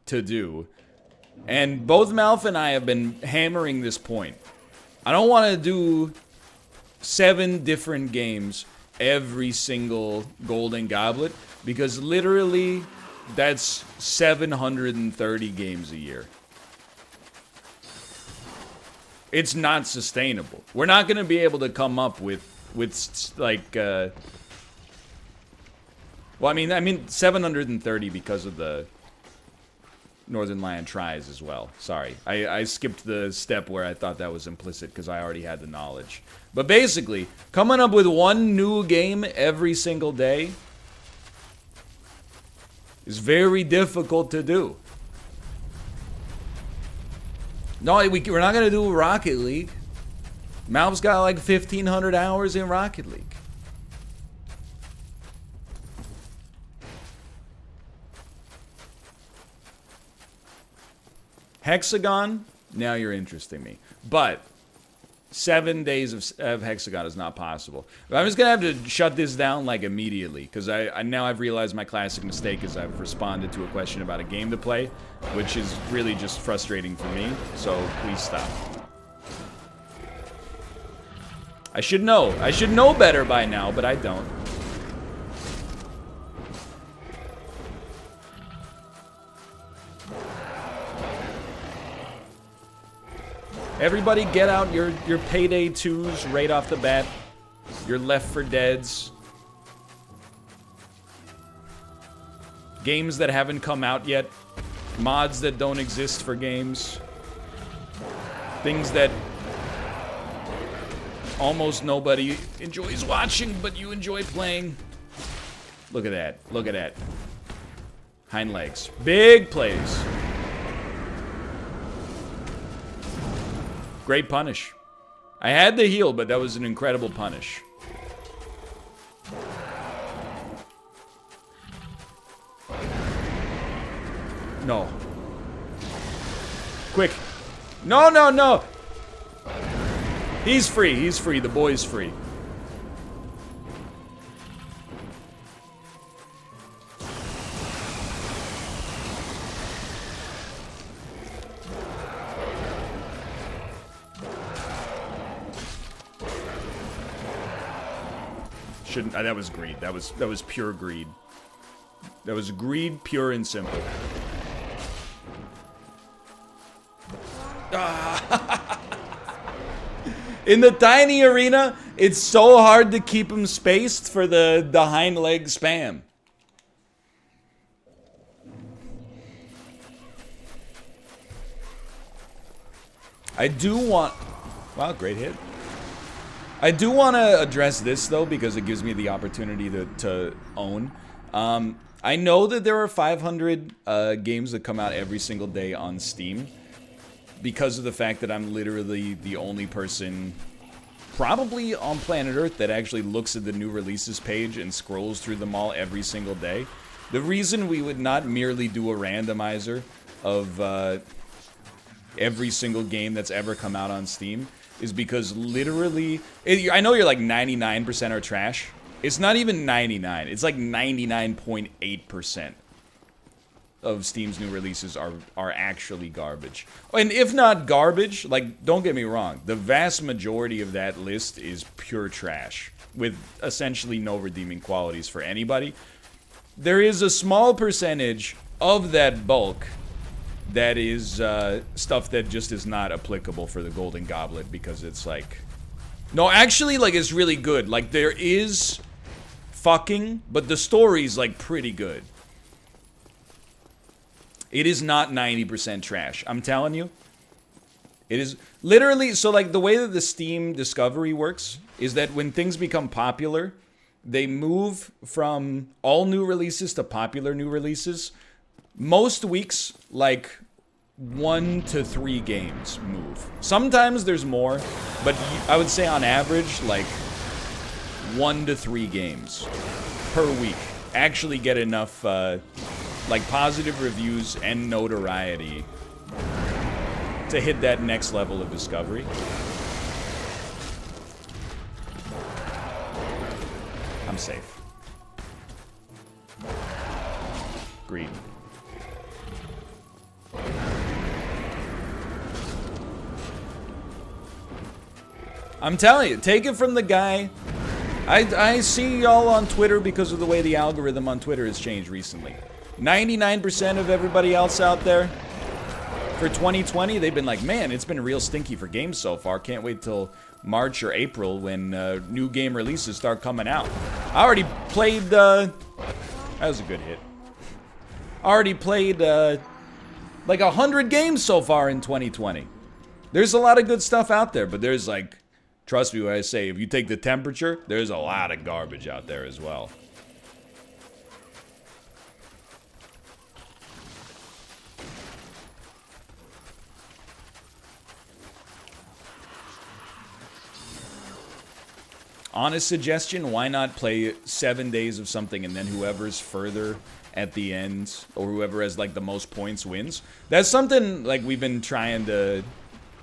to do. And both Malf and I have been hammering this point. I don't want to do 7 different games every single Golden Goblet, because literally that's 730 games a year. It's not sustainable. We're not going to be able to come up with like well, I mean 730 because of the Northernlion tries as well. Sorry. I skipped the step where I thought that was implicit because I already had the knowledge. But basically, coming up with one new game every single day is very difficult to do. No, we're not going to do Rocket League. Malv's got like 1,500 hours in Rocket League. Hexagon, now you're interesting me. But 7 days of Hexagon is not possible. I'm just going to have to shut this down like immediately, because now I've realized my classic mistake is I've responded to a question about a game to play, which is really just frustrating for me, so please stop. I should know. I should know better by now, but I don't. Everybody get out your Payday 2s right off the bat. Your Left 4 Deads. Games that haven't come out yet. Mods that don't exist for games. Things that almost nobody enjoys watching, but you enjoy playing. Look at that. Look at that. Hind legs. Big plays. Great punish. I had the heal, but that was an incredible punish. No. Quick. No, no, no. He's free. He's free. The boy's free. That was greed. That was pure greed. That was greed, pure and simple. In the tiny arena, it's so hard to keep him spaced for the hind leg spam. I do want... Wow, great hit. I do want to address this, though, because it gives me the opportunity to own. I know that there are 500 games that come out every single day on Steam because of the fact that I'm literally the only person probably on planet Earth that actually looks at the new releases page and scrolls through them all every single day. The reason we would not merely do a randomizer of every single game that's ever come out on Steam is because literally, I know you're like 99% are trash. It's not even 99. It's like 99.8% of Steam's new releases are actually garbage. And if not garbage, like, don't get me wrong, the vast majority of that list is pure trash with essentially no redeeming qualities for anybody. There is a small percentage of that bulk that is stuff that just is not applicable for the Golden Goblet because it's like... No, actually, like, it's really good. Like, there is fucking, but the story's, like, pretty good. It is not 90% trash. I'm telling you. It is literally... So, like, the way that the Steam Discovery works is that when things become popular, they move from all new releases to popular new releases. Most weeks, like, 1 to 3 games move. Sometimes there's more, but I would say on average, like, 1 to 3 games per week actually get enough, like, positive reviews and notoriety to hit that next level of discovery. I'm safe. I'm telling you, take it from the guy. I see y'all on Twitter because of the way the algorithm on Twitter has changed recently. 99% of everybody else out there for 2020, they've been like, man, it's been real stinky for games so far. Can't wait till March or April when new game releases start coming out. I already played, that was a good hit. I already played like 100 games so far in 2020. There's a lot of good stuff out there, but there's like, trust me when I say, if you take the temperature, there's a lot of garbage out there as well. Honest suggestion, why not play 7 days of something and then whoever's further at the end, or whoever has like the most points wins? That's something like we've been trying to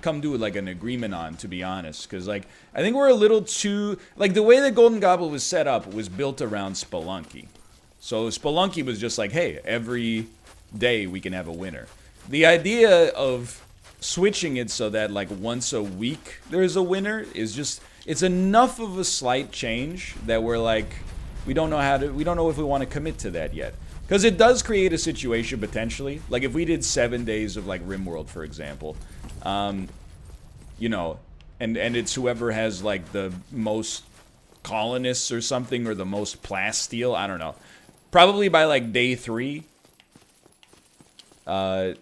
come to like an agreement on, to be honest, because like I think we're a little too, like the way that Golden Goblet was set up was built around Spelunky. So Spelunky was just like, hey, every day we can have a winner. The idea of switching it so that like once a week there's a winner is just, it's enough of a slight change that we're like, we don't know if we want to commit to that yet. Because it does create a situation potentially, like if we did 7 days of like RimWorld, for example, you know, and it's whoever has like the most colonists or something, or the most plasteel, I don't know. Probably by like day 3, Malf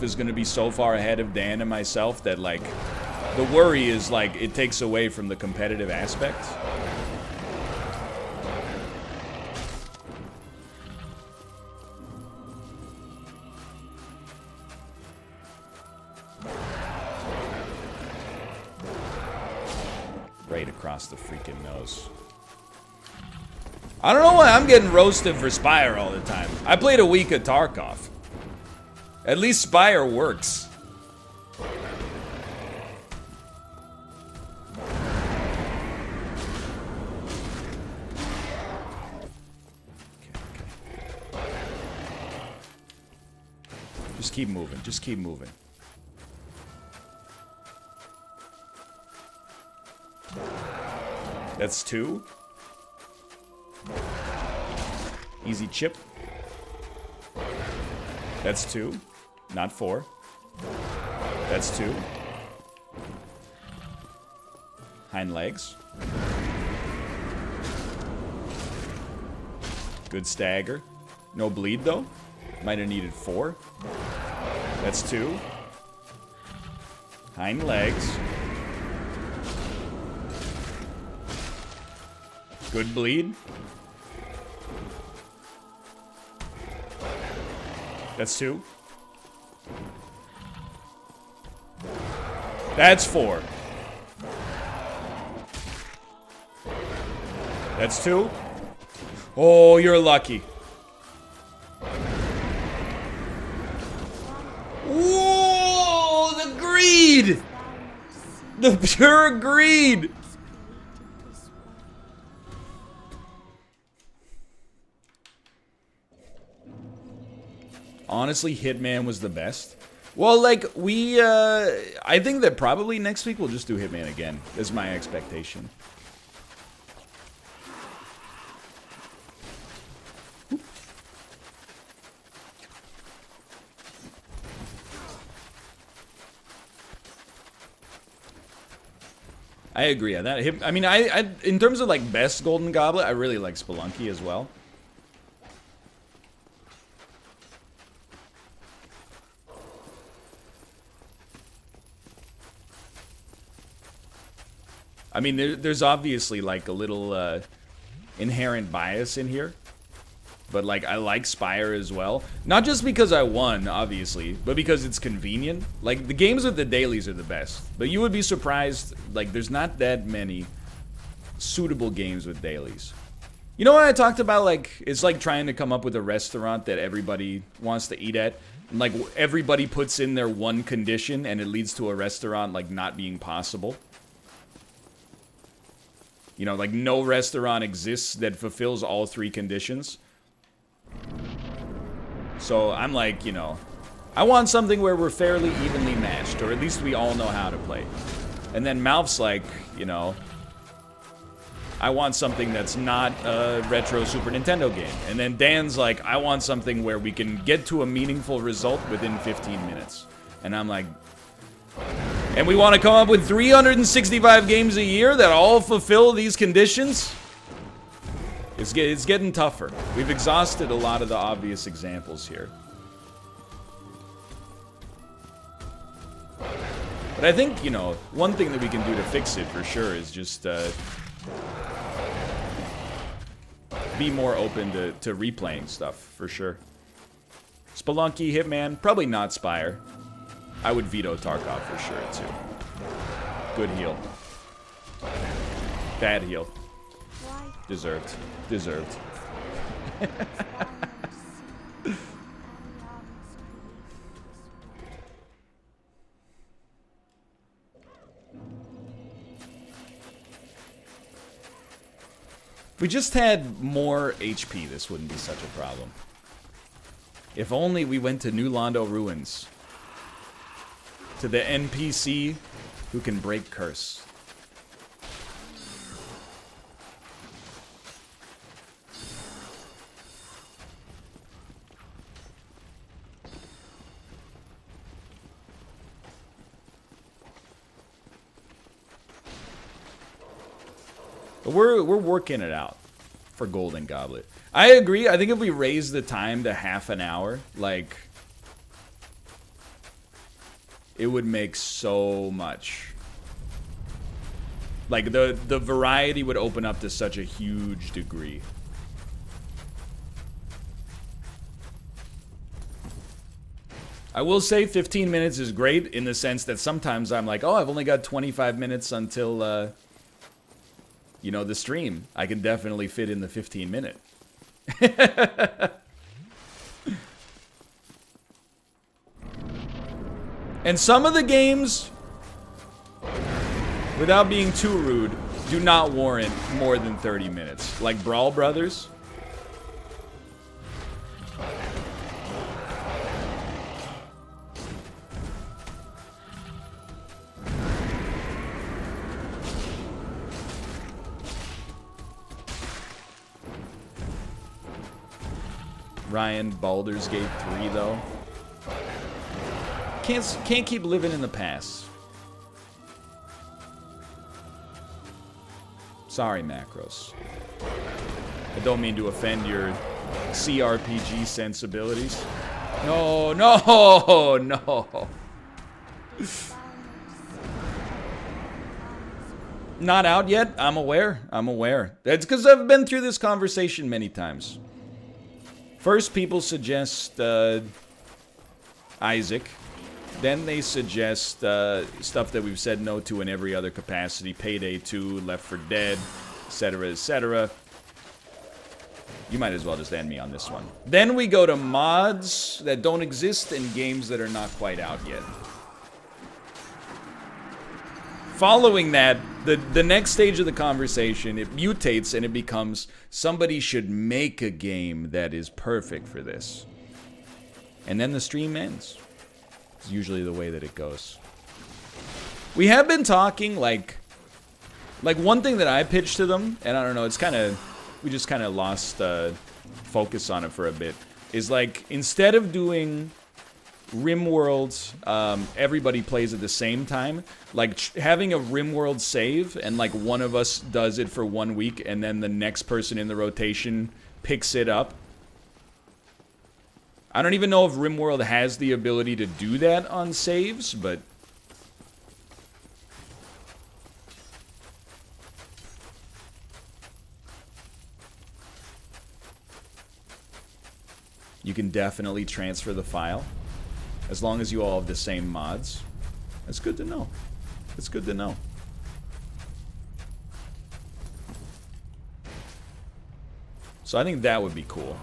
is going to be so far ahead of Dan and myself that like, the worry is like, it takes away from the competitive aspect. Right across the freaking nose. I don't know why I'm getting roasted for Spire all the time. I played a week of Tarkov. At least Spire works. Just keep moving. Just keep moving. That's 2. Easy chip. That's 2. Not 4. That's 2. Hind legs. Good stagger. No bleed though. Might have needed 4. That's 2. Hind legs. Good bleed. That's 2. That's 4. That's 2. Oh, you're lucky. Whoa, the greed! The pure greed! Honestly, Hitman was the best. Well, like, I think that probably next week we'll just do Hitman again, is my expectation. I agree on that. I mean, I in terms of like best Golden Goblet, I really like Spelunky as well. I mean, there's obviously like a little inherent bias in here, but like I like Spire as well. Not just because I won, obviously, but because it's convenient. Like the games with the dailies are the best, but you would be surprised. Like there's not that many suitable games with dailies. You know what I talked about? Like it's like trying to come up with a restaurant that everybody wants to eat at. And, like everybody puts in their one condition, and it leads to a restaurant like not being possible. You know, like no restaurant exists that fulfills all 3 conditions. So I'm like, you know, I want something where we're fairly evenly matched, or at least we all know how to play. And then Malf's like, you know, I want something that's not a retro Super Nintendo game. And then Dan's like, I want something where we can get to a meaningful result within 15 minutes. And I'm like, and we want to come up with 365 games a year that all fulfill these conditions? It's getting tougher. We've exhausted a lot of the obvious examples here. But I think, you know, one thing that we can do to fix it for sure is just be more open to replaying stuff, for sure. Spelunky, Hitman, probably not Spire. I would veto Tarkov for sure, too. Good heal. Bad heal. Deserved. Deserved. If we just had more HP, this wouldn't be such a problem. If only we went to New Londo Ruins. To the NPC who can break curse. But we're working it out for Golden Goblet. I agree. I think if we raise the time to half an hour, like, it would make so much. Like, the variety would open up to such a huge degree. I will say 15 minutes is great in the sense that sometimes I'm like, oh, I've only got 25 minutes until, you know, the stream. I can definitely fit in the 15-minute. And some of the games, without being too rude, do not warrant more than 30 minutes. Like Brawl Brothers. Ryan, Baldur's Gate 3, though. Can't keep living in the past. Sorry, Macros. I don't mean to offend your CRPG sensibilities. No, no, no. Not out yet? I'm aware. I'm aware. That's because I've been through this conversation many times. First, people suggest Isaac. Then they suggest stuff that we've said no to in every other capacity. Payday 2, Left 4 Dead, etc., etc. You might as well just end me on this one. Then we go to mods that don't exist and games that are not quite out yet. Following that, the next stage of the conversation, it mutates and it becomes somebody should make a game that is perfect for this. And then the stream ends. It's usually the way that it goes. We have been talking, like one thing that I pitched to them, and I don't know, it's kind of, we just kind of lost focus on it for a bit, is like, instead of doing RimWorld, everybody plays at the same time, like having a RimWorld save, and like one of us does it for 1 week, and then the next person in the rotation picks it up. I don't even know if RimWorld has the ability to do that on saves, but you can definitely transfer the file as long as you all have the same mods. That's good to know. It's good to know. So I think that would be cool.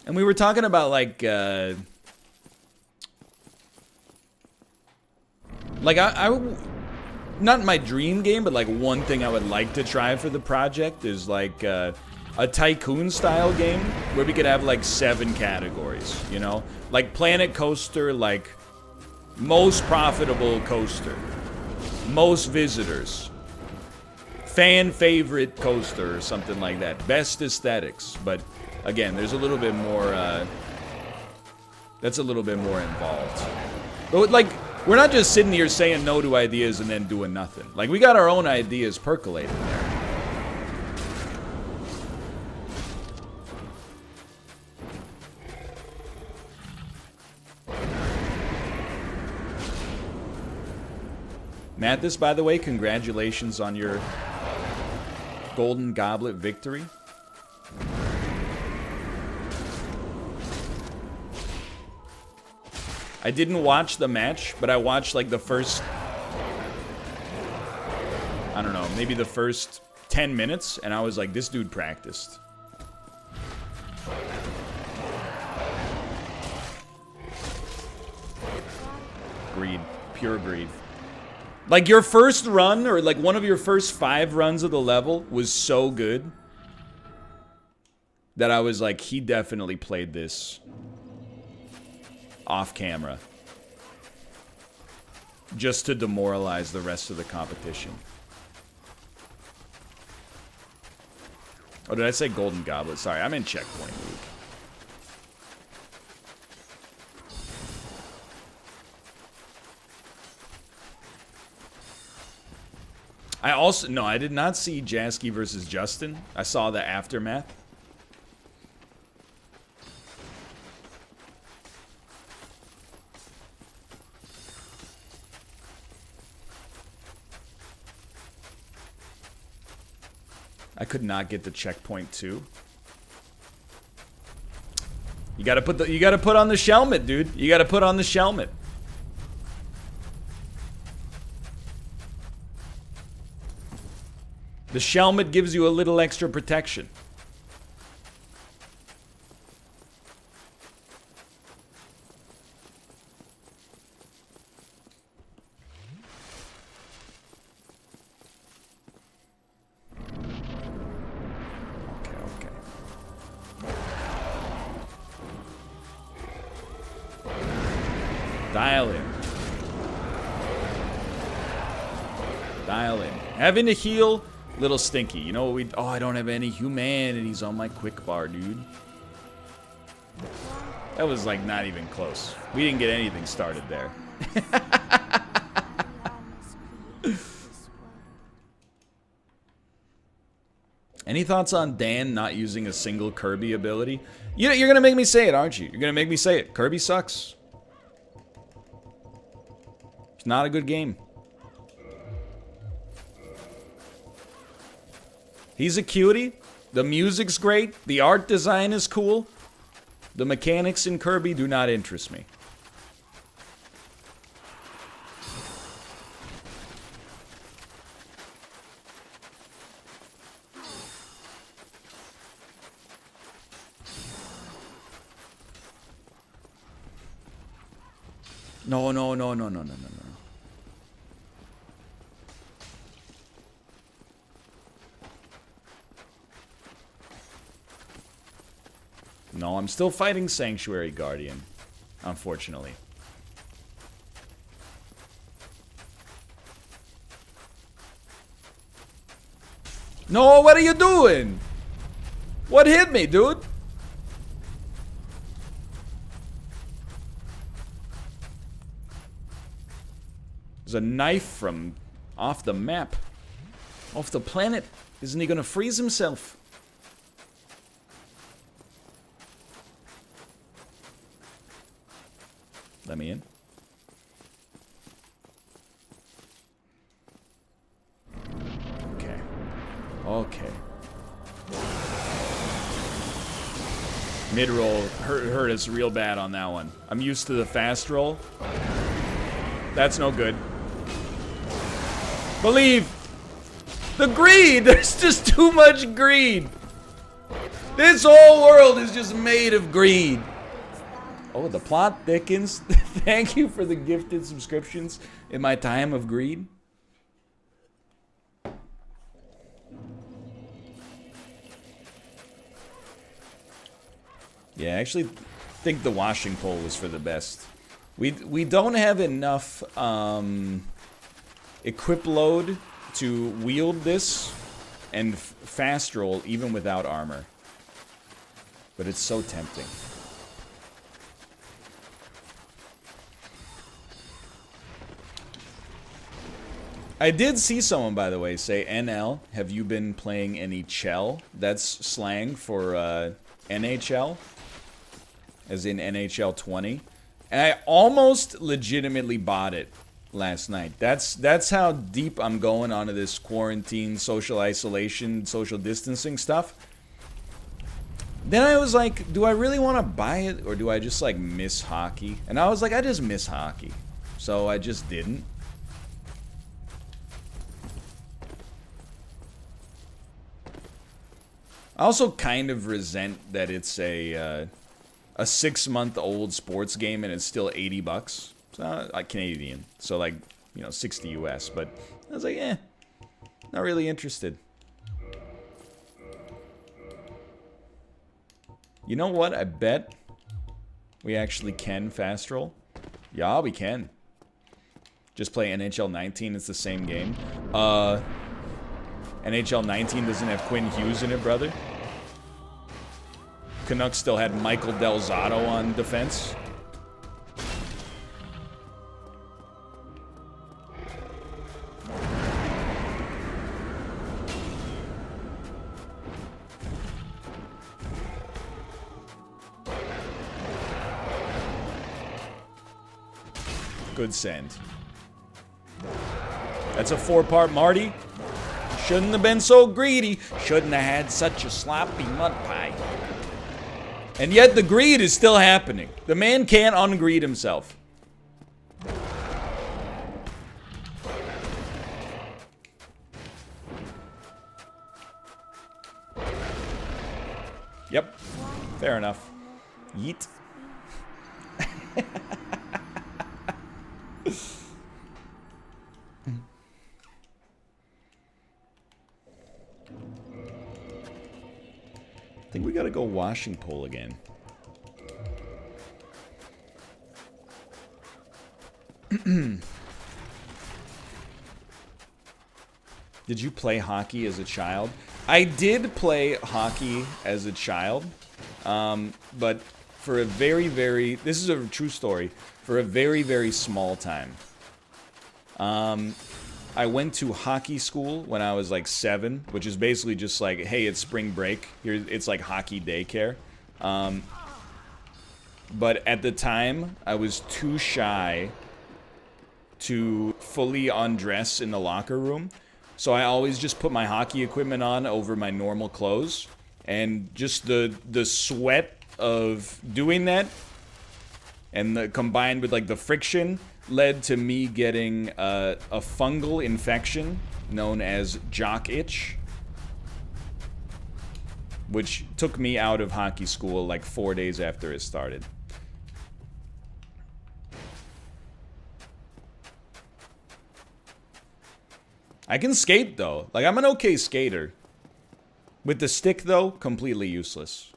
And we were talking about like I not my dream game, but like one thing I would like to try for the project is like I a tycoon style game where we could have like 7 categories, you know? Like Planet Coaster, like most profitable coaster, most visitors, fan favorite coaster or something like that, best aesthetics. But again, there's a little bit more, that's a little bit more involved. But like, we're not just sitting here saying no to ideas and then doing nothing. Like, we got our own ideas percolating there. Mathis, by the way, congratulations on your Golden Goblet victory. I didn't watch the match, but I watched like the first, I don't know, maybe the first 10 minutes, and I was like, this dude practiced. Greed. Pure greed. Like, your first run, or like one of your first 5 runs of the level was so good that I was like, he definitely played this off camera just to demoralize the rest of the competition. Oh, did I say Golden Goblet? Sorry, I'm in checkpoint week. I also, no, I did not see Jasky versus Justin. I saw the aftermath. I could not get the checkpoint 2. You gotta put on the shelmet, dude. You gotta put on the shelmet. The shelmet gives you a little extra protection. Okay. Dial in. Dial in. Having to heal. Little stinky. You know what we... Oh, I don't have any humanities on my quick bar, dude. That was, like, not even close. We didn't get anything started there. Any thoughts on Dan not using a single Kirby ability? You're going to make me say it, aren't you? You're going to make me say it. Kirby sucks. It's not a good game. He's a cutie. The music's great. The art design is cool. The mechanics in Kirby do not interest me. No. No, I'm still fighting Sanctuary Guardian, unfortunately. No, what are you doing? What hit me, dude? There's a knife from off the map. Off the planet. Isn't he gonna freeze himself? Let me in. Okay. Okay. Mid-roll hurt us real bad on that one. I'm used to the fast roll. That's no good. Believe! The greed! There's just too much greed! This whole world is just made of greed. Oh, the plot thickens. Thank you for the gifted subscriptions in my time of greed. Yeah, I actually think the washing pole was for the best. We don't have enough equip load to wield this and fast roll even without armor. But it's so tempting. I did see someone, by the way, say, NL, have you been playing any chell? That's slang for NHL, as in NHL 20. And I almost legitimately bought it last night. That's how deep I'm going onto this quarantine, social isolation, social distancing stuff. Then I was like, do I really want to buy it, or do I just, like, miss hockey? And I was like, I just miss hockey. So I just didn't. I also kind of resent that it's a 6-month-old sports game and it's still $80. So, Canadian. So, like, you know, 60 US. But I was like, not really interested. You know what? I bet we actually can fast roll. Yeah, we can. Just play NHL 19. It's the same game. NHL 19 doesn't have Quinn Hughes in it, brother. Canucks still had Michael Del Zotto on defense. Good send. That's a 4-part Marty. Shouldn't have been so greedy. Shouldn't have had such a sloppy mud pie. And yet the greed is still happening. The man can't ungreed himself. Yep. Fair enough. Yeet. I think we gotta go washing pole again. Did you play hockey as a child? I did play hockey as a child, but for a very, this is a true story, for a very small time. I went to hockey school when I was like 7, which is basically just like, hey, it's spring break. Here, it's like hockey daycare. But at the time, I was too shy to fully undress in the locker room. So I always just put my hockey equipment on over my normal clothes. And just the sweat of doing that, and combined with like the friction, led to me getting a fungal infection known as jock itch, which took me out of hockey school like 4 days after it started. I can skate though. Like, I'm an okay skater. With the stick though, completely useless.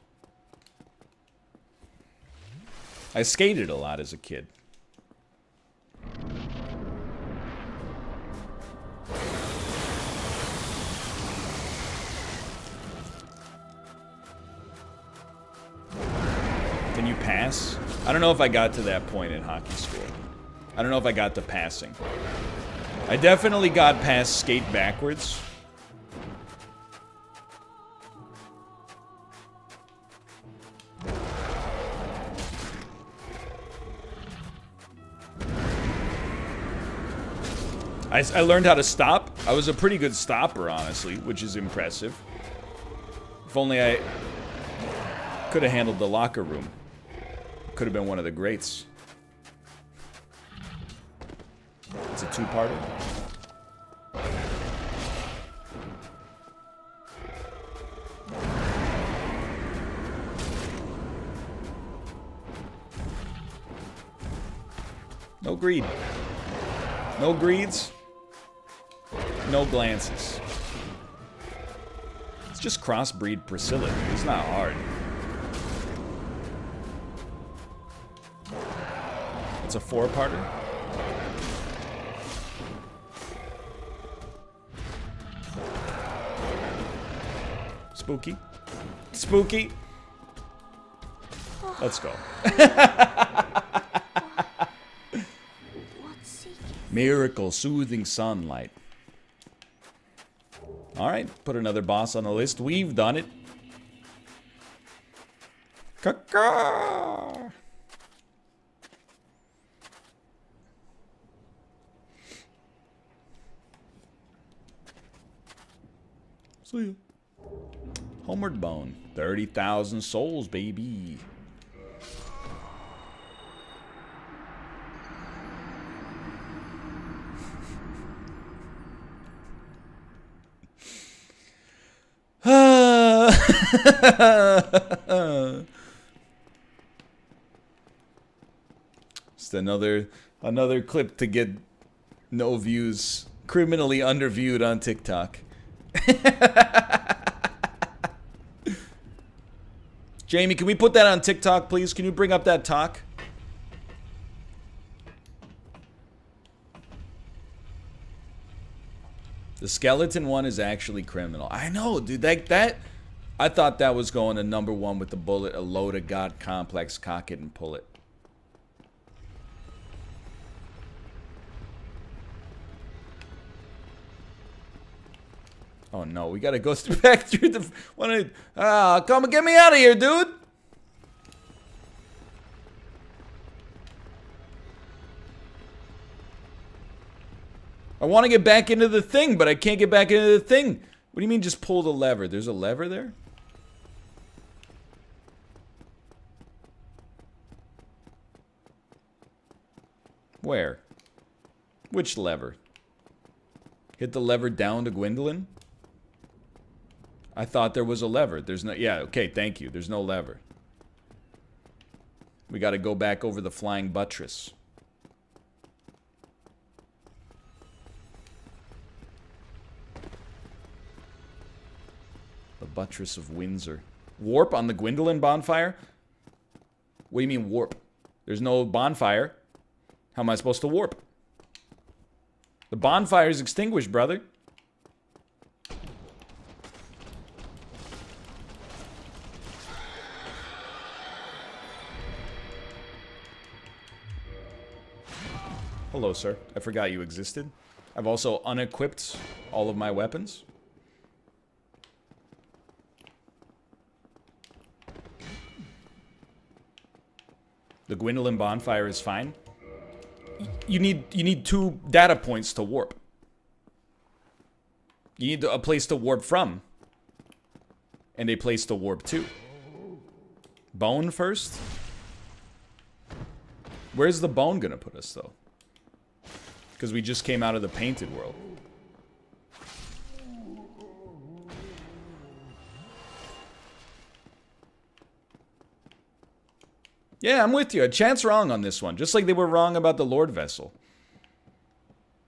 I skated a lot as a kid. Can you pass? I don't know if I got to that point in hockey school. I don't know if I got to passing. I definitely got past skate backwards. I learned how to stop. I was a pretty good stopper, honestly, which is impressive. If only I could have handled the locker room. Could have been one of the greats. It's a 2-parter. No greed. No greeds. No glances. It's just crossbreed Priscilla. It's not hard. That's a 4-parter. Spooky. Spooky. Let's go. Miracle, soothing sunlight. Alright, put another boss on the list. We've done it. Caca. See ya. Homeward Bone. 30,000 souls, baby. Just another clip to get no views. Criminally underviewed on TikTok. Jamie, can we put that on TikTok, please? Can you bring up that talk? The skeleton one is actually criminal. I know, dude. That I thought that was going to #1 with the bullet, a load of God complex, cock it and pull it. Oh no, we gotta go back through the. Come and get me out of here, dude. I want to get back into the thing, but I can't get back into the thing. What do you mean just pull the lever? There's a lever there? Where? Which lever? Hit the lever down to Gwendolyn? I thought there was a lever. There's no... Yeah, okay, thank you. There's no lever. We gotta go back over the flying buttress. The buttress of Windsor. Warp on the Gwendolyn bonfire? What do you mean warp? There's no bonfire. How am I supposed to warp? The bonfire is extinguished, brother. Hello, sir. I forgot you existed. I've also unequipped all of my weapons. The Gwendolyn bonfire is fine. You need 2 data points to warp. You need a place to warp from. And a place to warp to. Bone first? Where's the bone gonna put us, though? Because we just came out of the painted world. Yeah, I'm with you. A chance wrong on this one. Just like they were wrong about the Lord Vessel.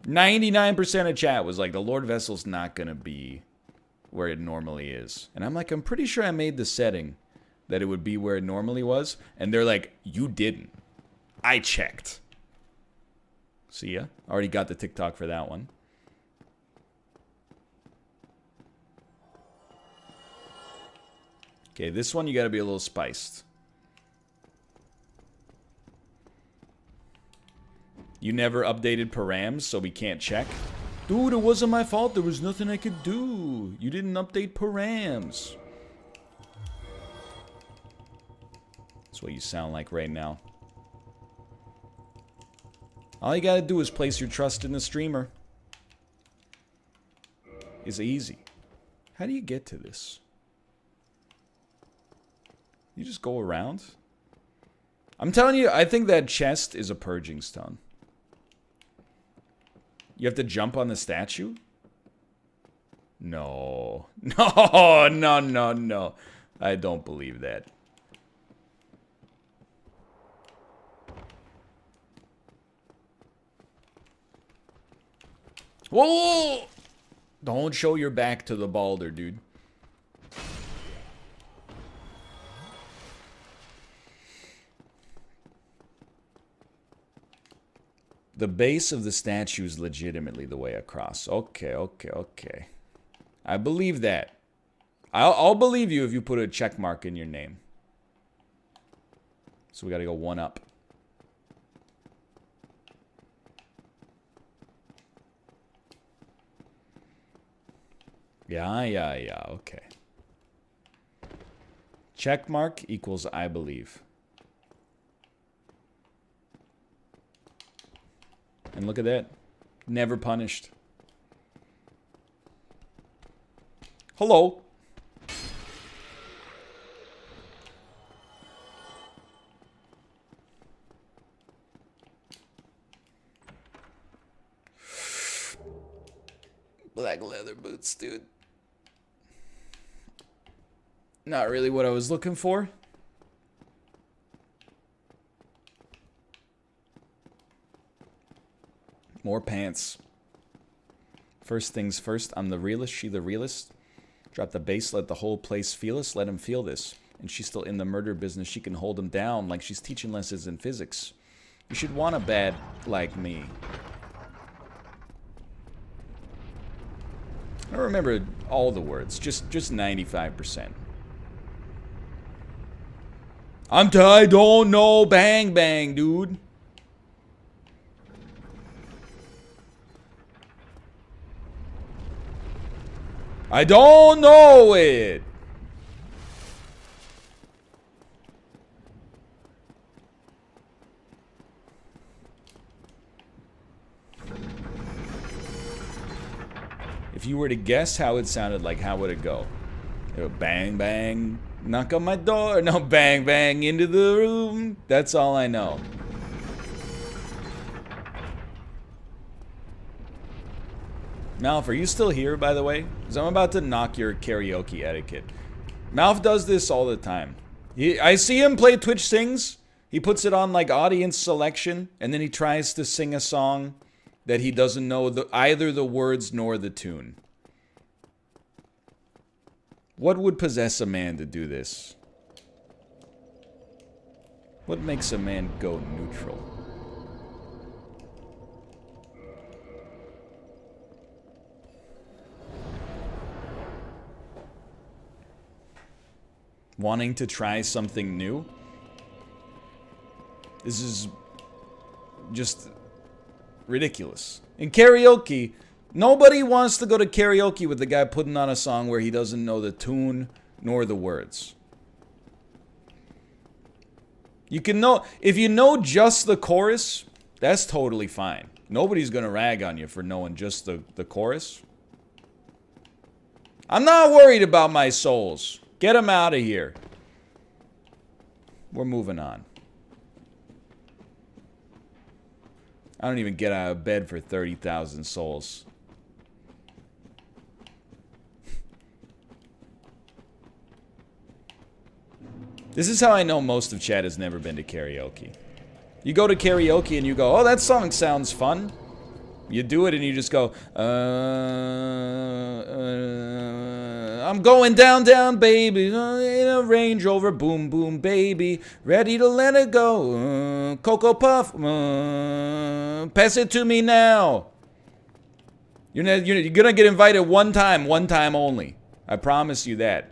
99% of chat was like, the Lord Vessel's not going to be where it normally is. And I'm like, I'm pretty sure I made the setting that it would be where it normally was. And they're like, you didn't. I checked. See ya. Already got the TikTok for that one. Okay, this one you got to be a little spiced. You never updated params, so we can't check. Dude, it wasn't my fault. There was nothing I could do. You didn't update params. That's what you sound like right now. All you gotta do is place your trust in the streamer. It's easy. How do you get to this? You just go around? I'm telling you, I think that chest is a purging stone. You have to jump on the statue? No. No, no, no, no. I don't believe that. Whoa! Don't show your back to the boulder, dude. The base of the statue is legitimately the way across. Okay, okay, okay. I believe that. I'll believe you if you put a check mark in your name. So we gotta go one up. Yeah, okay. Check mark equals I believe. And look at that. Never punished. Hello. Black leather boots, dude. Not really what I was looking for. More pants. First things first, I'm the realist, she the realist. Drop the bass, let the whole place feel us, let him feel this. And she's still in the murder business, she can hold him down like she's teaching lessons in physics. You should want a bad like me. I don't remember all the words, just 95%. I don't know bang bang, dude. I don't know it. If you were to guess how it sounded like, how would it go? It would bang bang, knock on my door, no bang bang into the room. That's all I know. Malf, are you still here, by the way? Because I'm about to knock your karaoke etiquette. Malf does this all the time. I see him play Twitch Sings. He puts it on, like, audience selection, and then he tries to sing a song that he doesn't know either the words nor the tune. What would possess a man to do this? What makes a man go neutral? Wanting to try something new? This is just ridiculous. In karaoke, nobody wants to go to karaoke with the guy putting on a song where he doesn't know the tune nor the words. You can know, if you know just the chorus, that's totally fine. Nobody's gonna rag on you for knowing just the chorus. I'm not worried about my souls. Get them out of here. We're moving on. I don't even get out of bed for 30,000 souls. This is how I know most of chat has never been to karaoke. You go to karaoke and you go, oh, that song sounds fun. You do it and you just go, I'm going down, down, baby, in a Range Rover, boom, boom, baby, ready to let it go, Cocoa Puff, pass it to me now. You're gonna get invited one time only. I promise you that.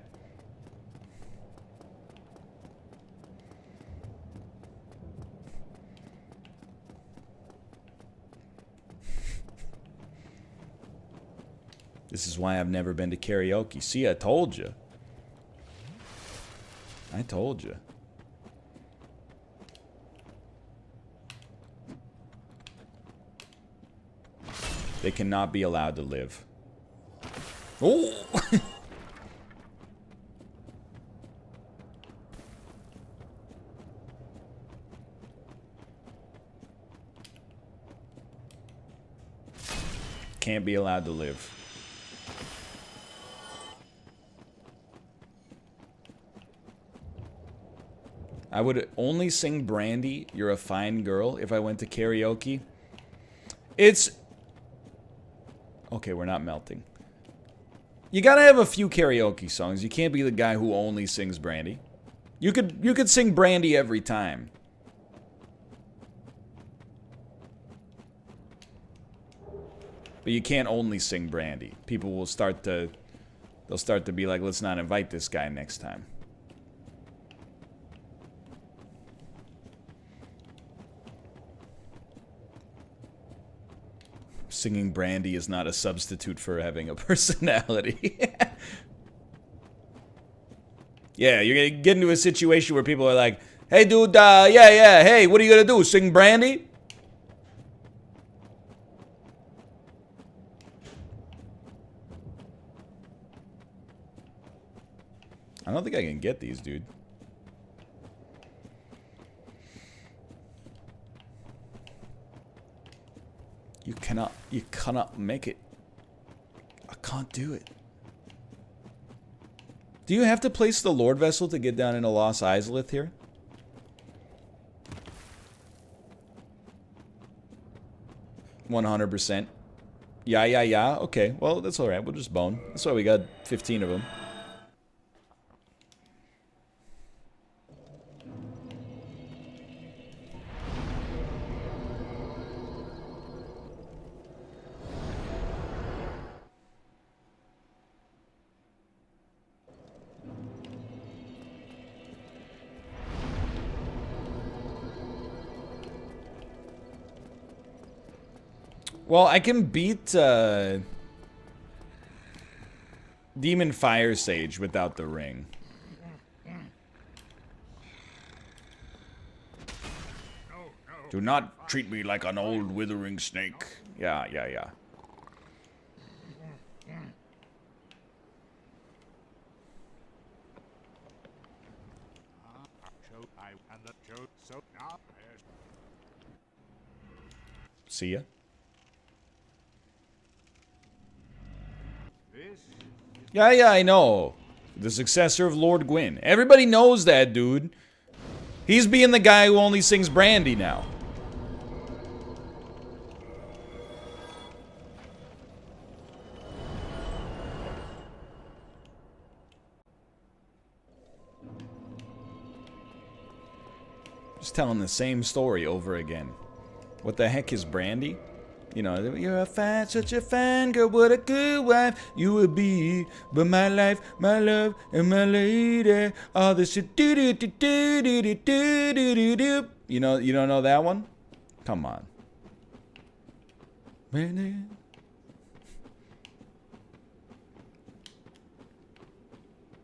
This is why I've never been to karaoke. See, I told you. I told you. They cannot be allowed to live. Oh! Can't be allowed to live. I would only sing Brandy, You're a Fine Girl, if I went to karaoke. It's... Okay, we're not melting. You gotta have a few karaoke songs. You can't be the guy who only sings Brandy. You could sing Brandy every time. But you can't only sing brandy. People will start to... They'll start to be like, let's not invite this guy next time. Singing brandy is not a substitute for having a personality. Yeah, you're gonna get into a situation where people are like, hey dude, yeah, hey, what are you gonna do, sing brandy? I don't think I can get these, dude. You cannot make it. I can't do it. Do you have to place the Lord Vessel to get down into Lost Islith here? %. Yeah. Okay, well, that's alright. We'll just bone. That's why we got 15 of them. Well, I can beat Demon Fire Sage without the ring. Do not treat me like an old withering snake. Yeah. See ya. Yeah, I know. The successor of Lord Gwyn. Everybody knows that, dude. He's being the guy who only sings brandy now. Just telling the same story over again. What the heck is brandy? You know, you're a fine, such a fine girl, what a good wife you would be. But my life, my love, and my lady, all this shit, do do do do do do do do do. You know, you don't know that one? Come on.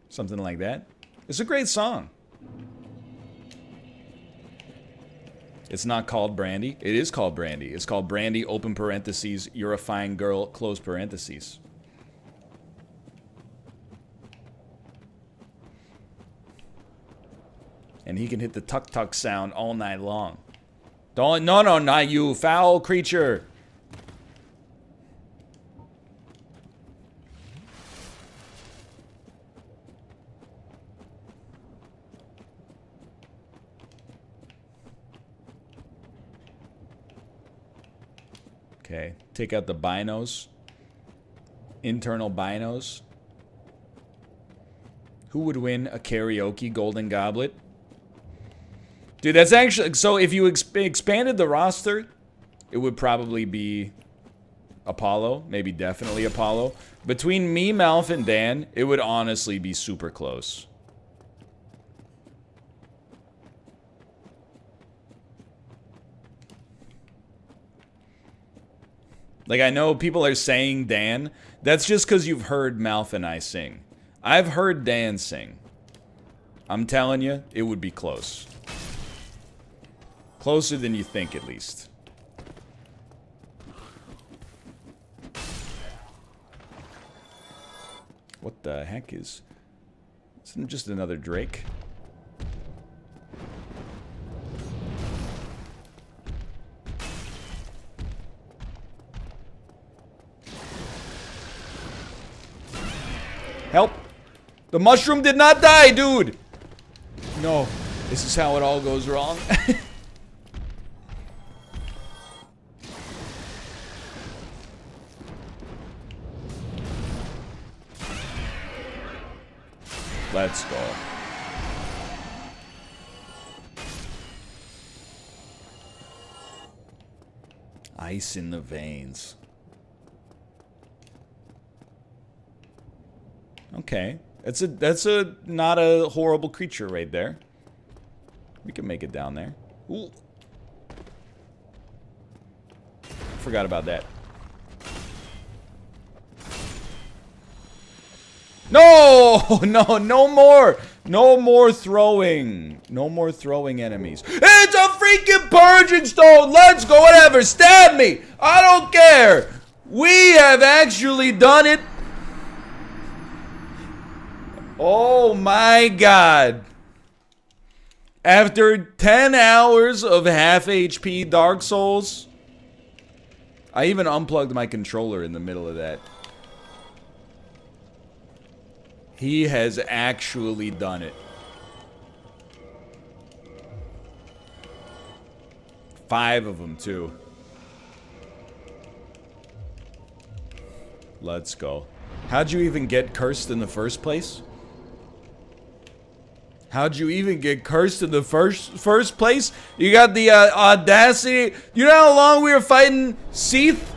Something like that. It's a great song. It's not called brandy. It is called brandy. It's called brandy, open parentheses, you're a fine girl, close parentheses. And he can hit the tuk-tuk sound all night long. Don't, no, not you, foul creature. Okay, take out the binos. Internal binos. Who would win a karaoke golden goblet? Dude, that's actually... So if you expanded the roster, it would probably be Apollo. Maybe definitely Apollo. Between me, Malf, and Dan, it would honestly be super close. Like, I know people are saying Dan. That's just because you've heard Malf and I sing. I've heard Dan sing. I'm telling you, it would be close. Closer than you think, at least. What the heck is... Isn't it just another Drake? Help! The mushroom did not die, dude! No, this is how it all goes wrong. Let's go. Ice in the veins. Okay. That's a not a horrible creature right there. We can make it down there. Ooh. Forgot about that. No! No, no more! No more throwing. No more throwing enemies. It's a freaking purging stone! Let's go, whatever! Stab me! I don't care! We have actually done it! Oh my god. After 10 hours of half HP Dark Souls, I even unplugged my controller in the middle of that. He has actually done it. 5 of them, too. Let's go. How'd you even get cursed in the first place? How'd you even get cursed in the first place? You got the audacity. You know how long we were fighting Seath?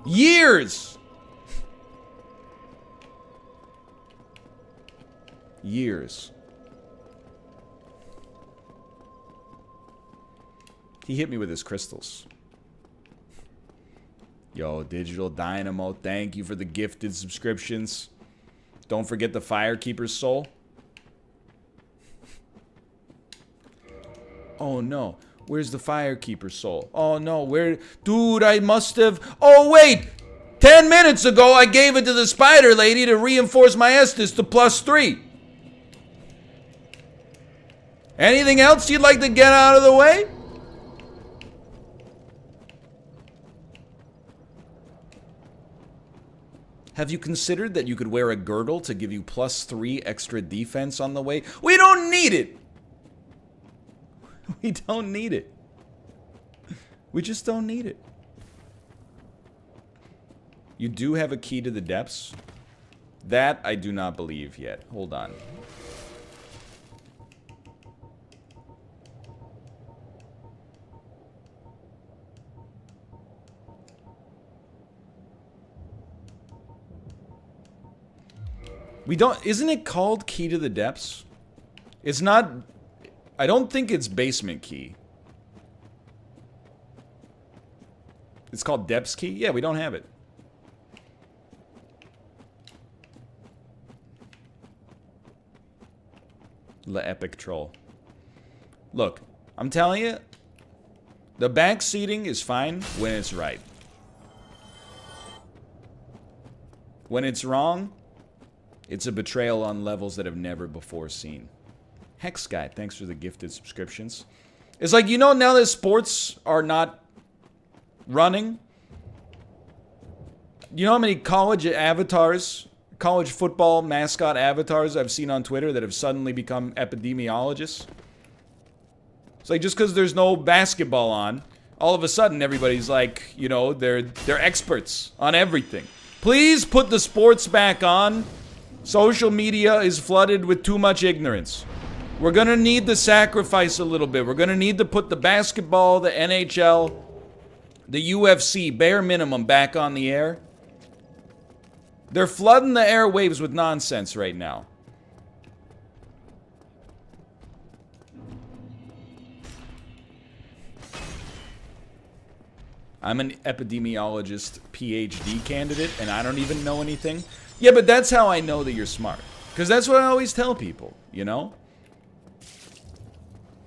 Years! Years. He hit me with his crystals. Yo, Digital Dynamo, thank you for the gifted subscriptions. Don't forget the Firekeeper's Soul. Oh no. Where's the Firekeeper's Soul? Oh no, where? Dude, I must have. Oh wait! 10 minutes ago, I gave it to the spider lady to reinforce my Estus to +3. Anything else you'd like to get out of the way? Have you considered that you could wear a girdle to give you +3 extra defense on the way? We don't need it! We don't need it. We just don't need it. You do have a key to the depths? That I do not believe yet. Hold on. We don't... Isn't it called Key to the Depths? It's not... I don't think it's basement key. It's called Depths key? Yeah, we don't have it. Le Epic Troll. Look, I'm telling you, the back seating is fine when it's right. When it's wrong, it's a betrayal on levels that have never before seen. Hex Guy, thanks for the gifted subscriptions. It's like, you know, now that sports are not running, you know how many college avatars, college football mascot avatars I've seen on Twitter that have suddenly become epidemiologists? It's like, just because there's no basketball on, all of a sudden everybody's like, you know, they're experts on everything. Please put the sports back on. Social media is flooded with too much ignorance. We're gonna need to sacrifice a little bit. We're gonna need to put the basketball, the NHL, the UFC, bare minimum, back on the air. They're flooding the airwaves with nonsense right now. I'm an epidemiologist PhD candidate, and I don't even know anything. Yeah, but that's how I know that you're smart. Because that's what I always tell people, you know?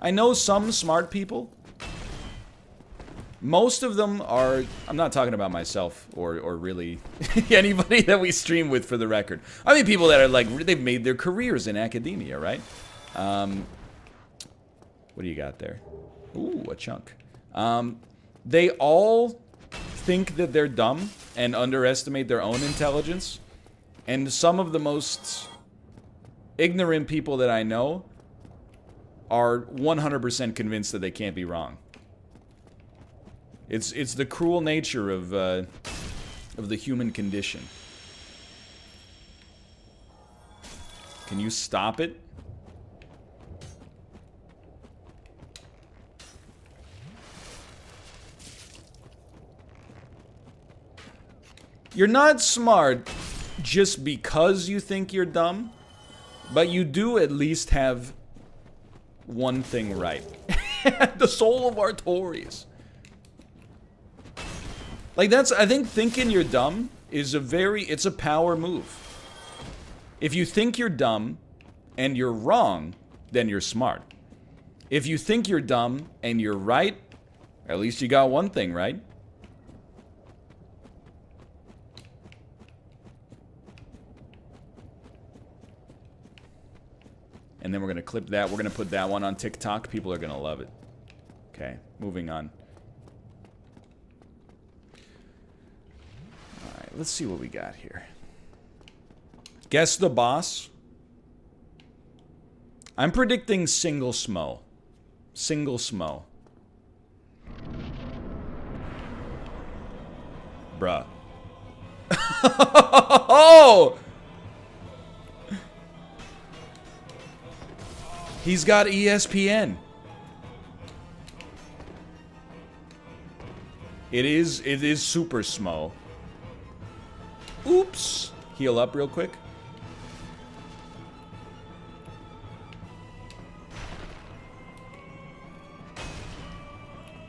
I know some smart people. Most of them are... I'm not talking about myself or really anybody that we stream with, for the record. I mean people that are like... They've made their careers in academia, right? What do you got there? Ooh, a chunk. They all think that they're dumb and underestimate their own intelligence. And some of the most ignorant people that I know are 100% convinced that they can't be wrong. It's the cruel nature of the human condition. Can you stop it? You're not smart just because you think you're dumb, but you do at least have one thing right. The soul of Artorias. Like, that's, I think thinking you're dumb is it's a power move. If you think you're dumb and you're wrong, then you're smart. If you think you're dumb and you're right, at least you got one thing right. And then we're going to clip that. We're going to put that one on TikTok. People are going to love it. Okay, moving on. Alright, let's see what we got here. Guess the boss. I'm predicting single smo. Single smo. Bruh. Oh! He's got ESPN. It is super smo. Oops. Heal up real quick.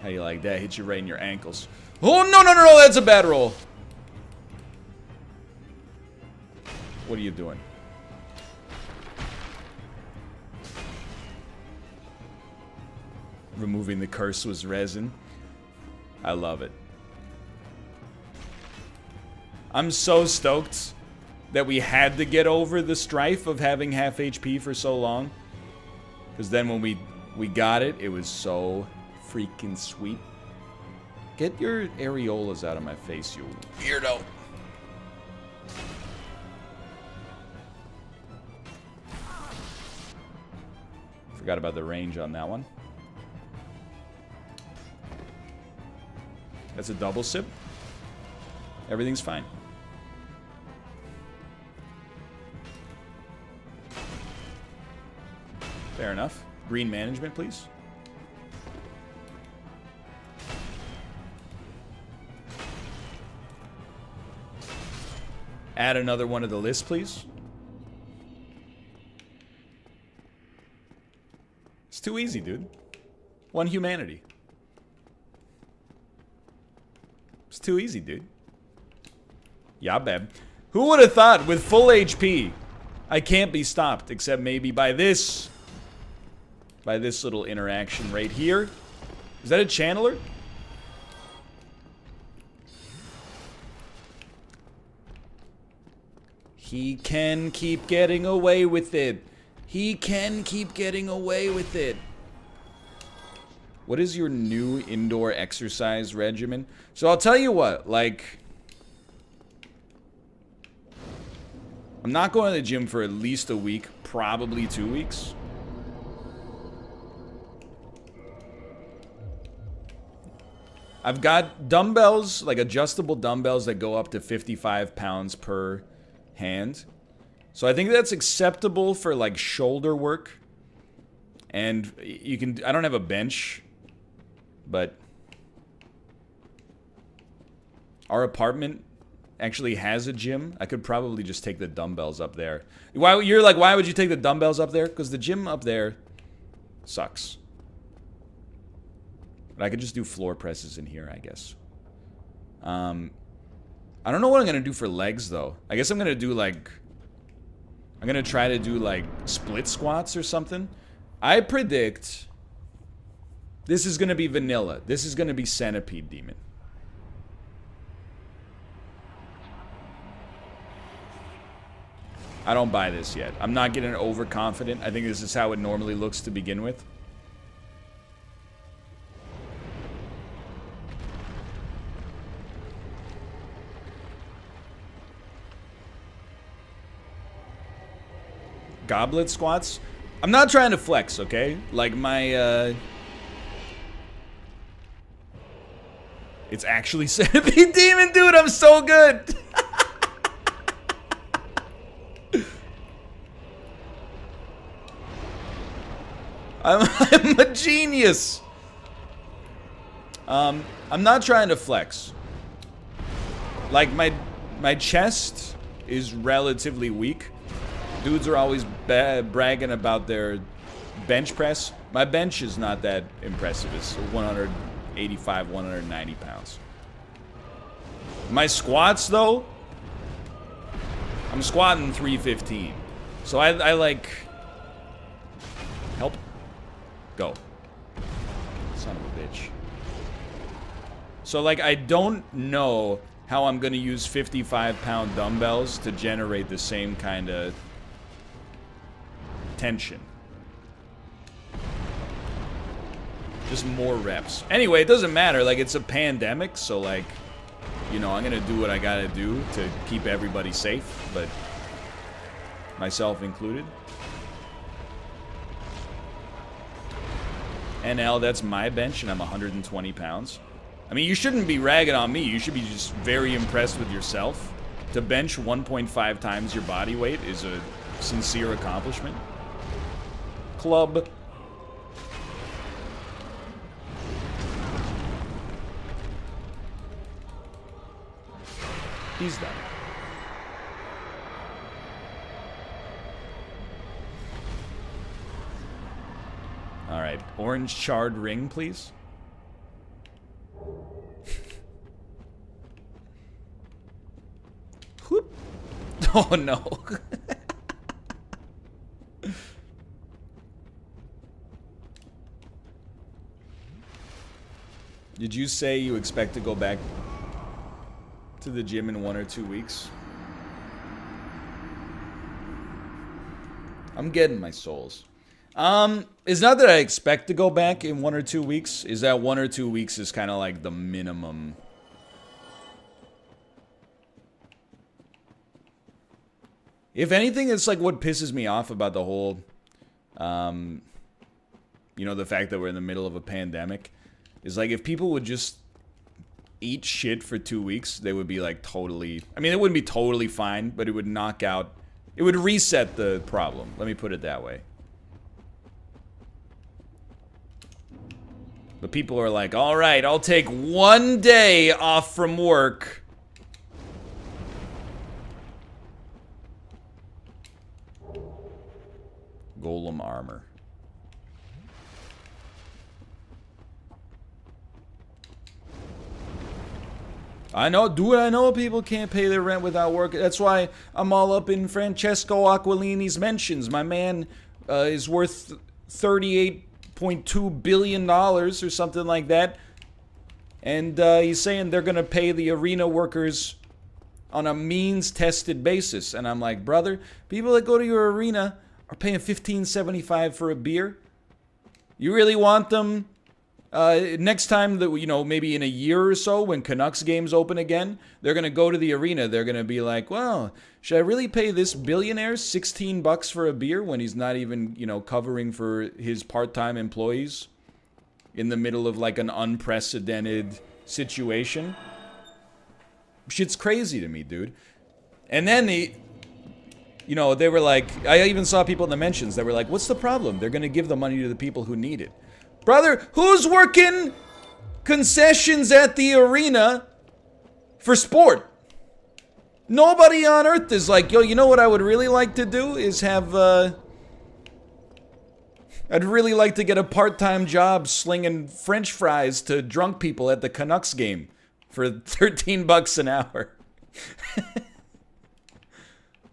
How you like that? Hit you right in your ankles. Oh, no, no, no, no, that's a bad roll. What are you doing? Removing the curse was resin. I love it. I'm so stoked that we had to get over the strife of having half HP for so long. Because then when we got it, it was so freaking sweet. Get your areolas out of my face, you weirdo. Forgot about the range on that one. That's a double sip. Everything's fine. Fair enough. Green management, please. Add another one to the list, please. It's too easy, dude. One humanity. It's too easy, dude. Yeah, babe. Who would have thought with full HP, I can't be stopped except maybe by this little interaction right here. Is that a channeler? He can keep getting away with it. He can keep getting away with it. What is your new indoor exercise regimen? So I'll tell you what, like, I'm not going to the gym for at least a week, probably 2 weeks. I've got dumbbells, like adjustable dumbbells that go up to 55 pounds per hand. So I think that's acceptable for like shoulder work. And you can, I don't have a bench, but our apartment actually has a gym. I could probably just take the dumbbells up there. Why, you're like, why would you take the dumbbells up there? Because the gym up there sucks. But I could just do floor presses in here, I guess. I don't know what I'm going to do for legs, though. I guess I'm going to do, like, I'm going to try to do, like, split squats or something. I predict this is going to be vanilla. This is going to be Centipede Demon. I don't buy this yet. I'm not getting overconfident. I think this is how it normally looks to begin with. Goblet squats? I'm not trying to flex, okay? Like my, it's actually Centipede Demon, dude! I'm so good! I'm a genius! I'm not trying to flex. Like, my My chest is relatively weak. Dudes are always bragging about their bench press. My bench is not that impressive. It's 185, 190 pounds. My squats, though, I'm squatting 315. So I like... Help. Go. Son of a bitch. So, like, I don't know how I'm gonna use 55-pound dumbbells to generate the same kind of tension. Just more reps. Anyway, it doesn't matter. Like, it's a pandemic, so, like, you know, I'm gonna do what I gotta do to keep everybody safe, but myself included. NL, that's my bench, and I'm 120 pounds. I mean, you shouldn't be ragging on me. You should be just very impressed with yourself. To bench 1.5 times your body weight is a sincere accomplishment. Club. He's done. Alright, orange charred ring, please. Whoop. Oh no. Did you say you expect to go back to the gym in 1 or 2 weeks? I'm getting my souls. It's not that I expect to go back in 1 or 2 weeks. Is that 1 or 2 weeks is kind of like the minimum. If anything, it's like what pisses me off about the whole, you know, the fact that we're in the middle of a pandemic. Is like if people would just eat shit for 2 weeks, they would be like totally... I mean, it wouldn't be totally fine, but it would knock out... It would reset the problem. Let me put it that way. But people are like, all right, I'll take 1 day off from work. Golem armor. I know, dude, I know people can't pay their rent without work. That's why I'm all up in Francesco Aquilini's mentions. My man is worth $38.2 billion or something like that. And he's saying they're going to pay the arena workers on a means-tested basis. And I'm like, brother, people that go to your arena are paying $15.75 for a beer. You really want them... next time that, you know, maybe in a year or so when Canucks games open again, they're going to go to the arena. They're going to be like, well, should I really pay this billionaire $16 for a beer when he's not even, you know, covering for his part-time employees in the middle of like an unprecedented situation? Shit's crazy to me, dude. And then you know, they were like, I even saw people in the mentions that were like, what's the problem? They're going to give the money to the people who need it. Brother, who's working concessions at the arena for sport? Nobody on earth is like, yo, you know what I would really like to do is have, I'd really like to get a part-time job slinging French fries to drunk people at the Canucks game for $13 an hour.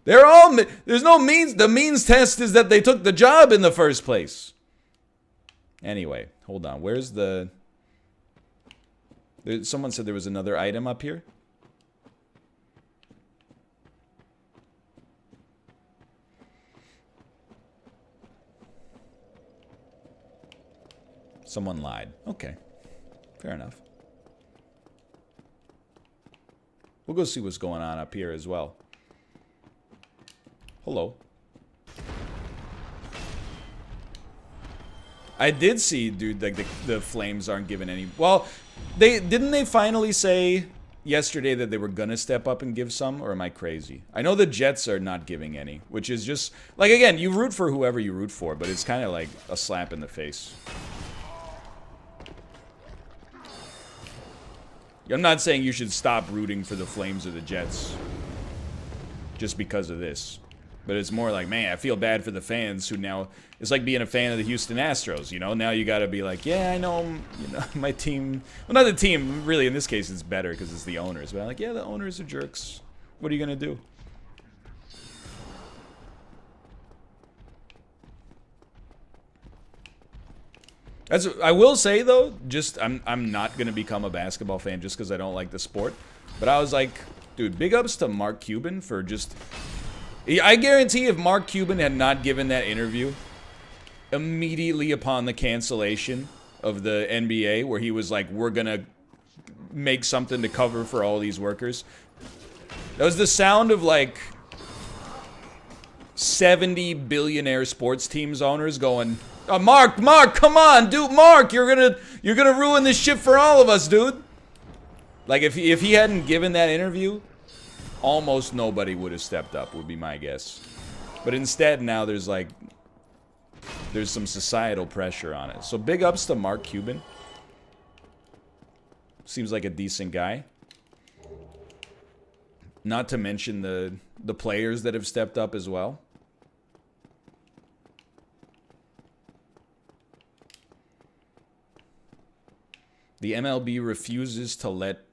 They're all, there's no means, the means test is that they took the job in the first place. Anyway, hold on. Where's the... someone said there was another item up here. Someone lied. Okay. Fair enough. We'll go see what's going on up here as well. Hello. I did see, dude, like the Flames aren't giving any... Well, didn't they finally say yesterday that they were gonna step up and give some, or am I crazy? I know the Jets are not giving any, which is just... Like, again, you root for whoever you root for, but it's kind of like a slap in the face. I'm not saying you should stop rooting for the Flames or the Jets. just because of this. But it's more like, man, I feel bad for the fans who now, it's like being a fan of the Houston Astros, you know? Now you gotta be like, yeah, I know, you know, my team, well, not the team, really, in this case, it's better because it's the owners. But I'm like, yeah, the owners are jerks. What are you gonna do? That's, I will say, though, just, I'm not gonna become a basketball fan just because I don't like the sport. But I was like, dude, big ups to Mark Cuban for just... I guarantee if Mark Cuban had not given that interview immediately upon the cancellation of the NBA, where he was like, we're gonna make something to cover for all these workers. That was the sound of like 70 billionaire sports teams owners going, oh, Mark, come on, dude, Mark, you're gonna ruin this shit for all of us, dude. Like if he hadn't given that interview, almost nobody would have stepped up, would be my guess. But instead, now there's some societal pressure on it. So big ups to Mark Cuban. Seems like a decent guy. Not to mention the players that have stepped up as well. The MLB refuses to let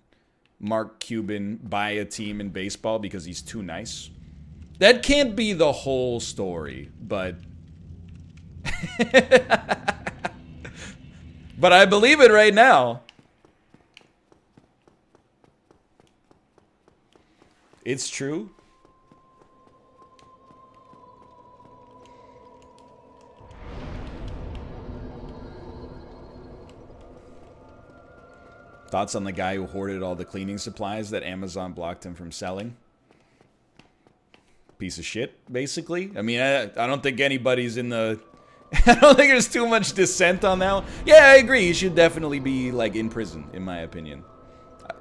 Mark Cuban buy a team in baseball because he's too nice. That can't be the whole story, but... but I believe it right now. It's true. Thoughts on the guy who hoarded all the cleaning supplies that Amazon blocked him from selling? Piece of shit, basically. I mean, I don't think anybody's in the... I don't think there's too much dissent on that one. Yeah, I agree. He should definitely be, like, in prison, in my opinion.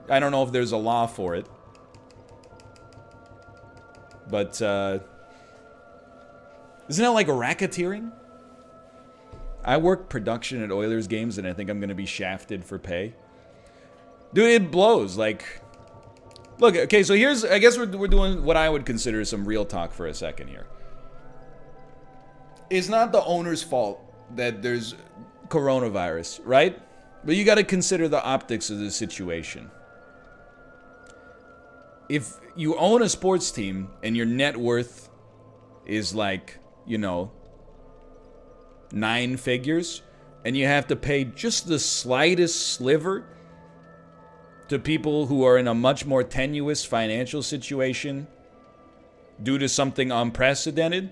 I don't know if there's a law for it. But, isn't that like racketeering? I work production at Oilers games, and I think I'm going to be shafted for pay. Dude, it blows. Like, look, okay, so here's, I guess we're doing what I would consider some real talk for a second here. It's not the owner's fault that there's coronavirus, right? But you got to consider the optics of the situation. If you own a sports team and your net worth is like, you know, 9 figures, and you have to pay just the slightest sliver to people who are in a much more tenuous financial situation due to something unprecedented,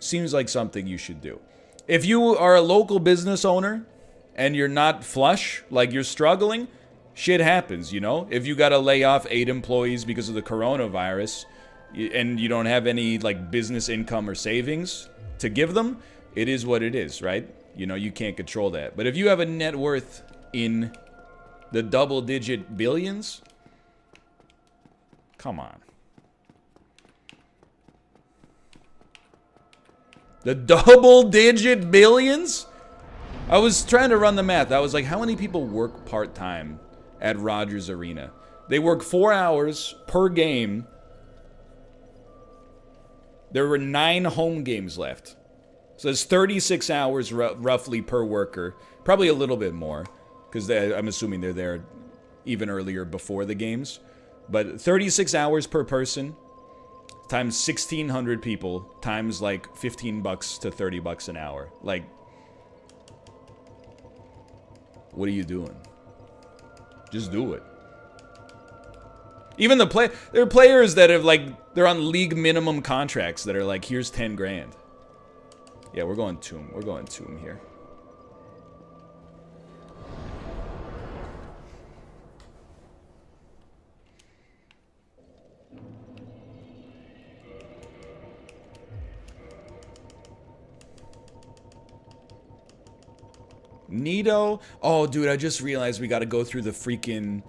seems like something you should do. If you are a local business owner and you're not flush, like you're struggling, shit happens, you know? If you gotta lay off 8 employees because of the coronavirus and you don't have any like business income or savings to give them, it is what it is, right? You know, you can't control that. But if you have a net worth in the double-digit billions? Come on. The double-digit billions? I was trying to run the math. I was like, how many people work part-time at Rogers Arena? They work 4 hours per game. There were 9 home games left. So it's 36 hours roughly per worker. Probably a little bit more. Because I'm assuming they're there even earlier before the games. But 36 hours per person times 1,600 people times like $15 to $30 an hour. Like, what are you doing? Just do it. Even there are players that have like, they're on league minimum contracts that are like, here's 10 grand. Yeah, we're going Tomb. We're going Tomb here. Nito? Oh, dude, I just realized we gotta go through the freaking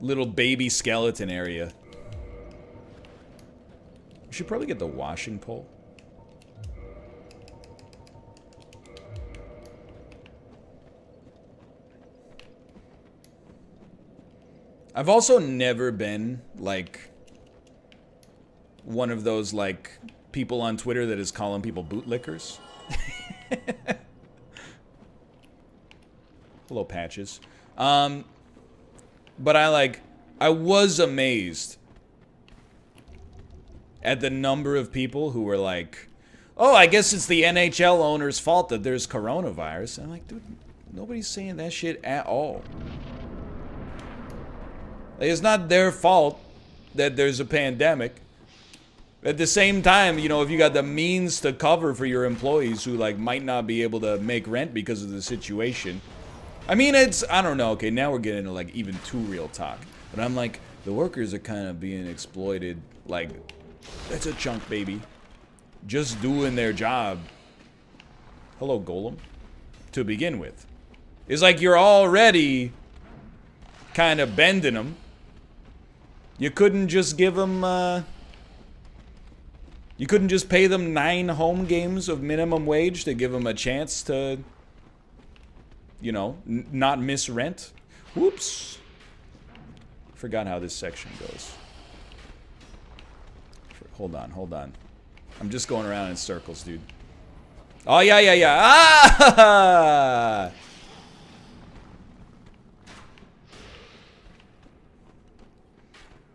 little baby skeleton area. We should probably get the washing pole. I've also never been, like, one of those, like, people on Twitter that is calling people bootlickers. Hello, Patches. But I was amazed at the number of people who were like, oh, I guess it's the NHL owner's fault that there's coronavirus. And I'm like, dude, nobody's saying that shit at all. Like, it's not their fault that there's a pandemic. At the same time, you know, if you got the means to cover for your employees who, like, might not be able to make rent because of the situation. I mean, it's, I don't know, okay, now we're getting into, like, even too real talk. But I'm like, the workers are kind of being exploited. Like, that's a chunk, baby. Just doing their job. Hello, Golem. To begin with. It's like you're already kind of bending them. You couldn't just give them, you couldn't just pay them 9 home games of minimum wage to give them a chance to, you know, not miss rent? Whoops. Forgot how this section goes. Hold on. I'm just going around in circles, dude. Oh, yeah. Ah!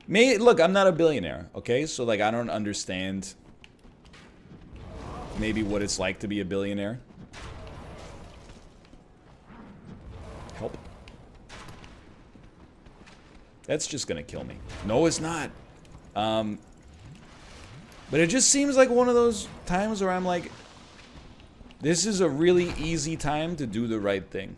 Look, I'm not a billionaire, okay? So, like, I don't understand maybe what it's like to be a billionaire. Help. That's just gonna kill me. No, it's not. But it just seems like one of those times where I'm like, this is a really easy time to do the right thing.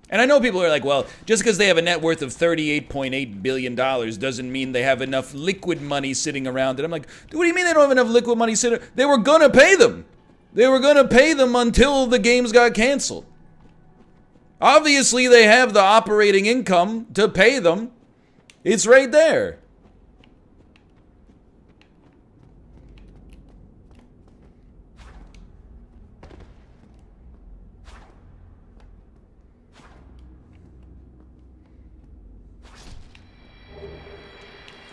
And I know people are like, well, just because they have a net worth of $38.8 billion doesn't mean they have enough liquid money sitting around. And I'm like, dude, what do you mean they don't have enough liquid money sitting? They were going to pay them. They were going to pay them until the games got canceled. Obviously, they have the operating income to pay them. It's right there.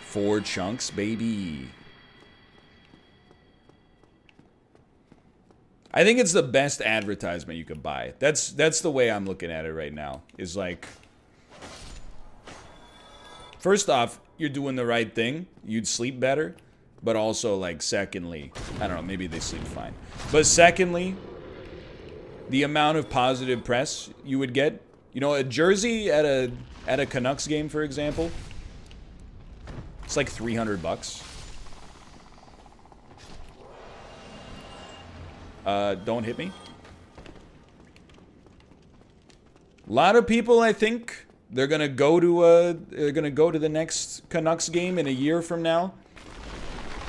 Four chunks, baby. I think it's the best advertisement you could buy. That's the way I'm looking at it right now. Is like, first off, you're doing the right thing. You'd sleep better. But also, like, secondly, I don't know, maybe they sleep fine. But secondly, the amount of positive press you would get. You know, a jersey at a Canucks game, for example, it's like $300. Don't hit me. A lot of people, I think, they're gonna go to the next Canucks game in a year from now.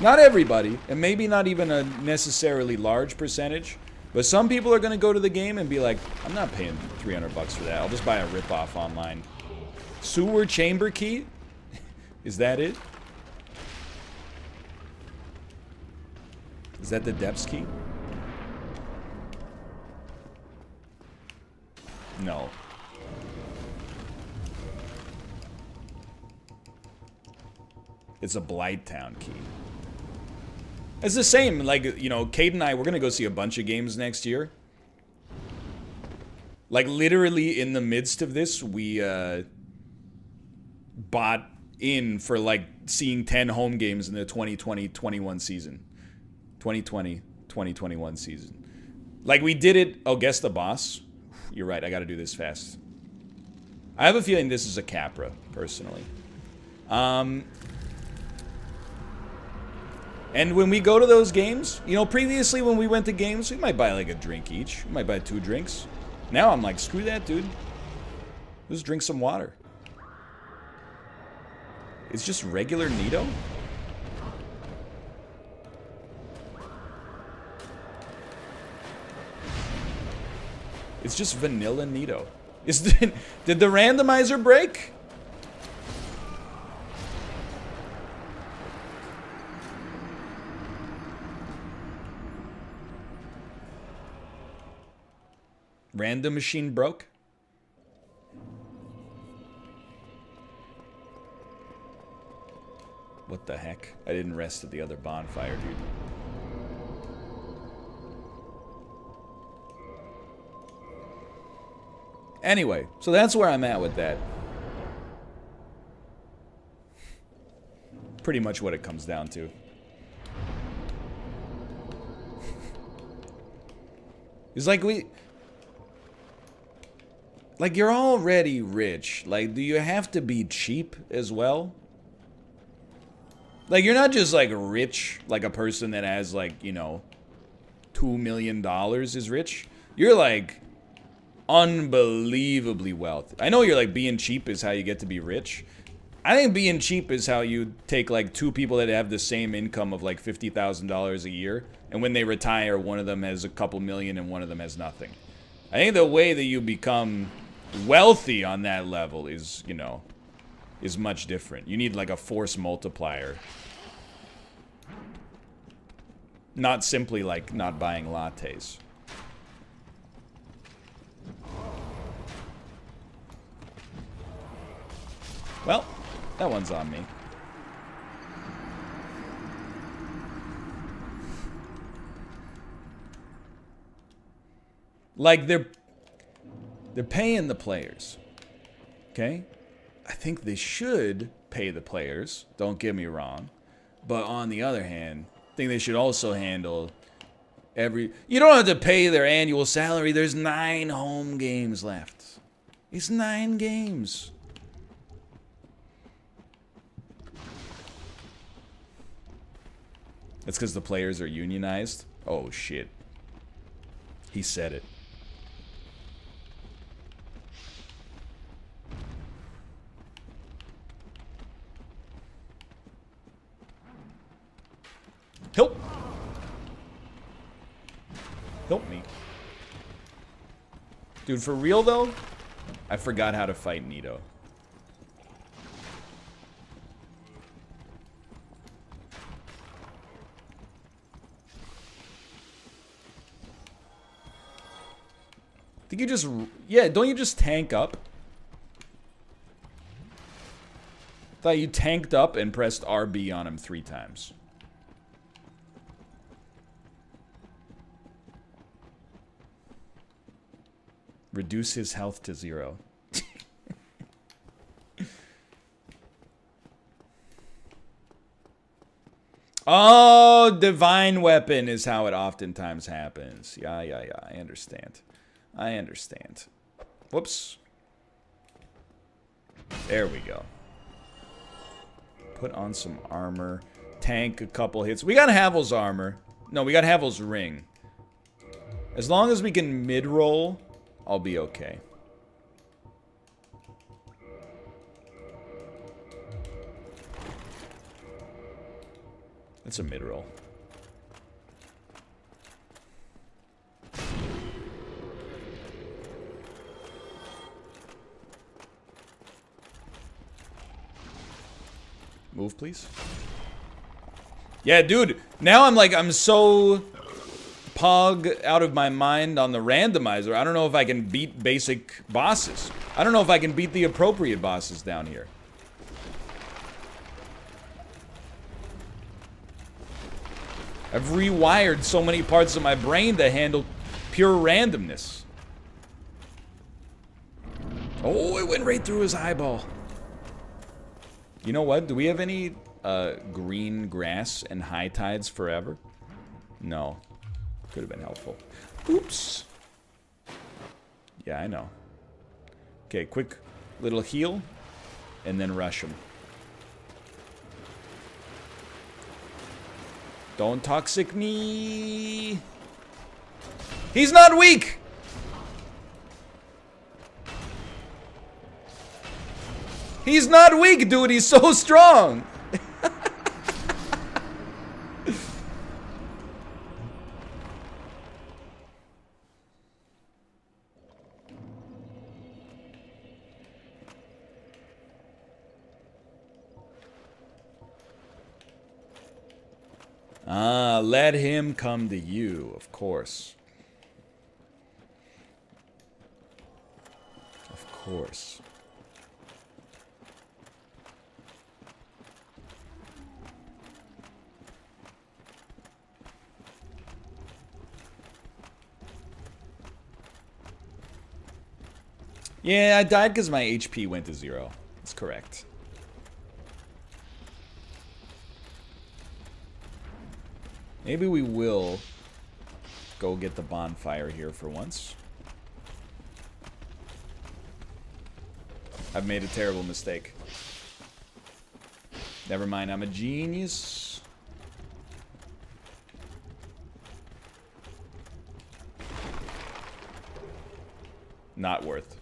Not everybody, and maybe not even a necessarily large percentage, but some people are gonna go to the game and be like, I'm not paying $300 for that. I'll just buy a ripoff online. Sewer chamber key? Is that it? Is that the depths key? No. It's a Blighttown key. It's the same, like, you know, Kate and I, we're gonna go see a bunch of games next year. Like, literally in the midst of this, we, bought in for, like, seeing 10 home games in the 2020-21 season. 2020-2021 season. Like, we did it. Oh, guess the boss. You're right, I gotta do this fast. I have a feeling this is a Capra, personally. And when we go to those games, you know, previously when we went to games, we might buy like a drink each. We might buy 2 drinks. Now I'm like, screw that, dude. Let's drink some water. It's just regular Nito? It's just vanilla Nito. Did the randomizer break? Random machine broke? What the heck? I didn't rest at the other bonfire, dude. Anyway, so that's where I'm at with that. Pretty much what it comes down to. It's like like, you're already rich. Like, do you have to be cheap as well? Like, you're not just, like, rich, like a person that has, like, you know, $2 million is rich. You're, like, unbelievably wealthy. I know you're, like, being cheap is how you get to be rich. I think being cheap is how you take, like, two people that have the same income of, like, $50,000 a year, and when they retire, one of them has a couple million and one of them has nothing. I think the way that you become wealthy on that level is, you know, is much different. You need, like, a force multiplier. Not simply, like, not buying lattes. Well, that one's on me. Like, they're paying the players. Okay? I think they should pay the players. Don't get me wrong. But on the other hand, I think they should also handle every... You don't have to pay their annual salary. There's 9 home games left. It's 9 games. That's because the players are unionized? Oh, shit. He said it. Help! Help me. Dude, for real though, I forgot how to fight Nito. Think you just... Yeah, don't you just tank up? Thought you tanked up and pressed RB on him 3 times. Reduce his health to 0. Oh, divine weapon is how it oftentimes happens. Yeah, I understand. I understand. Whoops. There we go. Put on some armor. Tank a couple hits. We got Havel's armor. No, we got Havel's ring. As long as we can mid-roll, I'll be okay. That's a mid-roll. Move, please. Yeah, dude. Now I'm so pog out of my mind on the randomizer. I don't know if I can beat basic bosses. I don't know if I can beat the appropriate bosses down here. I've rewired so many parts of my brain to handle pure randomness. Oh, it went right through his eyeball. You know what? Do we have any green grass and high tides forever? No. Could have been helpful. Oops. Yeah, I know. Okay, quick little heal, and then rush him. Don't toxic me. He's not weak! He's not weak, dude. He's so strong. Ah, let him come to you, of course. Of course. Yeah, I died because my HP went to 0. That's correct. Maybe we will go get the bonfire here for once. I've made a terrible mistake. Never mind, I'm a genius. Not worth.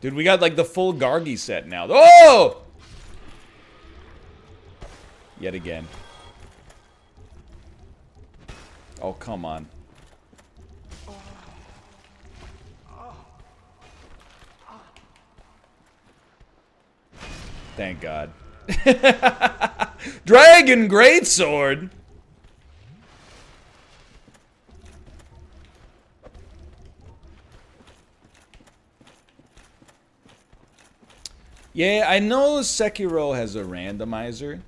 Dude, we got like the full Gargi set now. Oh! Yet again. Oh, come on. Thank God. Dragon Greatsword! Yeah, I know Sekiro has a randomizer.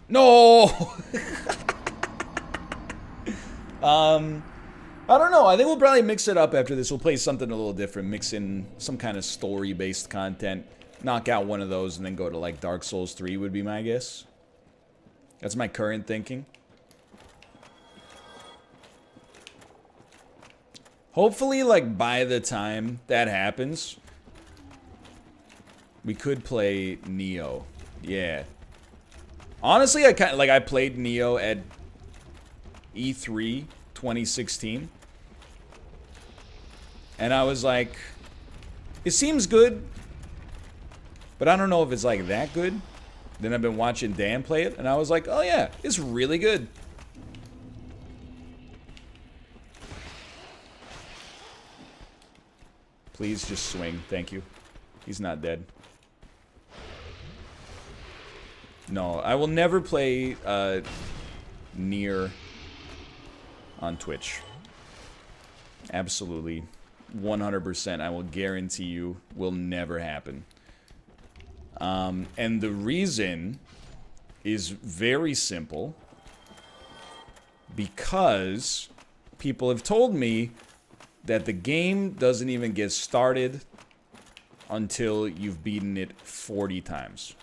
No! I don't know. I think we'll probably mix it up after this. We'll play something a little different. Mix in some kind of story-based content. Knock out one of those and then go to, like, Dark Souls 3 would be my guess. That's my current thinking. Hopefully, like, by the time that happens, we could play Neo. Yeah. Honestly, I played Neo at E3 2016. And I was like, it seems good, but I don't know if it's like that good. Then I've been watching Dan play it, and I was like, oh yeah, it's really good. Please just swing, thank you. He's not dead. No, I will never play Nier on Twitch. Absolutely. 100%, I will guarantee you, will never happen. And the reason is very simple. Because people have told me that the game doesn't even get started until you've beaten it 40 times.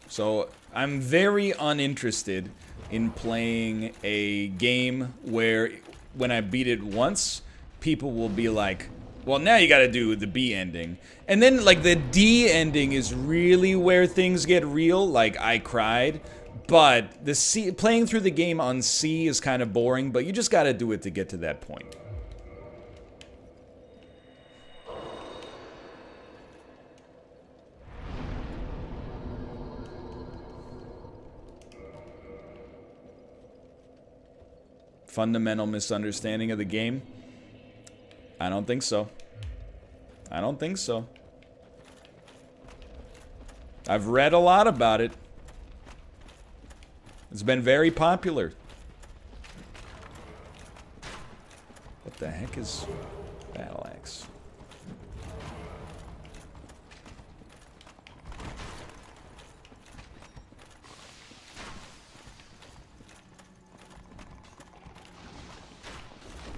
So I'm very uninterested in playing a game where when I beat it once, people will be like, well, now you gotta do the B ending. And then, like, the D ending is really where things get real. Like, I cried. But the C, playing through the game on C is kind of boring, but you just gotta do it to get to that point. Fundamental misunderstanding of the game? I don't think so. I don't think so. I've read a lot about it. It's been very popular. What the heck is Battle Axe?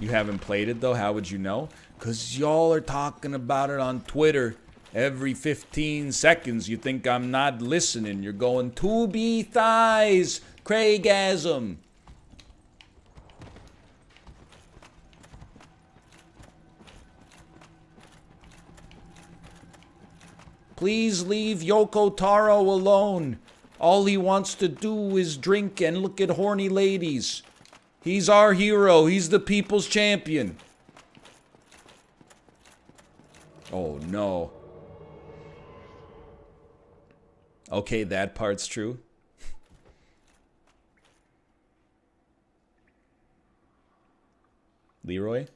You haven't played it though? How would you know? Because y'all are talking about it on Twitter. Every 15 seconds you think I'm not listening. You're going, to be thighs, Craigasm. Please leave Yoko Taro alone. All he wants to do is drink and look at horny ladies. He's our hero. He's the people's champion. Oh, no. Okay, that part's true. Leroy?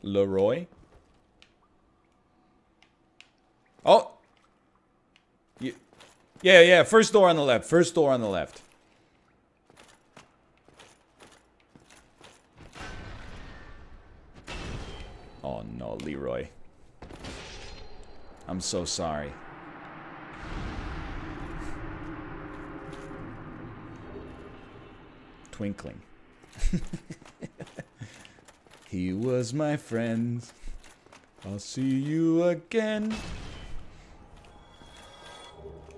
Leroy? Oh! Yeah, first door on the left. First door on the left. Oh, no, Leroy. I'm so sorry. Twinkling. He was my friend. I'll see you again.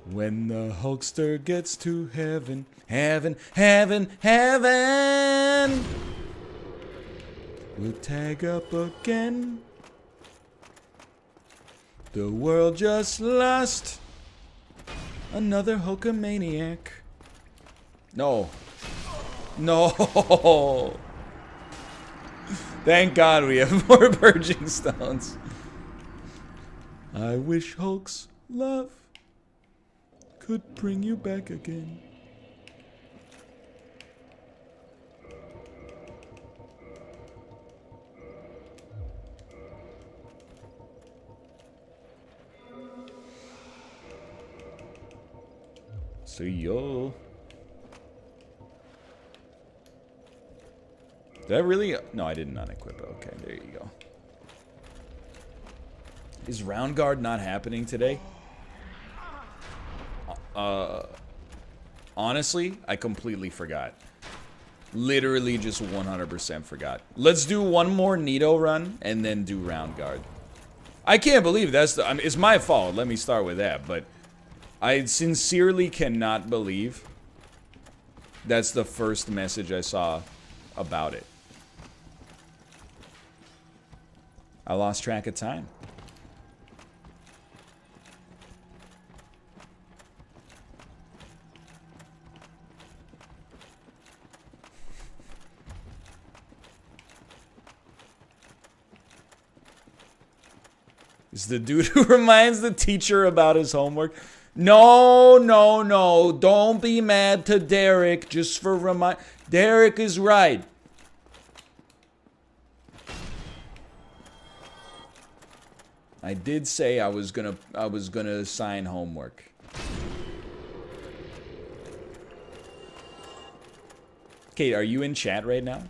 When the Hulkster gets to heaven, heaven, heaven, heaven. We'll tag up again. The world just lost another Hulkamaniac. No. No. Thank God we have more purging stones. I wish Hulk's love could bring you back again. See yo. Did I really? No, I did not equip it. Okay, there you go. Is round guard not happening today? Honestly, I completely forgot. Literally just 100% forgot. Let's do one more Nito run and then do round guard. I can't believe that's the... I mean, it's my fault. Let me start with that. But I sincerely cannot believe that's the first message I saw about it. I lost track of time. Is the dude who reminds the teacher about his homework? No, no, no. Don't be mad to Derek just for remind. Derek is right. I did say I was gonna assign homework. Kate, are you in chat right now?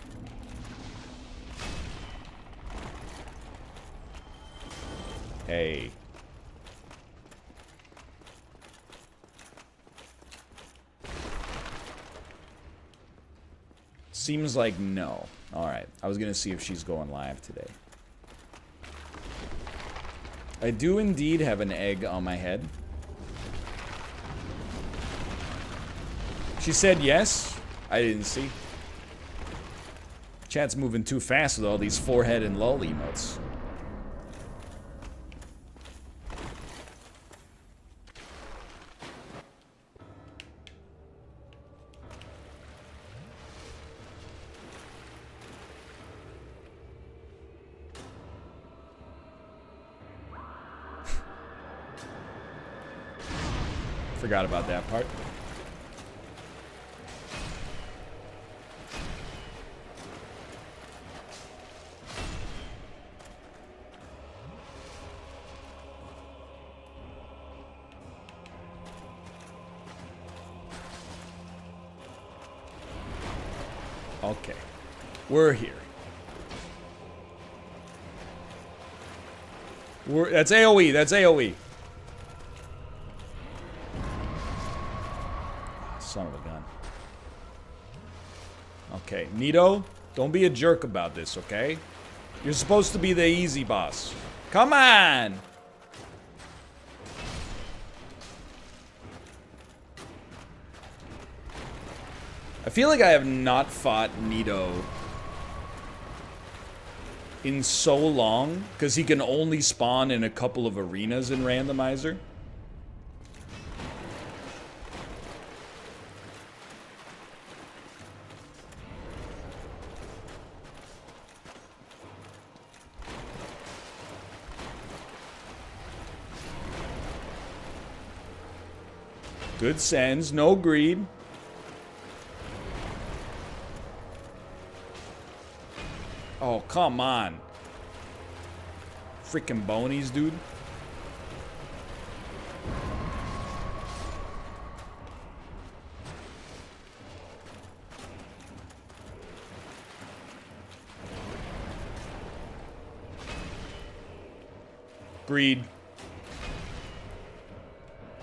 Hey. Seems like no. Alright. I was gonna see if she's going live today. I do indeed have an egg on my head. She said yes. I didn't see. Chat's moving too fast with all these forehead and lol emotes. Forgot about that part. Okay. We're here. That's AoE. That's AoE. Son of a gun. Okay, Nito, don't be a jerk about this, okay? You're supposed to be the easy boss. Come on! I feel like I have not fought Nito in so long, because he can only spawn in a couple of arenas in Randomizer. Good sense, no greed. Oh, come on. Freaking bonies, dude. Greed.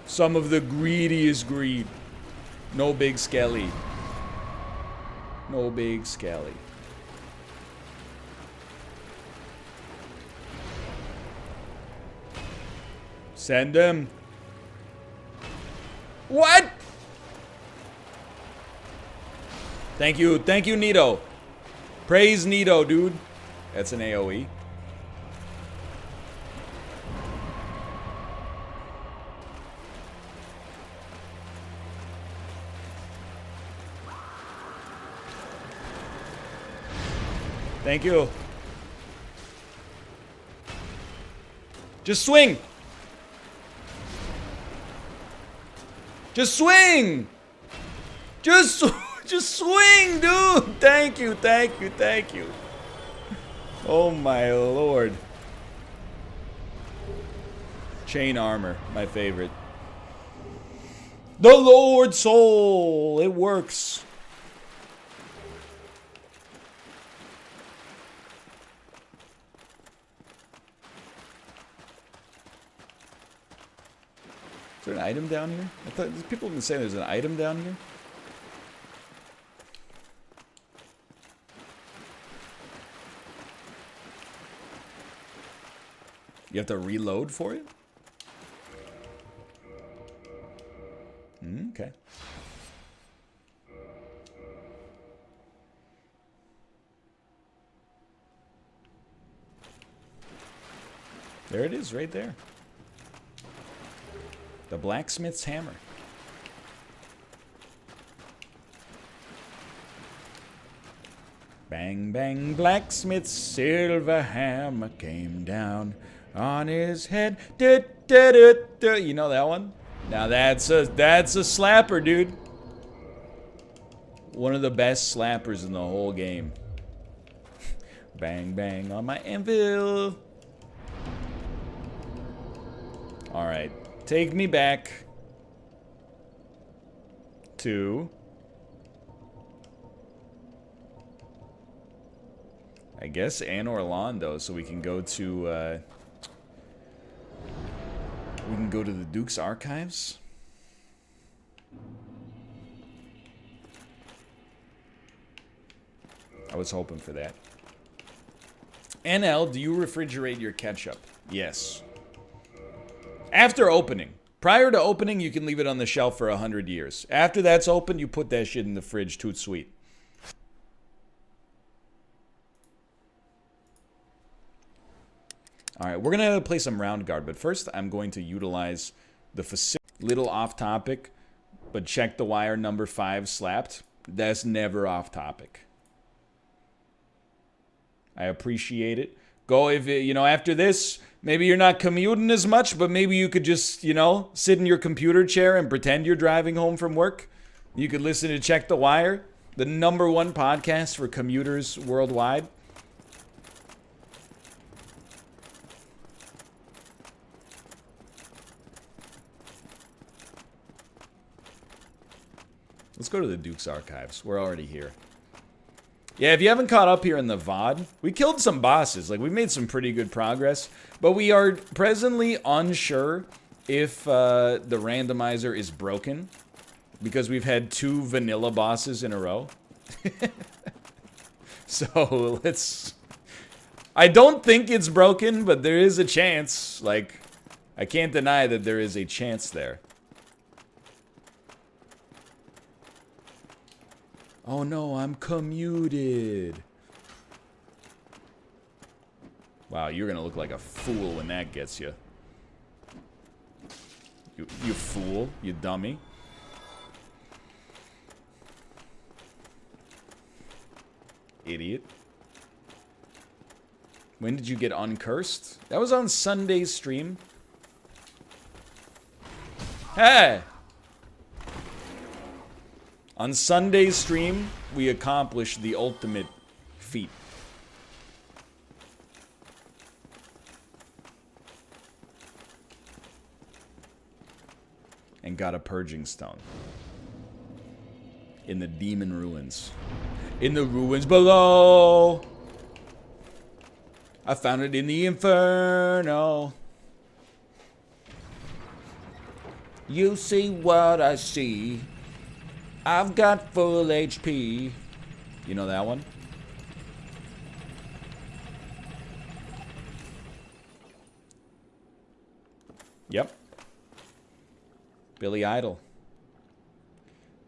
Some of the greediest greed. No big skelly. No big skelly. Send him. What? Thank you, Nito. Praise Nito, dude. That's an AoE. Thank you. Just swing. Just swing. Just swing, dude. Thank you. Oh my lord. Chain armor, my favorite. The Lord Soul. It works. Is there an item down here? I thought people have been saying there's an item down here. You have to reload for it? Okay. There it is, right there. The blacksmith's hammer. Bang, bang, blacksmith's silver hammer came down on his head. Du, du, du, du. You know that one? Now that's a slapper, dude. One of the best slappers in the whole game. Bang, bang on my anvil. All right. Take me back to, I guess, Orlando, so we can go to the Duke's archives. I was hoping for that. NL, do you refrigerate your ketchup? Yes. After opening. Prior to opening, you can leave it on the shelf for 100 years. After that's open, you put that shit in the fridge. Toot sweet. Alright, we're going to play some round guard, but first I'm going to utilize the facility. Little off topic, but check the wire number 5 slapped. That's never off topic. I appreciate it. Go if it, after this, maybe you're not commuting as much, but maybe you could just, sit in your computer chair and pretend you're driving home from work. You could listen to Check the Wire, the #1 podcast for commuters worldwide. Let's go to the Duke's archives. We're already here. Yeah, if you haven't caught up here in the VOD, we killed some bosses. Like, we made some pretty good progress. But we are presently unsure if the randomizer is broken. Because we've had 2 vanilla bosses in a row. So, let's... I don't think it's broken, but there is a chance. Like, I can't deny that there is a chance there. Oh no, I'm commuted. Wow, you're gonna look like a fool when that gets you. You fool, you dummy. Idiot. When did you get uncursed? That was on Sunday's stream. Hey! On Sunday's stream, we accomplished the ultimate feat. And got a purging stone. In the demon ruins. In the ruins below. I found it in the inferno. You see what I see. I've got full HP. You know that one? Yep. Billy Idol.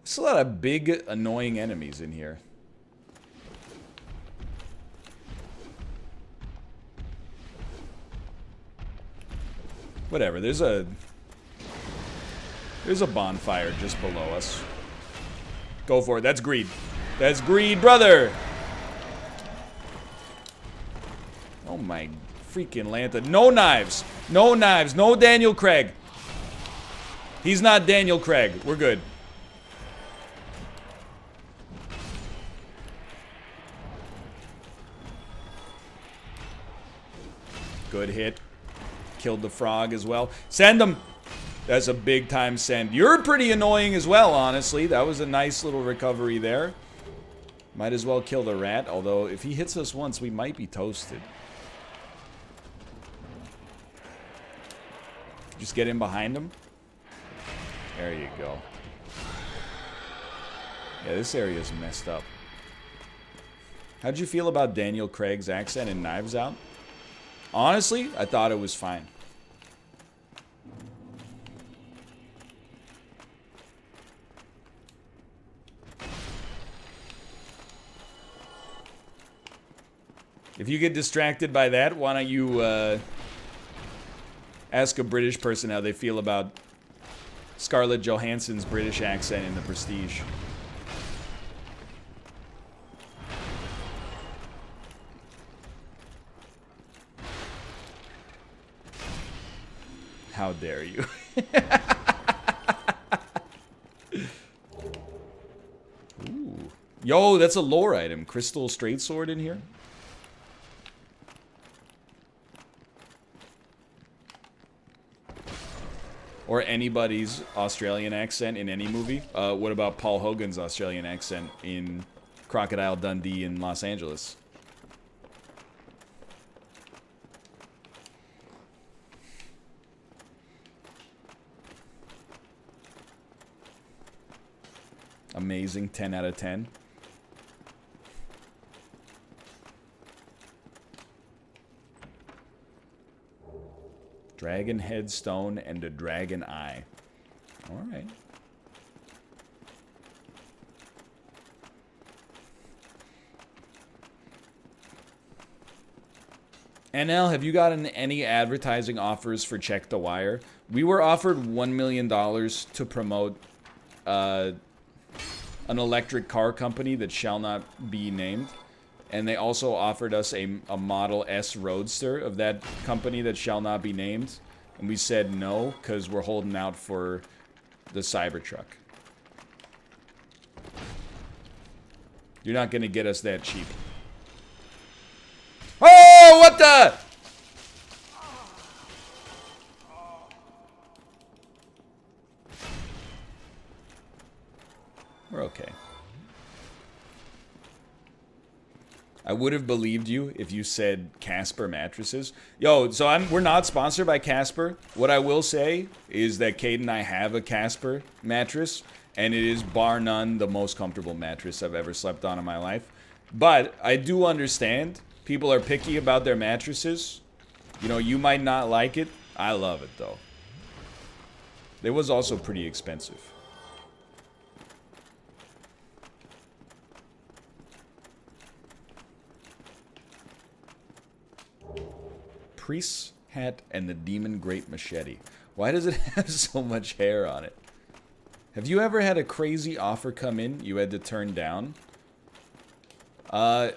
There's a lot of big, annoying enemies in here. Whatever, there's a bonfire just below us. Go for it. That's greed. That's greed, brother! Oh my freaking Lanta. No knives! No knives! No Daniel Craig! He's not Daniel Craig. We're good. Good hit. Killed the frog as well. Send him! That's a big time send. You're pretty annoying as well, honestly. That was a nice little recovery there. Might as well kill the rat, although if he hits us once, we might be toasted. Just get in behind him. There you go. Yeah, this area is messed up. How'd you feel about Daniel Craig's accent in Knives Out? Honestly, I thought it was fine. If you get distracted by that, why don't you ask a British person how they feel about Scarlett Johansson's British accent in The Prestige. How dare you? Ooh. Yo, that's a lore item. Crystal straight sword in here. Or anybody's Australian accent in any movie. What about Paul Hogan's Australian accent in Crocodile Dundee in Los Angeles? Amazing, 10 out of 10. Dragon headstone and a dragon eye. Alright. NL, have you gotten any advertising offers for Check the Wire? We were offered $1 million to promote an electric car company that shall not be named. And they also offered us a Model S Roadster of that company that shall not be named. And we said no, because we're holding out for the Cybertruck. You're not going to get us that cheap. Oh, what the? We're okay. I would have believed you if you said Casper mattresses. Yo, so we're not sponsored by Casper. What I will say is that Cade and I have a Casper mattress, and it is bar none the most comfortable mattress I've ever slept on in my life. But I do understand people are picky about their mattresses. You know, you might not like it. I love it, though. It was also pretty expensive. Priest's hat and the demon great machete. Why does it have so much hair on it? Have you ever had a crazy offer come in you had to turn down?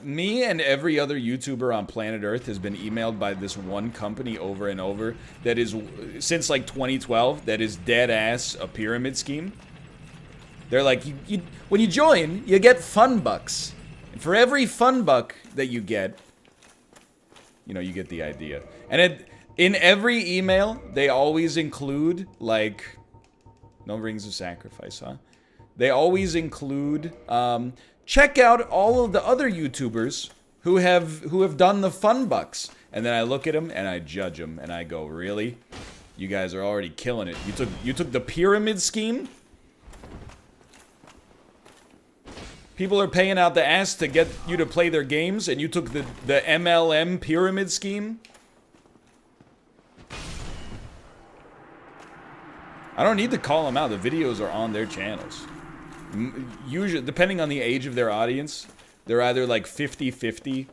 Me and every other YouTuber on planet Earth has been emailed by this one company over and over that is, since like 2012, that is dead ass a pyramid scheme. They're like, when you join, you get fun bucks. And for every fun buck that you get, you know, you get the idea. And in every email, they always include, like, no rings of sacrifice, huh? They always include, check out all of the other YouTubers who have done the fun bucks. And then I look at them and I judge them and I go, really? You guys are already killing it. You took the pyramid scheme? People are paying out the ass to get you to play their games, and you took the MLM pyramid scheme? I don't need to call them out. The videos are on their channels. Usually, depending on the age of their audience, they're either like 50-50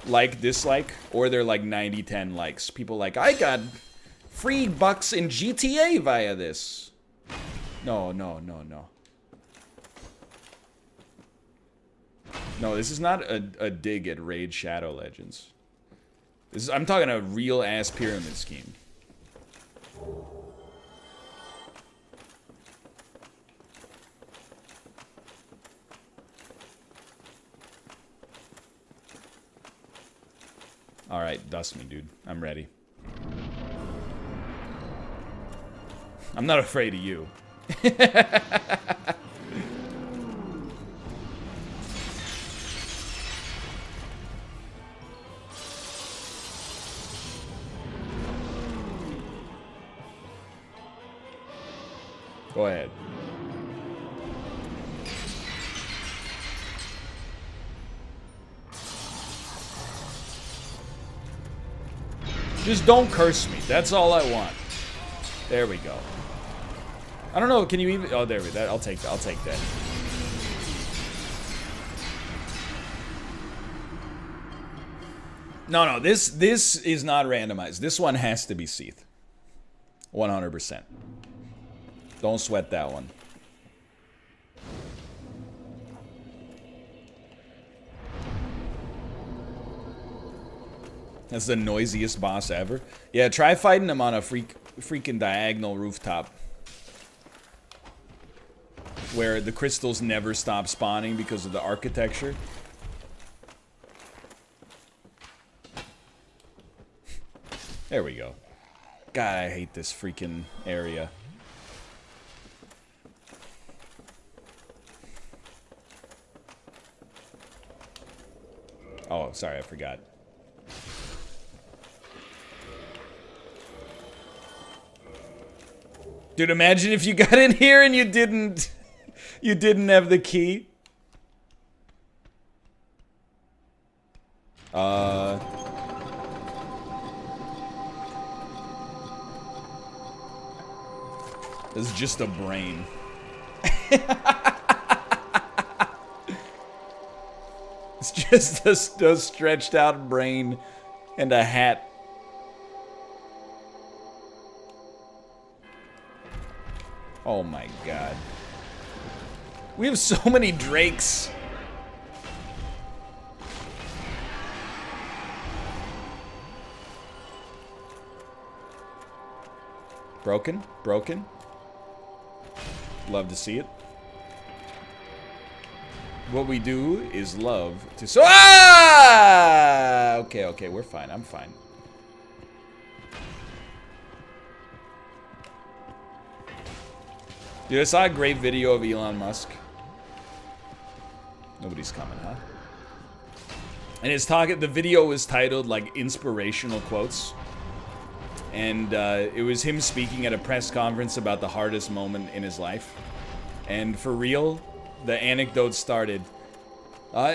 like, dislike, or they're like 90-10 likes. People like, I got free bucks in GTA via this. No, no, no, no. No, this is not a dig at Raid Shadow Legends. This is, I'm talking a real-ass pyramid scheme. Alright, dust me, dude. I'm ready. I'm not afraid of you. Go ahead. Just don't curse me. That's all I want. There we go. I don't know. Can you even? Oh, there we go. I'll take that. I'll take that. No, no. This is not randomized. This one has to be Seath. 100%. Don't sweat that one. That's the noisiest boss ever. Yeah, try fighting him on a freaking diagonal rooftop. Where the crystals never stop spawning because of the architecture. There we go. God, I hate this freaking area. Oh, sorry, I forgot. Dude, imagine if you got in here and you didn't have the key. This is just a brain. It's just a stretched out brain and a hat. Oh my god. We have so many drakes. Broken? Broken? Love to see it. What we do is love to... So ah! Okay, okay, we're fine. I'm fine. Dude, I saw a great video of Elon Musk. Nobody's coming, huh? And his talk, the video was titled, like, Inspirational Quotes. And it was him speaking at a press conference about the hardest moment in his life. And for real, the anecdote started.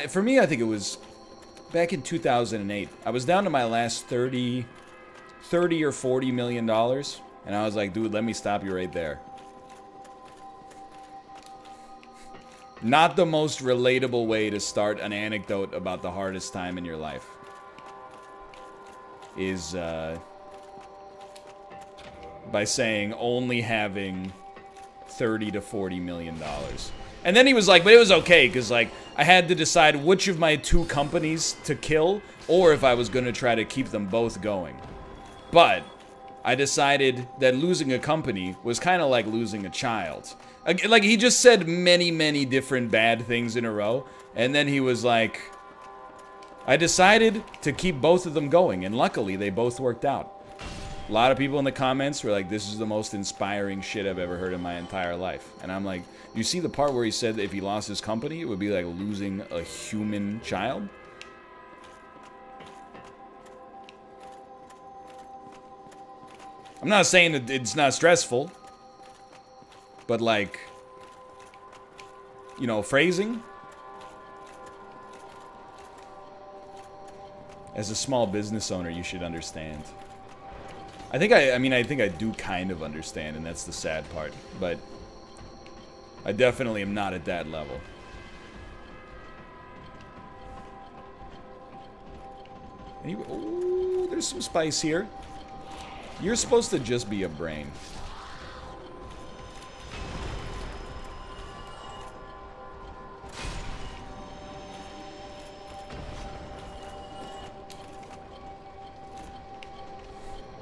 For me, I think it was back in 2008. I was down to my last 30 or $40 million. And I was like, dude, let me stop you right there. Not the most relatable way to start an anecdote about the hardest time in your life. Is, by saying only having 30 to 40 million dollars. And then he was like, but it was okay, because, like, I had to decide which of my two companies to kill, or if I was going to try to keep them both going. But I decided that losing a company was kind of like losing a child. Like, he just said many, many different bad things in a row, and then he was like, I decided to keep both of them going, and luckily they both worked out. A lot of people in the comments were like, this is the most inspiring shit I've ever heard in my entire life. And I'm like, you see the part where he said that if he lost his company, it would be like losing a human child? I'm not saying that it's not stressful, but like, you know, phrasing. As a small business owner, you should understand. I think I do kind of understand, and that's the sad part. But I definitely am not at that level. Oh, there's some spice here. You're supposed to just be a brain.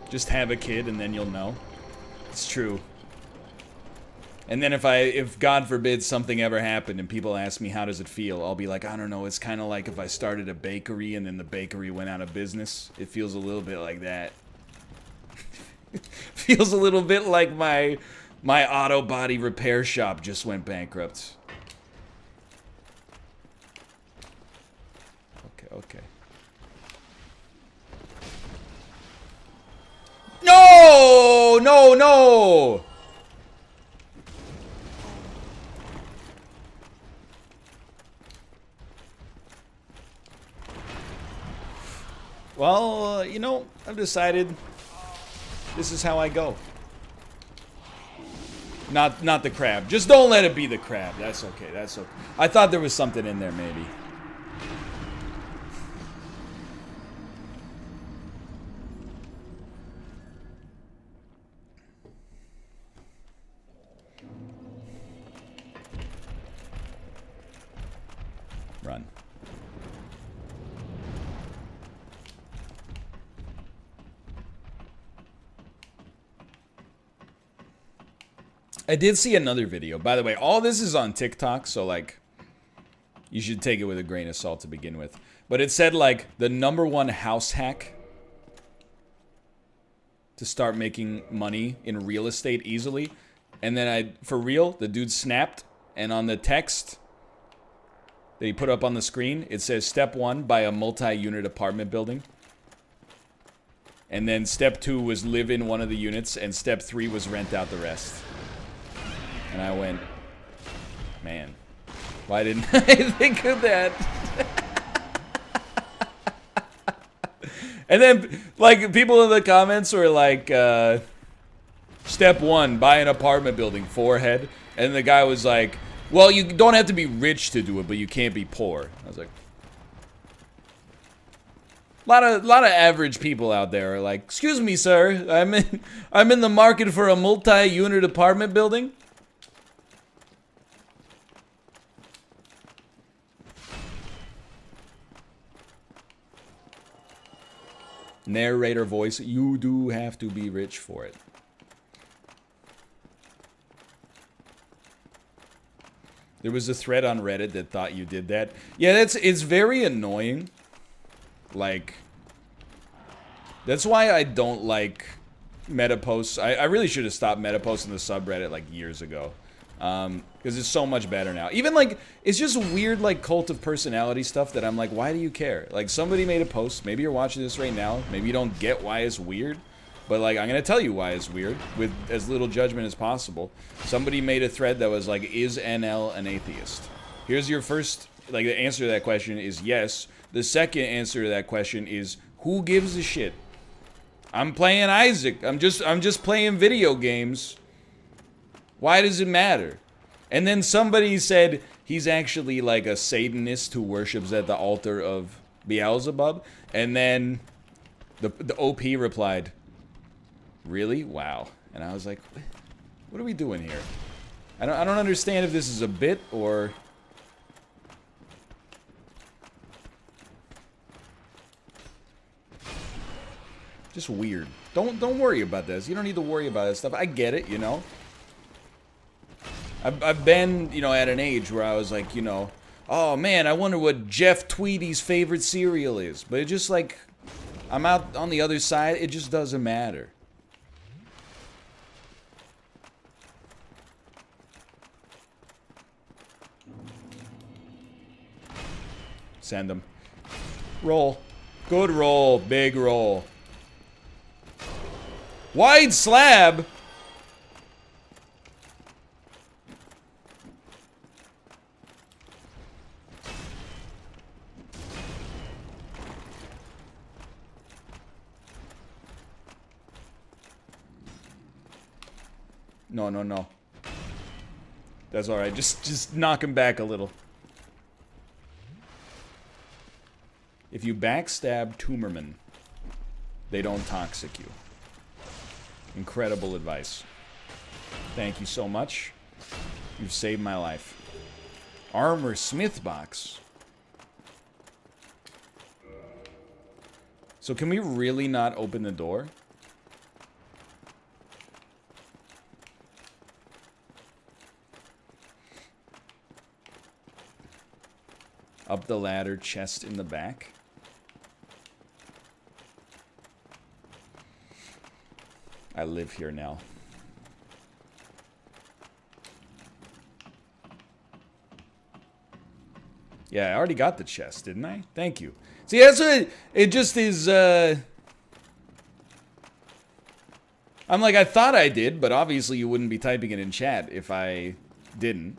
Just have a kid and then you'll know. It's true. And then if God forbid something ever happened and people ask me how does it feel, I'll be like, I don't know, it's kind of like if I started a bakery and then the bakery went out of business. It feels a little bit like that. Feels a little bit like my auto body repair shop just went bankrupt. Okay. No! No! Well, you know, I've decided this is how I go. Not the crab. Just don't let it be the crab. That's okay. That's okay. I thought there was something in there, maybe. Run. I did see another video. By the way, all this is on TikTok, so like you should take it with a grain of salt to begin with. But it said like the #1 house hack to start making money in real estate easily. And then for real, the dude snapped, and on the text that he put up on the screen, it says step 1, buy a multi-unit apartment building. And then step 2 was live in one of the units, and step 3 was rent out the rest. And I went, man, why didn't I think of that? And then, like, people in the comments were like, step 1, buy an apartment building, forehead. And the guy was like, well, you don't have to be rich to do it, but you can't be poor. I was like, a lot of average people out there are like, excuse me, sir, I'm in the market for a multi-unit apartment building. Narrator voice, you do have to be rich for it. There was a thread on Reddit that thought you did that. Yeah, it's very annoying. Like, that's why I don't like meta posts. I really should have stopped meta posting the subreddit like years ago. Because it's so much better now. Even like, it's just weird like cult of personality stuff that I'm like, why do you care? Like somebody made a post, maybe you're watching this right now, maybe you don't get why it's weird. But like, I'm gonna tell you why it's weird with as little judgment as possible. Somebody made a thread that was like, is NL an atheist? Here's your first, like the answer to that question is yes. The second answer to that question is, who gives a shit? I'm playing Isaac. I'm just playing video games. Why does it matter? And then somebody said he's actually like a Satanist who worships at the altar of Beelzebub. And then the OP replied, really? Wow. And I was like, what are we doing here? I don't understand if this is a bit or... Just weird. Don't worry about this. You don't need to worry about that stuff. I get it, you know. I've been, you know, at an age where I was like, you know, oh man, I wonder what Jeff Tweedy's favorite cereal is. But it just like, I'm out on the other side. It just doesn't matter. Send them. Roll. Good roll. Big roll. Wide slab? No, no, no. That's alright. Just knock him back a little. If you backstab Tumormen, they don't toxic you. Incredible advice. Thank you so much. You've saved my life. Armor Smith box. So can we really not open the door? Up the ladder, chest in the back. I live here now. Yeah, I already got the chest, didn't I? Thank you. See, that's what it just is, I'm like, I thought I did, but obviously you wouldn't be typing it in chat if I didn't.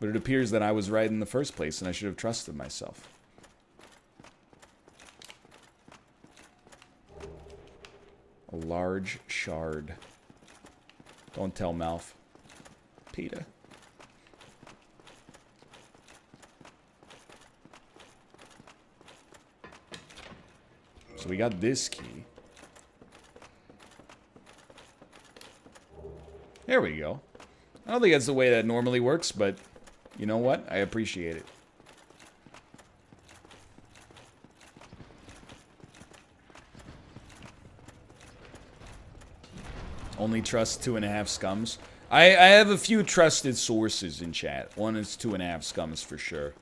But it appears that I was right in the first place, and I should have trusted myself. A large shard. Don't tell Malf. PETA. So we got this key. There we go. I don't think that's the way that normally works, but you know what? I appreciate it. Only trust 2.5 scums. I have a few trusted sources in chat. One is 2.5 scums for sure.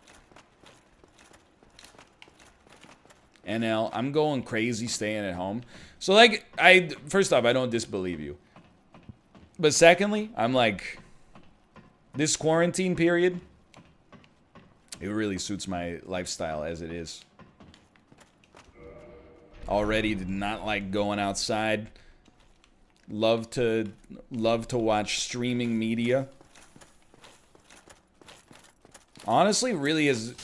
NL, I'm going crazy staying at home. So like, first off, I don't disbelieve you. But secondly, I'm like, this quarantine period, it really suits my lifestyle as it is. Already did not like going outside. Love to watch streaming media. Honestly, really is...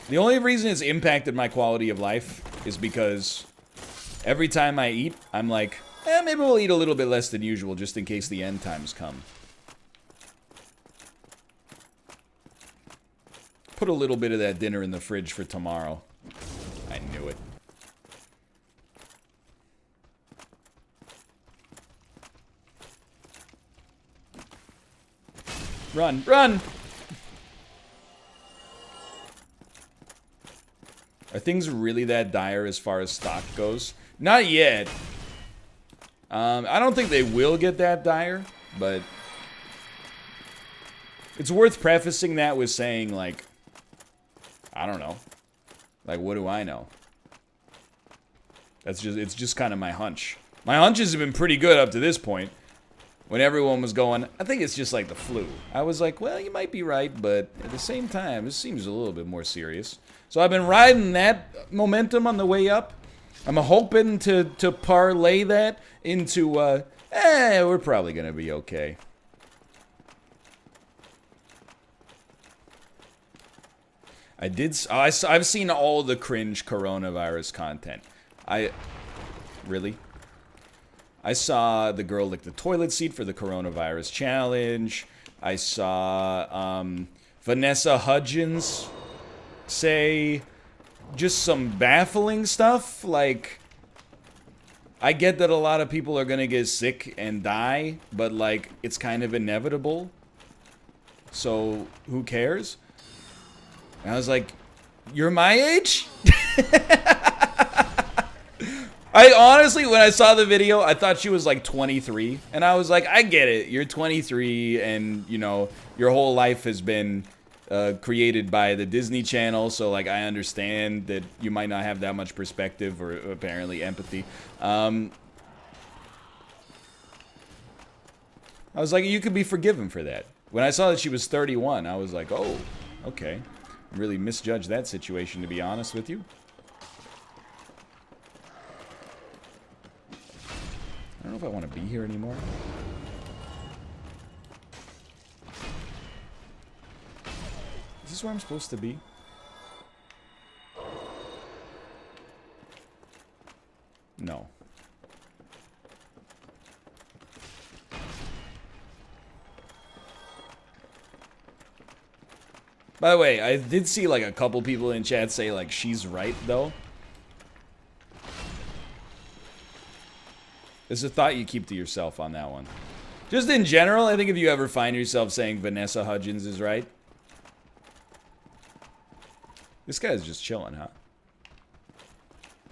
The only reason it's impacted my quality of life is because every time I eat, I'm like, maybe we'll eat a little bit less than usual just in case the end times come. Put a little bit of that dinner in the fridge for tomorrow. I knew it. Run, run! Are things really that dire as far as stock goes? Not yet. I don't think they will get that dire, but it's worth prefacing that with saying, like, I don't know. Like, what do I know? It's just kind of my hunch. My hunches have been pretty good up to this point. When everyone was going, I think it's just like the flu. I was like, well, you might be right, but at the same time, this seems a little bit more serious. So I've been riding that momentum on the way up. I'm hoping to parlay that into, we're probably going to be okay. I've seen all the cringe coronavirus content. Really? I saw the girl lick the toilet seat for the coronavirus challenge. I saw Vanessa Hudgens say just some baffling stuff. Like, I get that a lot of people are gonna get sick and die, but like, it's kind of inevitable. So, who cares? And I was like, you're my age? I honestly, when I saw the video, I thought she was like 23. And I was like, I get it. You're 23 and, you know, your whole life has been created by the Disney Channel. So, like, I understand that you might not have that much perspective or apparently empathy. I was like, you could be forgiven for that. When I saw that she was 31, I was like, oh, okay. Really misjudged that situation, to be honest with you. here anymore. Is this where I'm supposed to be? No. By the way, I did see like a couple people in chat say like she's right though. It's a thought you keep to yourself on that one. Just in general, I think if you ever find yourself saying Vanessa Hudgens is right. This guy's just chilling, huh?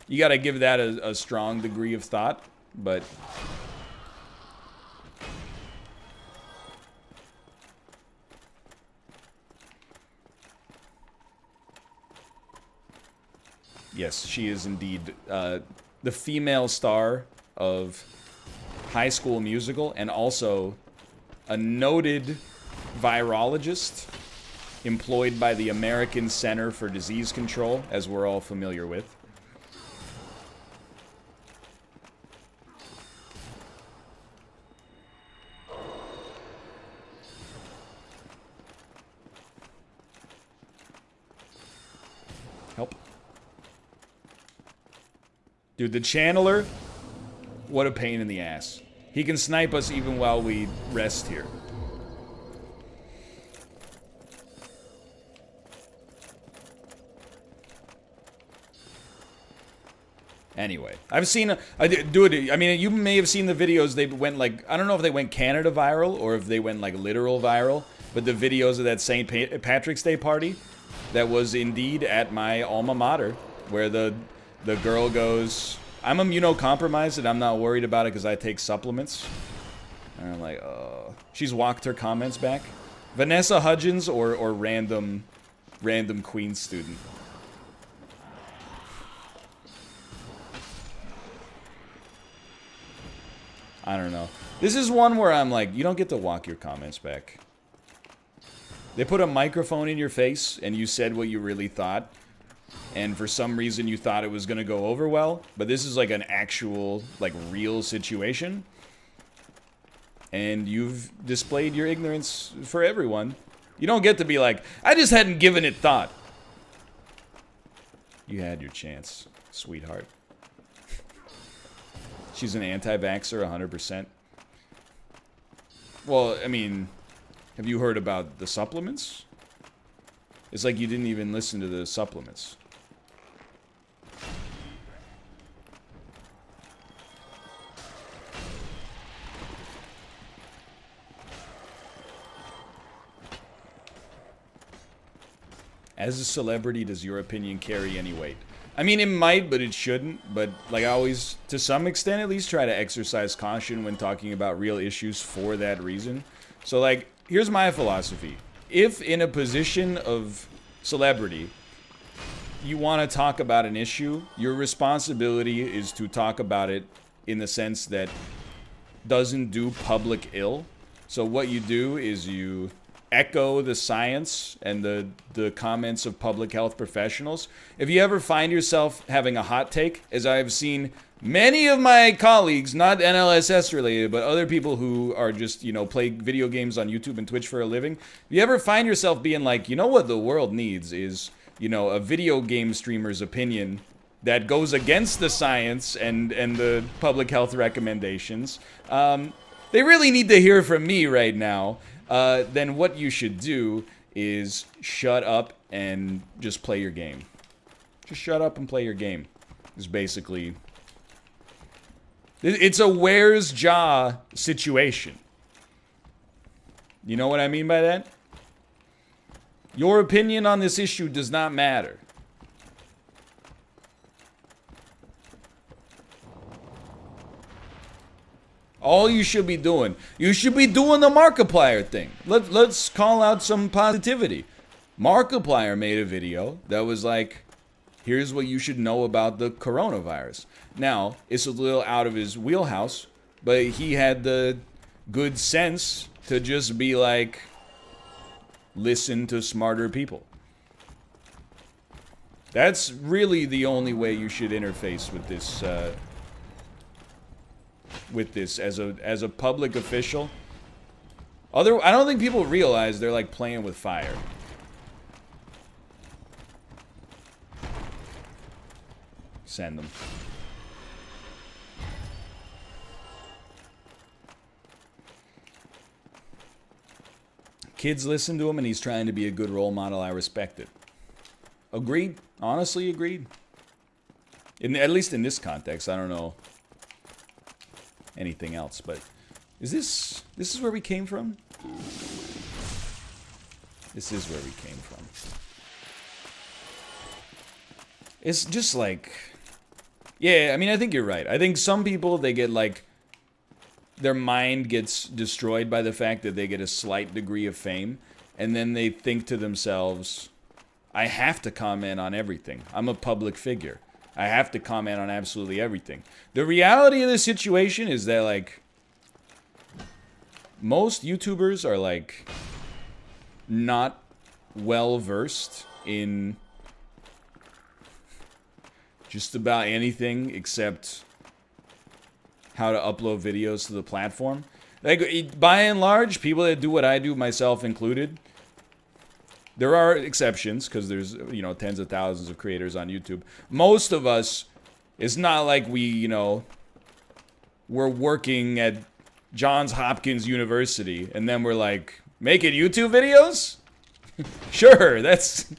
You gotta give that a strong degree of thought, but... Yes, she is indeed the female star of High School Musical, and also a noted virologist employed by the American Center for Disease Control, as we're all familiar with. Help. Dude, the channeler, what a pain in the ass. He can snipe us even while we rest here. Anyway, I've seen, dude, I mean, you may have seen the videos. They went like, I don't know if they went Canada viral or if they went like literal viral, but the videos of that St. Patrick's Day party that was indeed at my alma mater, where the girl goes, I'm immunocompromised and I'm not worried about it because I take supplements. And I'm like, she's walked her comments back. Vanessa Hudgens or random Queen student. I don't know. This is one where I'm like, you don't get to walk your comments back. They put a microphone in your face and you said what you really thought. And for some reason you thought it was going to go over well. But this is like an actual, like real situation. And you've displayed your ignorance for everyone. You don't get to be like, I just hadn't given it thought. You had your chance, sweetheart. She's an anti-vaxxer, 100%. Well, I mean, have you heard about the supplements? It's like you didn't even listen to the supplements. As a celebrity, does your opinion carry any weight? I mean, it might, but it shouldn't. But, like, I always, to some extent at least, try to exercise caution when talking about real issues for that reason. So, like, here's my philosophy. If in a position of celebrity, you want to talk about an issue, your responsibility is to talk about it in the sense that doesn't do public ill. So what you do is you echo the science and the comments of public health professionals. If you ever find yourself having a hot take, as I have seen many of my colleagues, not NLSS related, but other people who are just, you know, play video games on YouTube and Twitch for a living, if you ever find yourself being like, you know what the world needs is, you know, a video game streamer's opinion that goes against the science and the public health recommendations, they really need to hear from me right now. Then what you should do is shut up and just play your game. Just shut up and play your game. It's basically... It's a where's jaw situation. You know what I mean by that? Your opinion on this issue does not matter. All you should be doing, you should be doing the Markiplier thing. Let's call out some positivity. Markiplier made a video that was like, here's what you should know about the coronavirus. Now, it's a little out of his wheelhouse, but he had the good sense to just be like, listen to smarter people. That's really the only way you should interface with this with this as a public official. I don't think people realize they're like playing with fire. Send them. Kids listen to him and he's trying to be a good role model. I respect it. Agreed. Honestly, agreed. At least in this context, I don't know anything else, but this is where we came from? This is where we came from. It's just like, yeah, I mean, I think you're right. I think some people, they get like, their mind gets destroyed by the fact that they get a slight degree of fame, and then they think to themselves, I have to comment on everything. I'm a public figure. I have to comment on absolutely everything. The reality of the situation is that, like, most YouTubers are, like, not well-versed in just about anything except how to upload videos to the platform. Like, by and large, people that do what I do, myself included, there are exceptions, because there's, you know, tens of thousands of creators on YouTube. Most of us, it's not like we, you know, we're working at Johns Hopkins University, and then we're like, making YouTube videos? Sure, that's...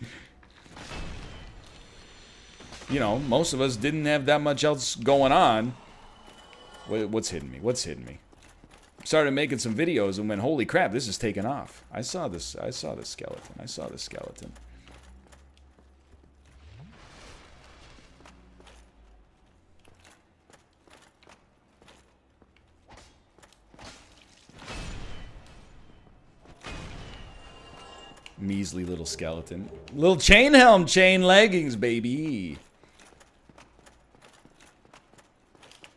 You know, most of us didn't have that much else going on. What's hitting me? What's hitting me? Started making some videos and went, holy crap, this is taking off. I saw this skeleton. I saw this skeleton. Measly little skeleton. Little chain helm, chain leggings, baby.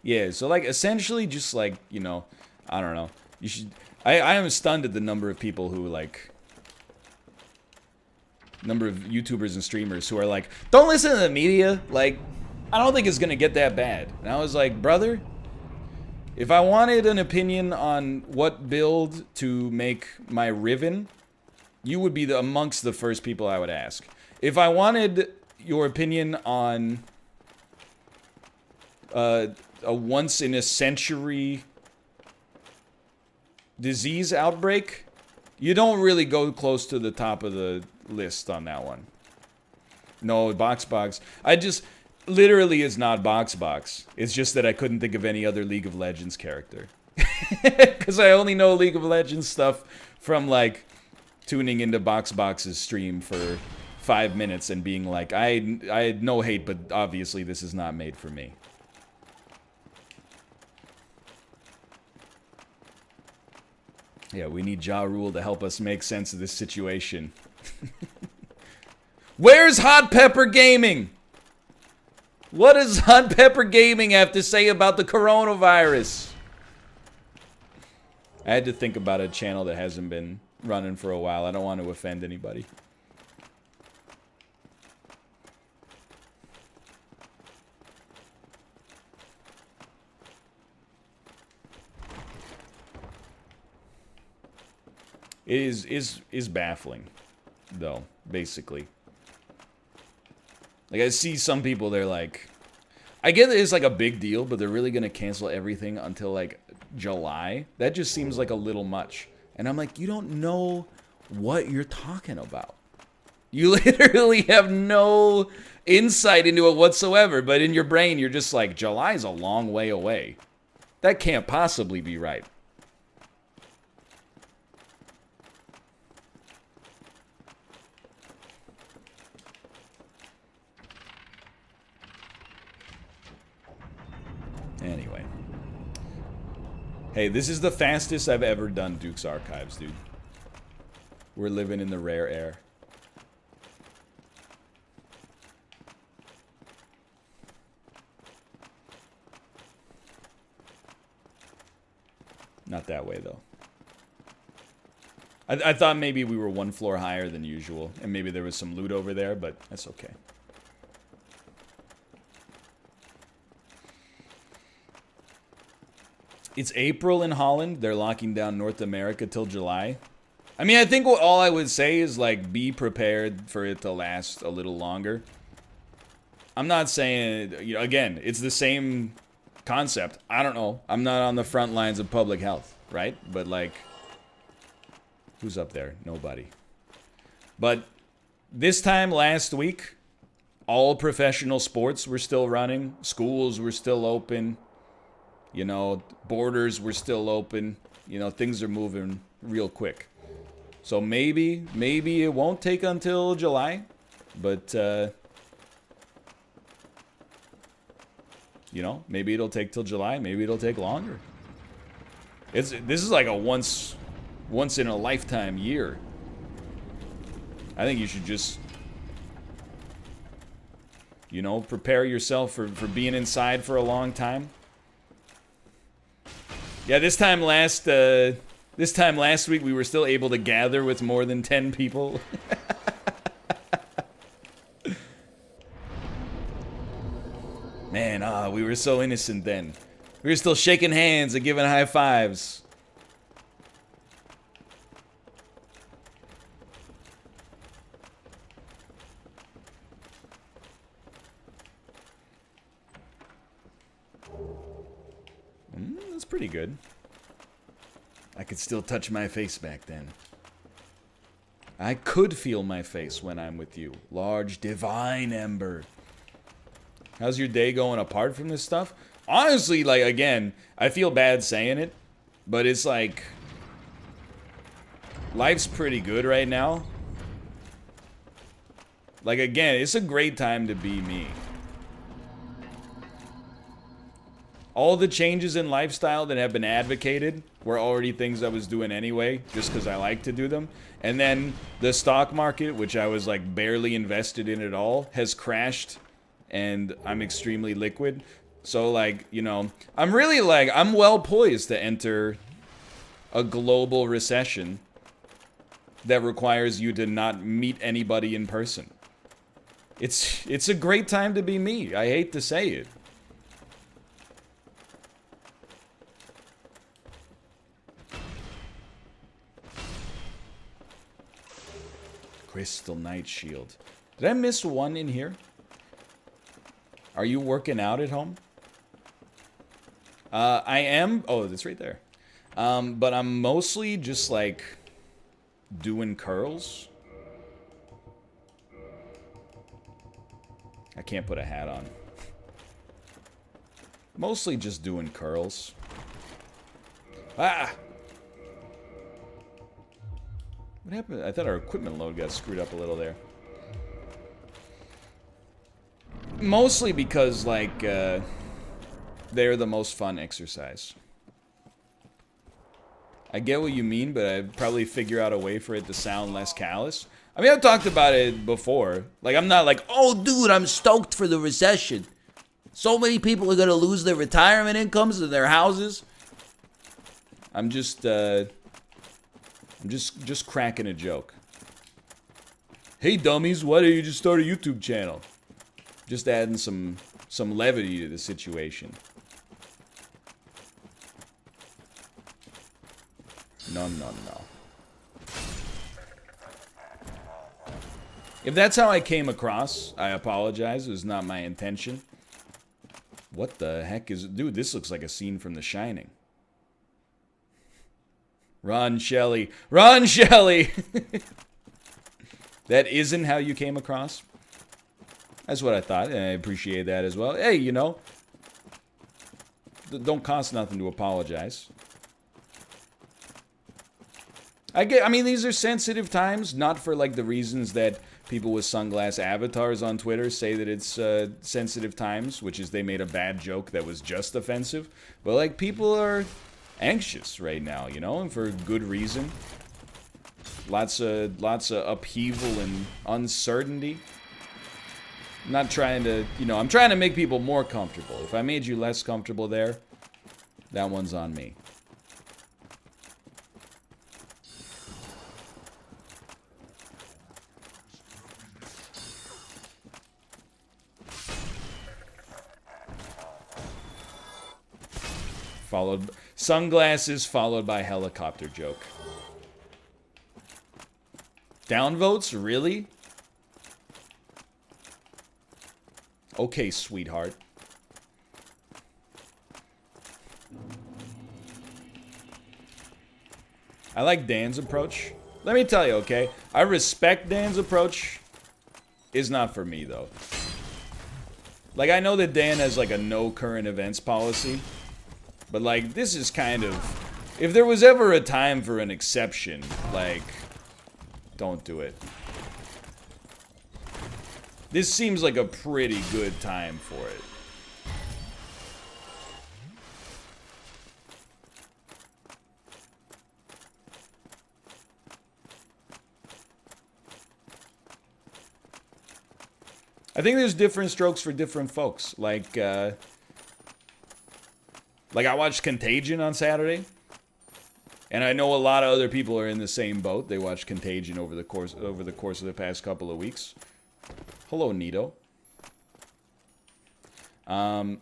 Yeah, so like essentially just like, you know, I don't know. You should I am stunned at the number of people who like number of YouTubers and streamers who are like, don't listen to the media, like I don't think it's gonna get that bad. And I was like, brother, if I wanted an opinion on what build to make my Riven, you would be amongst the first people I would ask. If I wanted your opinion on a once-in-a-century disease outbreak, you don't really go close to the top of the list on that one. No, Box. I just... Literally, it's not Box. It's just that I couldn't think of any other League of Legends character. Because I only know League of Legends stuff from, like, tuning into Box's stream for 5 minutes and being like, I had no hate, but obviously this is not made for me. Yeah, we need Ja Rule to help us make sense of this situation. Where's Hot Pepper Gaming? What does Hot Pepper Gaming have to say about the coronavirus? I had to think about a channel that hasn't been running for a while. I don't want to offend anybody. It is baffling, though, basically. Like, I see some people, they're like... I get that it's, like, a big deal, but they're really gonna cancel everything until, like, July? That just seems like a little much. And I'm like, you don't know what you're talking about. You literally have no insight into it whatsoever, but in your brain, you're just like, July's a long way away. That can't possibly be right. Anyway. Hey, this is the fastest I've ever done Duke's Archives, dude. We're living in the rare air. Not that way, though. I thought maybe we were one floor higher than usual, and maybe there was some loot over there, but that's okay. It's April in Holland. They're locking down North America till July. I mean, I think all I would say is, like, be prepared for it to last a little longer. I'm not saying, you know, again, it's the same concept. I don't know. I'm not on the front lines of public health, right? But, like, who's up there? Nobody. But this time last week, all professional sports were still running. Schools were still open. You know, borders were still open. You know, things are moving real quick. So maybe it won't take until July, but, you know, maybe it'll take till July, maybe it'll take longer. This is like a once in a lifetime year. I think you should just, you know, prepare yourself for being inside for a long time. Yeah, this time last week we were still able to gather with more than 10 people. Man, we were so innocent then. We were still shaking hands and giving high fives. That's pretty good. I could still touch my face back then. I could feel my face when I'm with you. Large divine ember. How's your day going apart from this stuff? Honestly, like, again, I feel bad saying it, but it's like, life's pretty good right now. Like, again, it's a great time to be me. All the changes in lifestyle that have been advocated were already things I was doing anyway, just because I like to do them. And then the stock market, which I was like barely invested in at all, has crashed, and I'm extremely liquid. So, like, you know, I'm really like, I'm well poised to enter a global recession that requires you to not meet anybody in person. It's a great time to be me. I hate to say it. Crystal Knight Shield. Did I miss one in here? Are you working out at home? I am. Oh, that's right there. But I'm mostly just like doing curls. I can't put a hat on. Mostly just doing curls. Ah! What happened? I thought our equipment load got screwed up a little there. Mostly because, like, they're the most fun exercise. I get what you mean, but I'd probably figure out a way for it to sound less callous. I mean, I've talked about it before. Like, I'm not like, oh, dude, I'm stoked for the recession. So many people are going to lose their retirement incomes and their houses. I'm just cracking a joke. Hey, dummies, why don't you just start a YouTube channel? Just adding some levity to the situation. No. If that's how I came across, I apologize. It was not my intention. What the heck is it? Dude, this looks like a scene from The Shining. Run, Shelley. Run, Shelley! That isn't how you came across? That's what I thought, and I appreciate that as well. Hey, you know, don't cost nothing to apologize. I mean, these are sensitive times, not for, like, the reasons that people with sunglass avatars on Twitter say that it's sensitive times, which is they made a bad joke that was just offensive. But, like, people are anxious right now, you know, and for good reason. Lots of upheaval and uncertainty. I'm not trying to, you know, I'm trying to make people more comfortable. If I made you less comfortable there, that one's on me. Sunglasses followed by helicopter joke. Downvotes? Really? Okay, sweetheart. I like Dan's approach. Let me tell you, okay? I respect Dan's approach. Is not for me, though. Like, I know that Dan has, like, a no current events policy. But, like, this is kind of... If there was ever a time for an exception, like... Don't do it. This seems like a pretty good time for it. I think there's different strokes for different folks. Like I watched Contagion on Saturday, and I know a lot of other people are in the same boat. They watched Contagion over the course of the past couple of weeks. Hello, Nito. And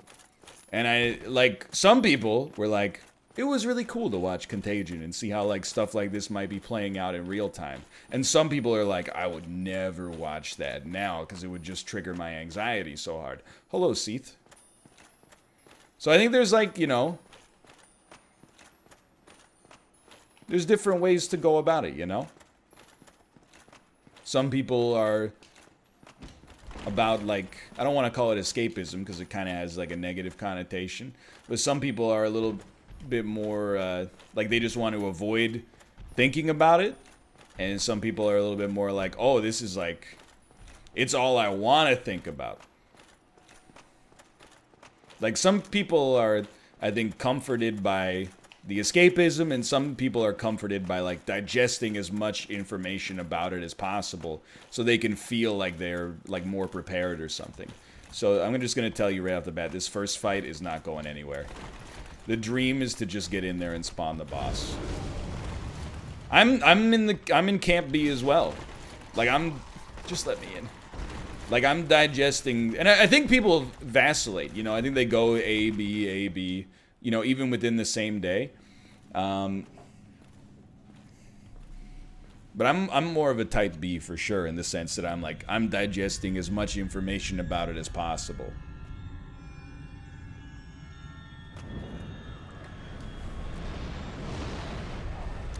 I like some people were like, it was really cool to watch Contagion and see how like stuff like this might be playing out in real time. And some people are like, I would never watch that now because it would just trigger my anxiety so hard. Hello, Seath. So I think there's like, you know, there's different ways to go about it, you know? Some people are about like, I don't want to call it escapism because it kind of has like a negative connotation. But some people are a little bit more like they just want to avoid thinking about it. And some people are a little bit more like, oh, this is like, it's all I want to think about. Like some people are, I think, comforted by the escapism, and some people are comforted by like digesting as much information about it as possible so they can feel like they're like more prepared or something. So I'm just going to tell you right off the bat, this first fight is not going anywhere. The dream is to just get in there and spawn the boss. I'm in camp B as well. Like just let me in. Like I'm digesting, and I think people vacillate, you know. I think they go A, B, you know, even within the same day. But I'm more of a type B for sure, in the sense that I'm digesting as much information about it as possible.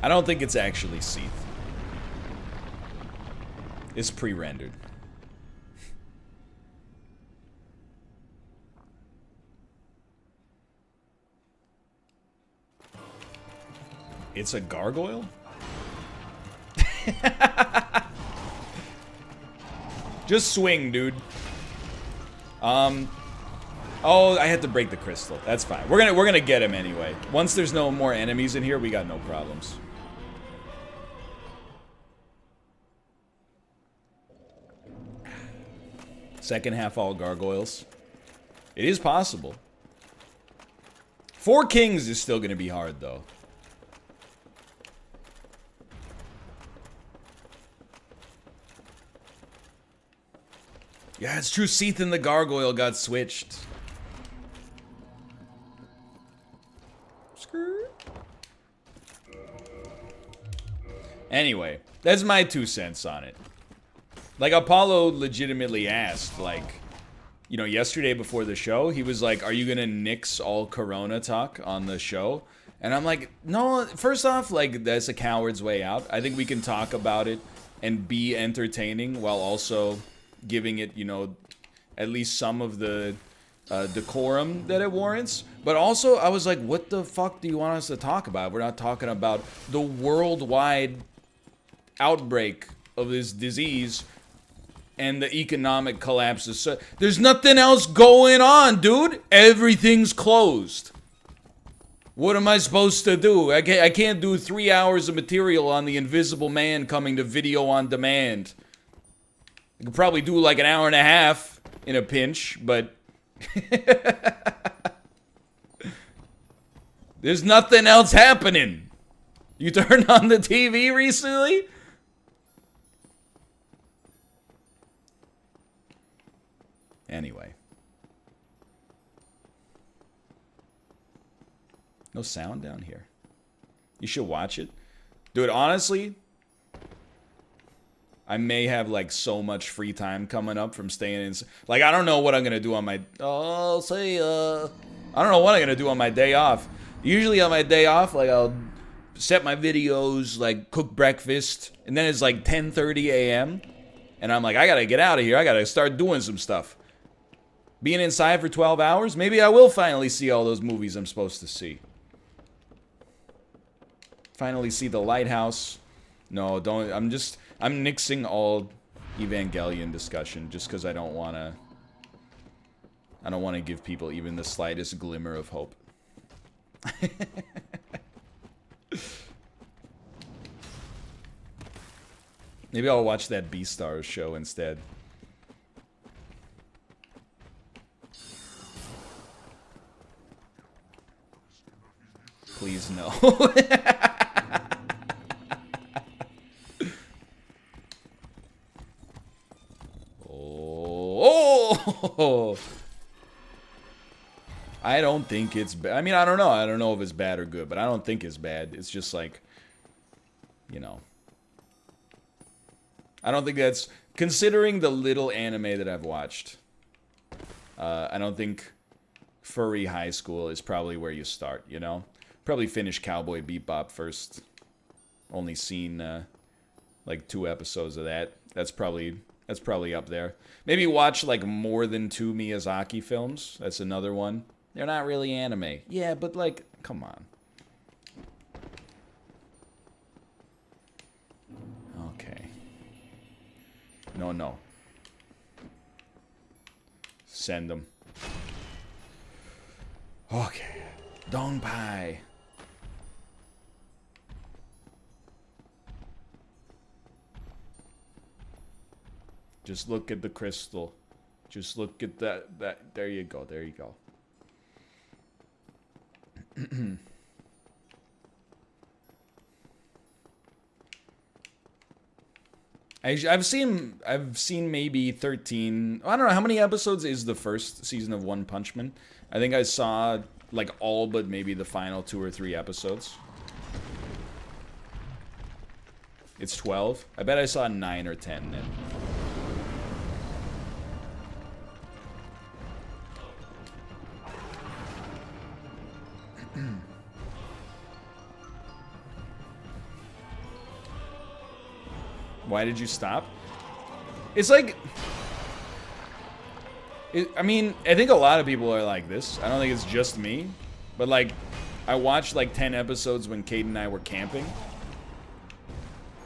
I don't think it's actually Seath. It's pre-rendered. It's a gargoyle? Just swing, dude. Oh, I had to break the crystal. That's fine. We're gonna get him anyway. Once there's no more enemies in here, we got no problems. Second half all gargoyles. It is possible. 4 kings is still gonna be hard though. Yeah, it's true. Seath and the gargoyle got switched. Anyway, that's my 2 cents on it. Like, Apollo legitimately asked, like, you know, yesterday before the show, he was like, are you gonna nix all Corona talk on the show? And I'm like, no, first off, like, that's a coward's way out. I think we can talk about it and be entertaining while also giving it, you know, at least some of the decorum that it warrants. But also, I was like, what the fuck do you want us to talk about? We're not talking about the worldwide outbreak of this disease and the economic collapse. So there's nothing else going on, dude. Everything's closed. What am I supposed to do? I can't do 3 hours of material on the Invisible Man coming to video on demand. I could probably do like an hour and a half in a pinch, but there's nothing else happening. You turned on the TV recently? Anyway. No sound down here. You should watch it. Dude, honestly, I may have like so much free time coming up from staying in. Like, I don't know what I'm gonna do on my. I don't know what I'm gonna do on my day off. Usually on my day off, like I'll set my videos, like cook breakfast, and then it's like 10:30 a.m. and I'm like, I gotta get out of here. I gotta start doing some stuff. Being inside for 12 hours, maybe I will finally see all those movies I'm supposed to see. Finally see The Lighthouse. No, don't. I'm nixing all Evangelion discussion just because I don't want to give people even the slightest glimmer of hope. Maybe I'll watch that Beastars show instead. Please no. Oh! I don't think it's bad. I mean, I don't know. I don't know if it's bad or good, but I don't think it's bad. It's just like, you know. I don't think that's... Considering the little anime that I've watched, I don't think Furry High School is probably where you start, you know? Probably finish Cowboy Bebop first. Only seen, like, 2 episodes of that. That's probably up there. Maybe watch, like, more than 2 Miyazaki films. That's another one. They're not really anime. Yeah, but, like, come on. Okay. No. Send them. Okay. Dongpai. Just look at the crystal. Just look at that. There you go. There you go. I've seen maybe 13. I don't know how many episodes is the first season of One Punch Man. I think I saw like all but maybe the final 2 or 3 episodes. It's 12. I bet I saw 9 or 10 then. Why did you stop? It's like... I mean, I think a lot of people are like this. I don't think it's just me. But, like, I watched, like, 10 episodes when Kate and I were camping.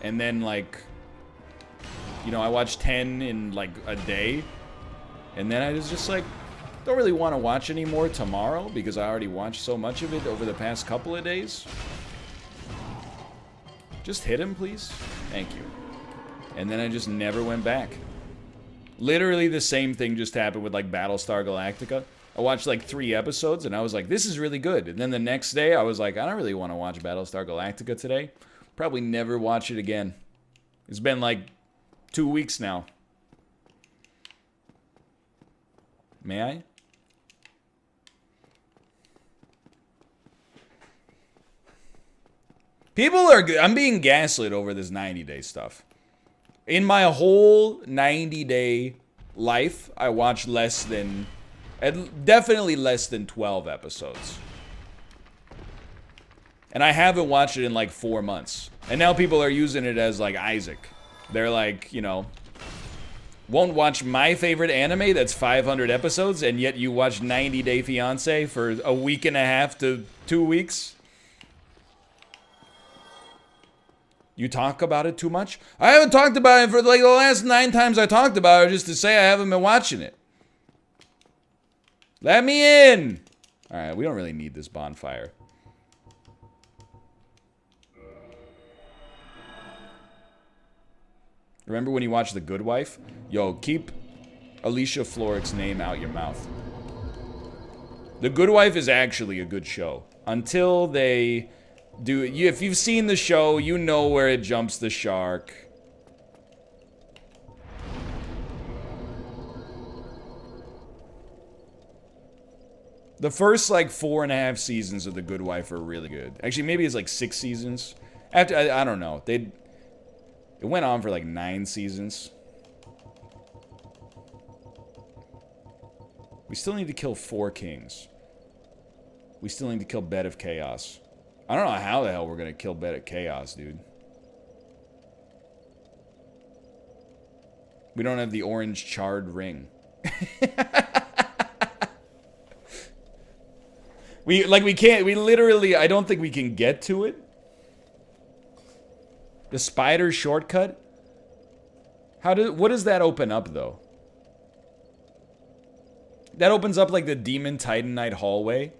And then, like... You know, I watched 10 in, like, a day. And then I was just like... Don't really want to watch anymore tomorrow. Because I already watched so much of it over the past couple of days. Just hit him, please. Thank you. And then I just never went back. Literally the same thing just happened with like Battlestar Galactica. I watched like 3 episodes and I was like, this is really good. And then the next day I was like, I don't really want to watch Battlestar Galactica today. Probably never watch it again. It's been like 2 weeks now. May I? People are... I'm being gaslit over this 90-day stuff. In my whole 90-day life, I watched less than... Definitely less than 12 episodes. And I haven't watched it in like 4 months. And now people are using it as like Isaac. They're like, you know... Won't watch my favorite anime that's 500 episodes, and yet you watch 90 Day Fiancé for a week and a half to 2 weeks? You talk about it too much? I haven't talked about it for like the last 9 times I talked about it just to say I haven't been watching it. Let me in! Alright, we don't really need this bonfire. Remember when you watched The Good Wife? Yo, keep Alicia Florrick's name out your mouth. The Good Wife is actually a good show. Until they... if you've seen the show, you know where it jumps the shark. The first, like, 4.5 seasons of The Good Wife are really good. Actually, maybe it's, like, 6 seasons. After, I don't know. It went on for, like, 9 seasons. We still need to kill 4 kings. We still need to kill Bed of Chaos. I don't know how the hell we're gonna kill Bed of Chaos, dude. We don't have the orange charred ring. we literally, I don't think we can get to it. The spider shortcut? What does that open up, though? That opens up, like, the Demon Titanite hallway.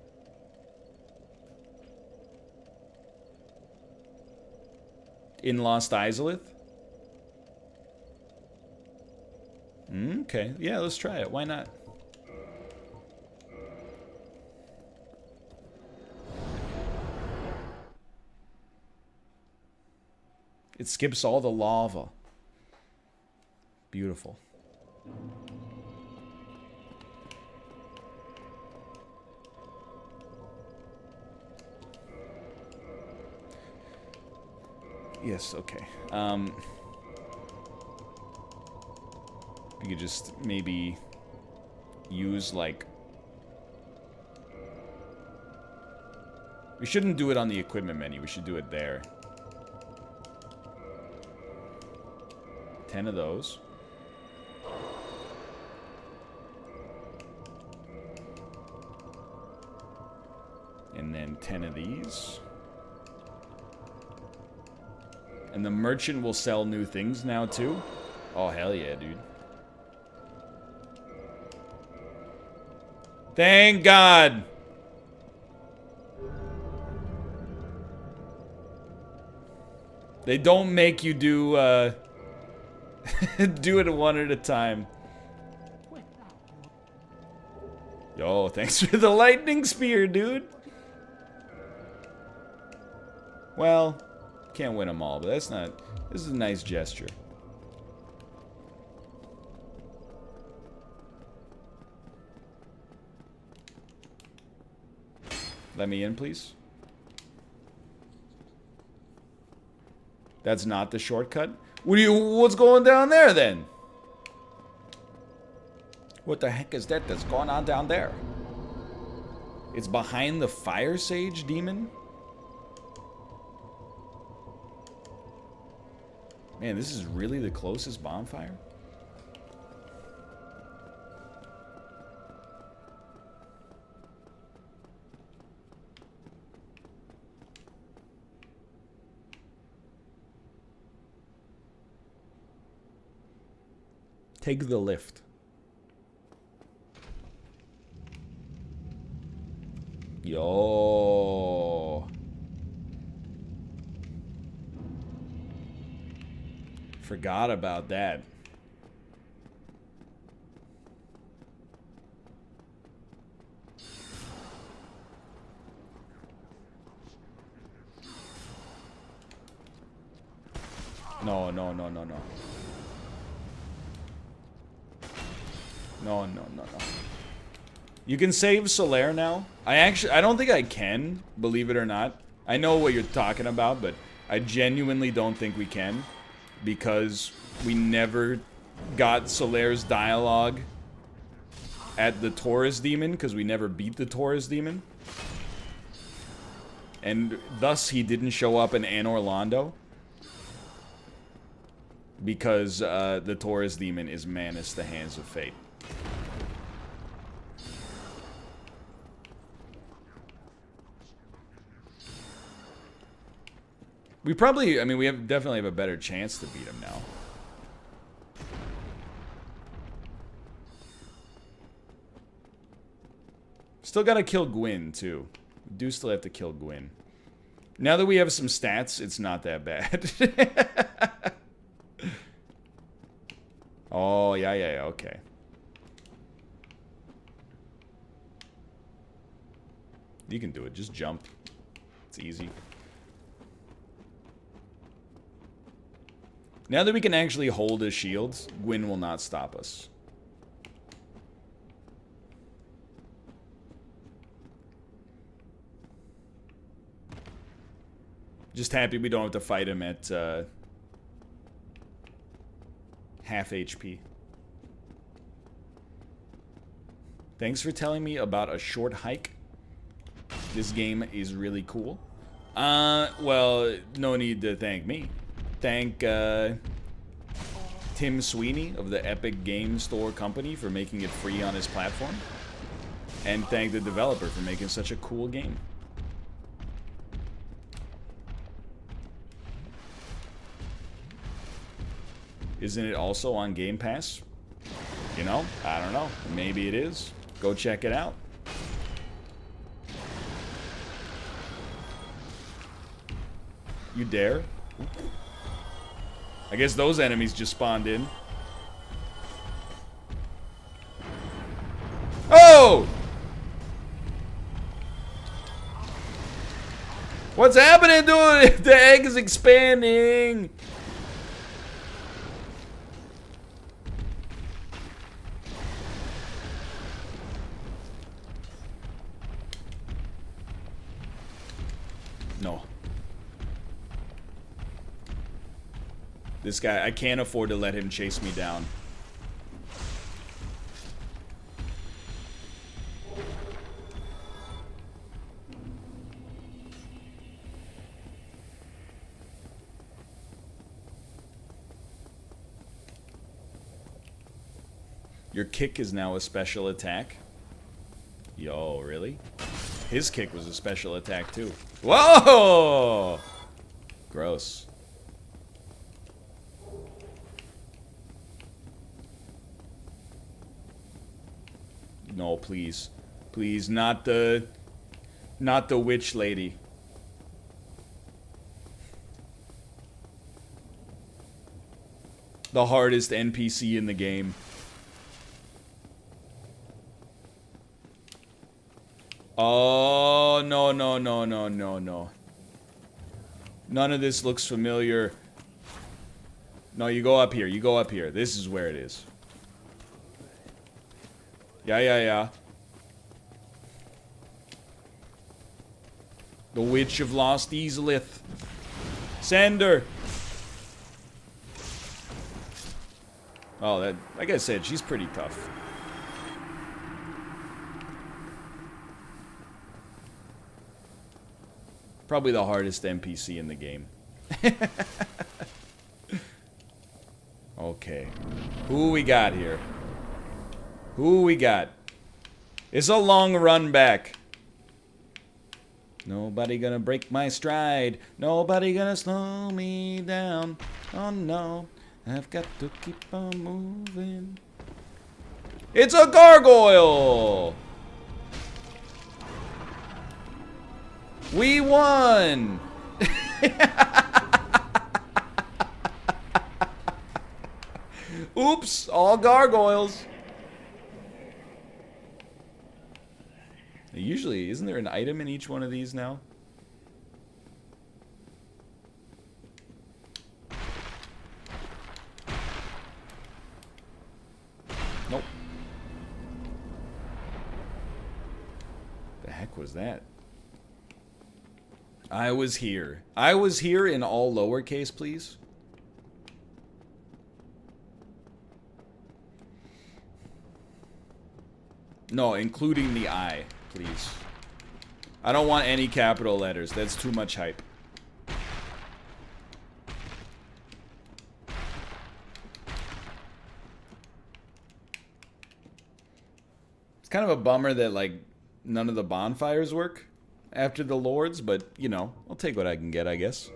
In Lost Izalith? Okay. Yeah, let's try it. Why not? It skips all the lava. Beautiful. Yes, okay. We could just maybe use, like... We shouldn't do it on the equipment menu. We should do it there. 10 of those. And then 10 of these. And the merchant will sell new things now, too? Oh, hell yeah, dude. Thank God! They don't make you do, do it one at a time. Yo, thanks for the lightning spear, dude! Well... Can't win them all, but that's not... This is a nice gesture. Let me in, please. That's not the shortcut? What's going down there, then? What the heck is that that's going on down there? It's behind the Fire Sage demon? Man, this is really the closest bonfire? Take the lift. Yo. Forgot about that. No, no, no, no, no. No, no, no, no. You can save Solaire now. I don't think I can, believe it or not. I know what you're talking about, but I genuinely don't think we can. Because we never got Solaire's dialogue at the Taurus Demon, because we never beat the Taurus Demon. And thus he didn't show up in Anor Londo. Because the Taurus Demon is Manus, the Hands of Fate. We probably, I mean, we definitely have a better chance to beat him now. Still gotta kill Gwyn, too. We do still have to kill Gwyn. Now that we have some stats, it's not that bad. Oh, yeah, yeah, yeah, okay. You can do it, just jump. It's easy. Now that we can actually hold his shield, Gwyn will not stop us. Just happy we don't have to fight him at half HP. Thanks for telling me about a short hike. This game is really cool. Well, no need to thank me. Thank Tim Sweeney of the Epic Game Store Company for making it free on his platform. And thank the developer for making such a cool game. Isn't it also on Game Pass? You know, I don't know. Maybe it is. Go check it out. You dare? I guess those enemies just spawned in. Oh! What's happening, dude? The egg is expanding. No. This guy, I can't afford to let him chase me down. Your kick is now a special attack. Yo, really? His kick was a special attack too. Whoa! Gross. No, please. Please, not the witch lady. The hardest NPC in the game. Oh, no, no, no, no, no, no. None of this looks familiar. No, you go up here. You go up here. This is where it is. Yeah, yeah, yeah. The Witch of Lost Easlith. Send her. Oh, that, like I said, she's pretty tough. Probably the hardest NPC in the game. Okay. Who we got here? Who we got? It's a long run back. Nobody gonna break my stride. Nobody gonna slow me down. Oh no, I've got to keep on moving. It's a gargoyle! We won! Oops, all gargoyles. Usually, isn't there an item in each one of these now? Nope. The heck was that? I was here. I was here in all lowercase, please. No, including the I, please. I don't want any capital letters. That's too much hype. It's kind of a bummer that, like, none of the bonfires work after the lords, but, you know, I'll take what I can get, I guess.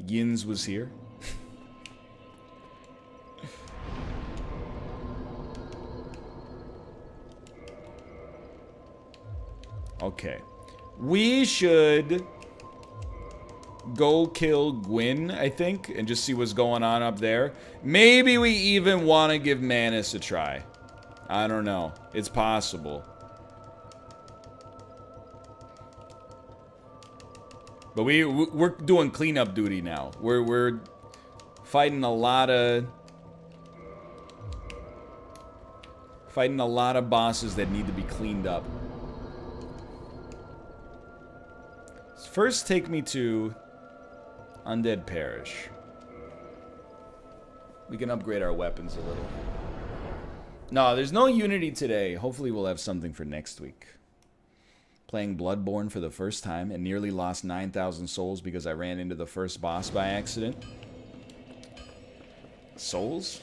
Yins was here. Okay. We should go kill Gwyn, I think, and just see what's going on up there. Maybe we even want to give Manus a try. I don't know. It's possible. But we're doing cleanup duty now. We're fighting a lot of bosses that need to be cleaned up. First, take me to Undead Parish. We can upgrade our weapons a little. No, there's no Unity today. Hopefully we'll have something for next week. Playing Bloodborne for the first time and nearly lost 9,000 souls because I ran into the first boss by accident. Souls?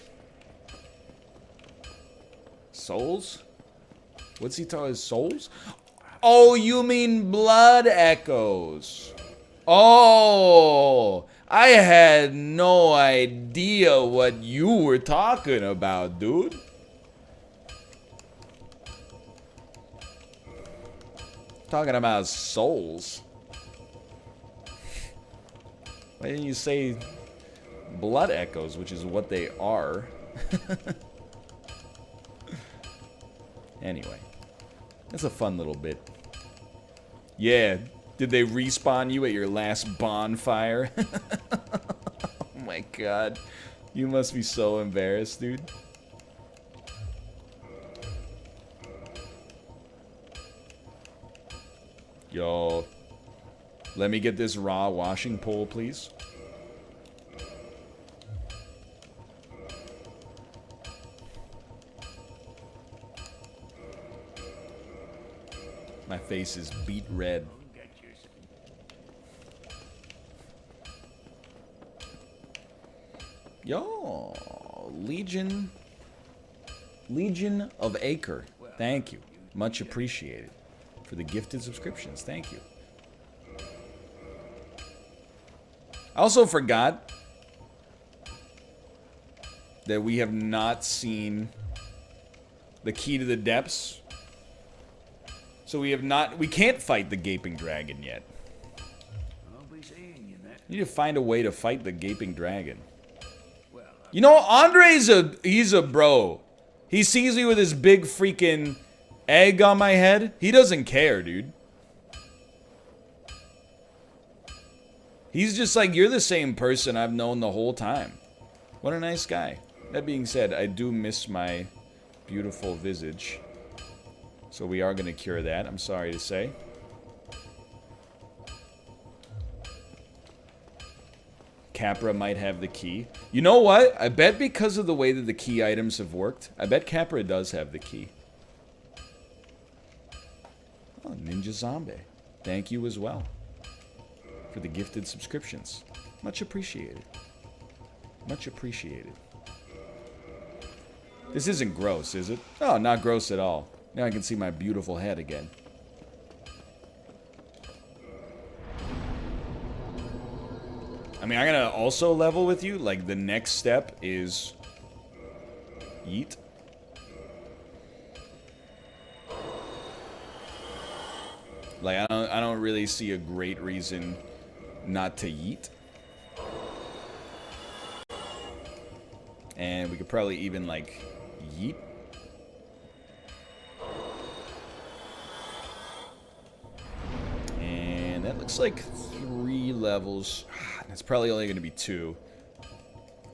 Souls? What's he talking about? Souls? Oh, you mean blood echoes. Oh, I had no idea what you were talking about, dude. Talking about souls. Why didn't you say blood echoes, which is what they are? Anyway, that's a fun little bit. Yeah, did they respawn you at your last bonfire? Oh my god. You must be so embarrassed, dude. Yo, let me get this raw washing pole, please. My face is beet red. Yo, Legion of Acre. Thank you. Much appreciated. For the gifted subscriptions. Thank you. I also forgot that we have not seen the key to the depths. So we can't fight the gaping dragon yet. We need to find a way to fight the gaping dragon. You know, he's a bro. He sees me with his big freaking egg on my head. He doesn't care, dude. He's just like, you're the same person I've known the whole time. What a nice guy. That being said, I do miss my beautiful visage. So we are going to cure that, I'm sorry to say. Capra might have the key. You know what? I bet because of the way that the key items have worked, I bet Capra does have the key. Oh, Ninja Zombie. Thank you as well for the gifted subscriptions. Much appreciated. Much appreciated. This isn't gross, is it? Oh, not gross at all. Now I can see my beautiful head again. I mean, I'm gonna also level with you. Like, the next step is yeet. Like, I don't really see a great reason not to yeet. And we could probably even, like, yeet. And that looks like 3 levels. It's probably only going to be 2.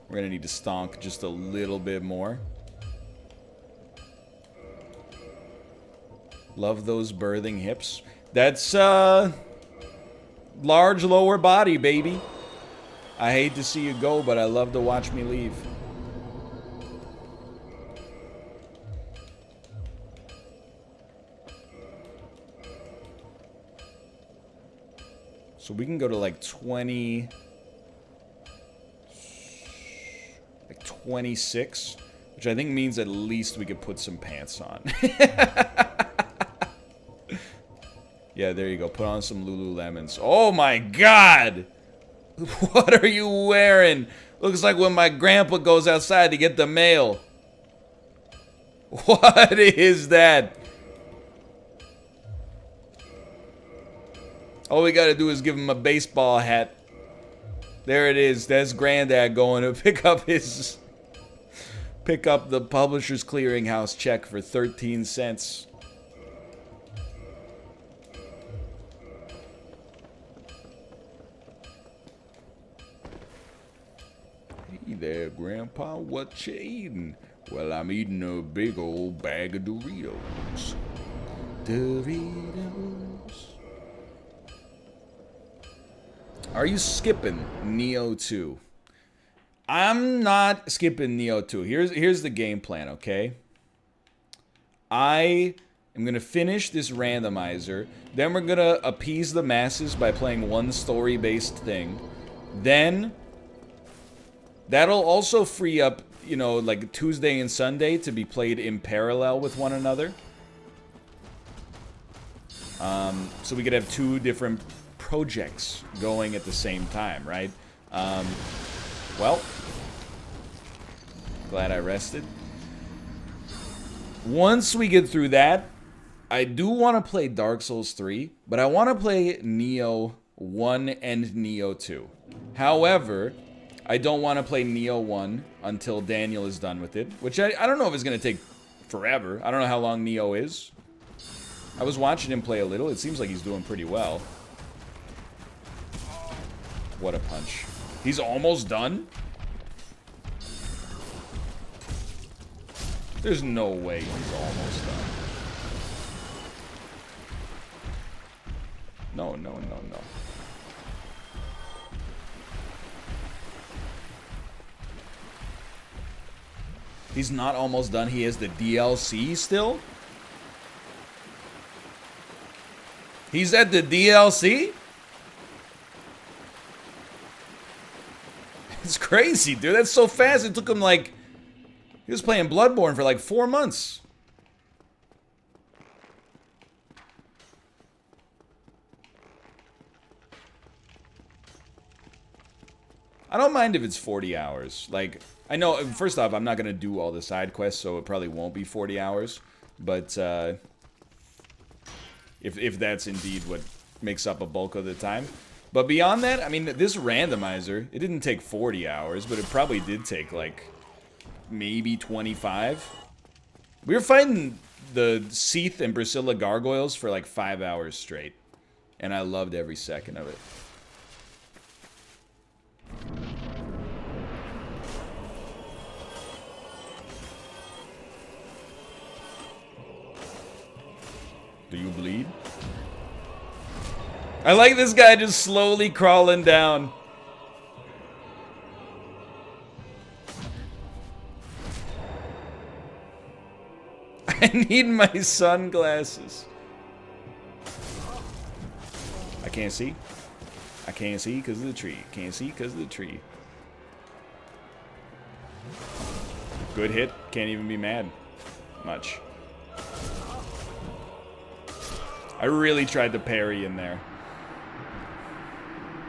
We're going to need to stonk just a little bit more. Love those birthing hips. That's, large lower body, baby. I hate to see you go, but I love to watch me leave. So we can go to like 20... like 26, which I think means at least we could put some pants on. Yeah, there you go. Put on some Lululemons. Oh my god! What are you wearing? Looks like when my grandpa goes outside to get the mail. What is that? All we gotta do is give him a baseball hat. There it is. That's Granddad going to pick up his... pick up the Publishers Clearinghouse check for 13 cents. Hey there, Grandpa. What you eating? Well, I'm eating a big old bag of Doritos. Doritos. Are you skipping Neo 2? I'm not skipping Neo 2. Here's the game plan, okay? I am going to finish this randomizer. Then we're going to appease the masses by playing one story-based thing. Then that'll also free up, you know, like Tuesday and Sunday to be played in parallel with one another. So we could have two different projects going at the same time, right? Well, glad I rested. Once we get through that, I do want to play Dark Souls 3, but I want to play Neo 1 and Neo 2. However, I don't want to play Neo 1 until Daniel is done with it, which I don't know if it's going to take forever. I don't know how long Neo is. I was watching him play a little. It seems like he's doing pretty well. What a punch. He's almost done? There's no way he's almost done. No, no, no, no. He's not almost done. He has the DLC still? He's at the DLC? It's crazy, dude. That's so fast. It took him like... He was playing Bloodborne for like 4 months. I don't mind if it's 40 hours. Like, I know, first off, I'm not going to do all the side quests, so it probably won't be 40 hours. But, if that's indeed what makes up a bulk of the time. But beyond that, I mean, this randomizer, it didn't take 40 hours, but it probably did take, like, maybe 25. We were fighting the Seath and Priscilla gargoyles for, like, 5 hours straight. And I loved every second of it. Do you bleed? I like this guy just slowly crawling down. I need my sunglasses. I can't see. I can't see because of the tree. Can't see because of the tree. Good hit. Can't even be mad. Much. I really tried to parry in there.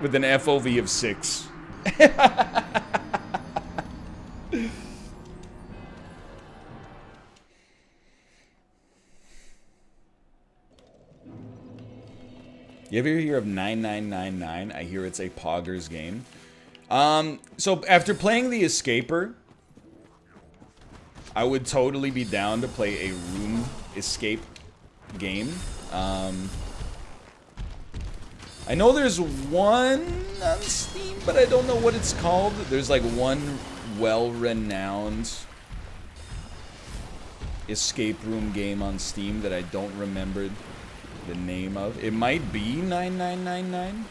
With an FOV of 6. You ever hear of 9999? I hear it's a poggers game. So after playing the Escaper, I would totally be down to play a room escape game. I know there's one on Steam, but I don't know what it's called. There's like one well-renowned escape room game on Steam that I don't remember the name of. It might be 9999.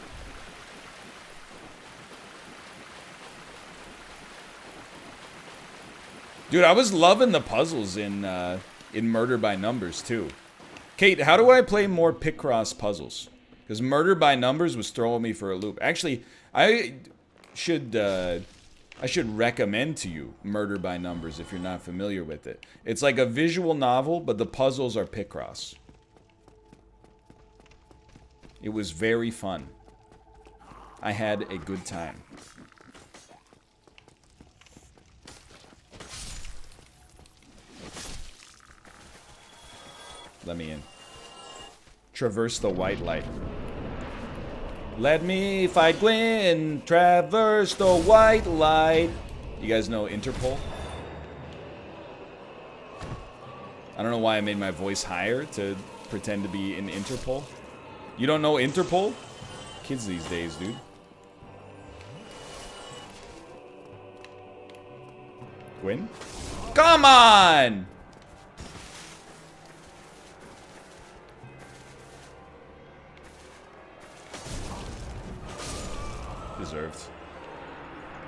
Dude, I was loving the puzzles in Murder by Numbers too. Kate, how do I play more Picross puzzles? Because Murder by Numbers was throwing me for a loop. Actually, I should recommend to you Murder by Numbers if you're not familiar with it. It's like a visual novel, but the puzzles are Picross. It was very fun. I had a good time. Let me in. Traverse the white light. Let me fight Gwyn. Traverse the white light. You guys know Interpol? I don't know why I made my voice higher to pretend to be in Interpol. You don't know Interpol? Kids these days, dude. Gwyn? Come on! Deserved.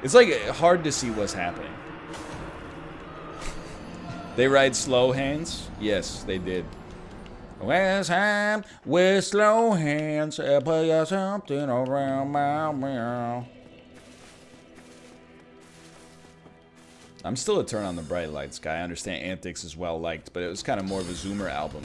It's like hard to see what's happening. They ride slow hands? Yes, they did. West Ham with slow hands, put you something around my meow. I'm still a Turn on the Bright Lights guy. I understand Antics is well liked, but it was kind of more of a Zoomer album.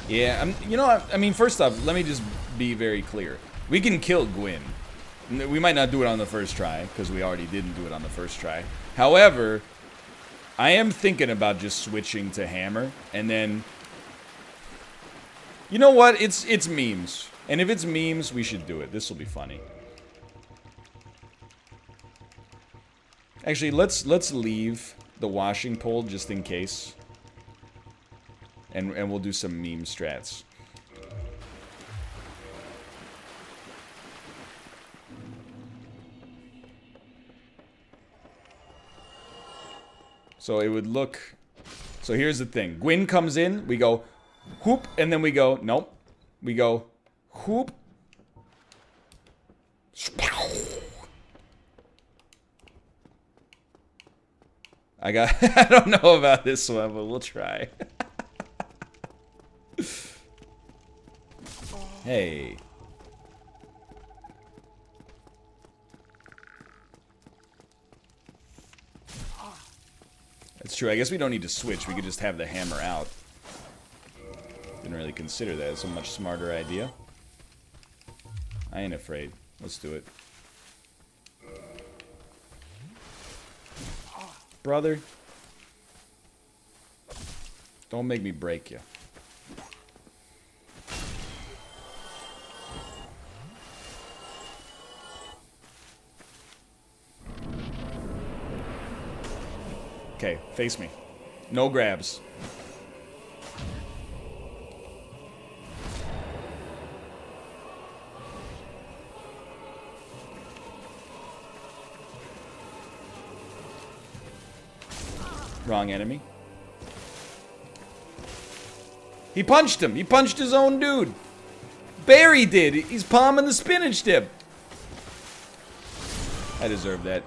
Yeah, you know, I mean, first off, let me just be very clear. We can kill Gwyn. We might not do it on the first try, because we already didn't do it on the first try. However, I am thinking about just switching to Hammer, and then... You know what? It's memes. And if it's memes, we should do it. This will be funny. Actually, let's leave the washing pole just in case. And we'll do some meme strats. So it would look... So here's the thing. Gwyn comes in, we go, whoop, and then we go, nope. We go, whoop. I don't know about this one, but we'll try. Hey. That's true. I guess we don't need to switch. We could just have the hammer out. Didn't really consider that. It's a much smarter idea. I ain't afraid. Let's do it. Brother. Don't make me break you. Okay, face me. No grabs. Wrong enemy. He punched him. He punched his own dude. Barry did. He's palming the spinach dip. I deserve that.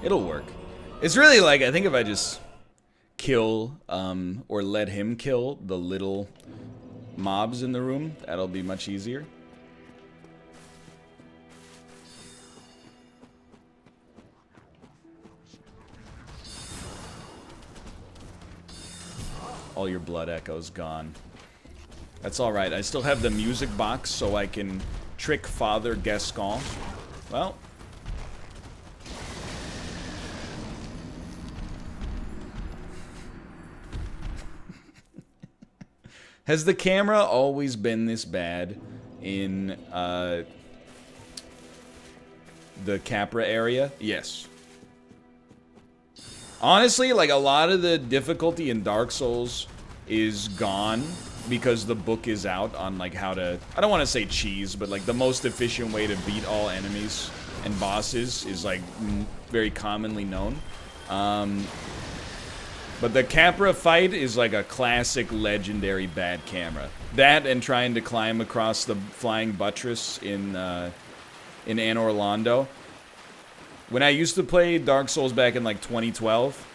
It'll work. It's really like, I think if I just kill, or let him kill the little mobs in the room, that'll be much easier. All your blood echoes gone. That's alright. I still have the music box so I can trick Father Gascon. Well. Has the camera always been this bad in the Capra area? Yes. Honestly, like, a lot of the difficulty in Dark Souls is gone because the book is out on, like, how to... I don't want to say cheese, but, like, the most efficient way to beat all enemies and bosses is, like, very commonly known. But the Capra fight is, like, a classic, legendary bad camera. That and trying to climb across the flying buttress in Anne Orlando. When I used to play Dark Souls back in, like, 2012,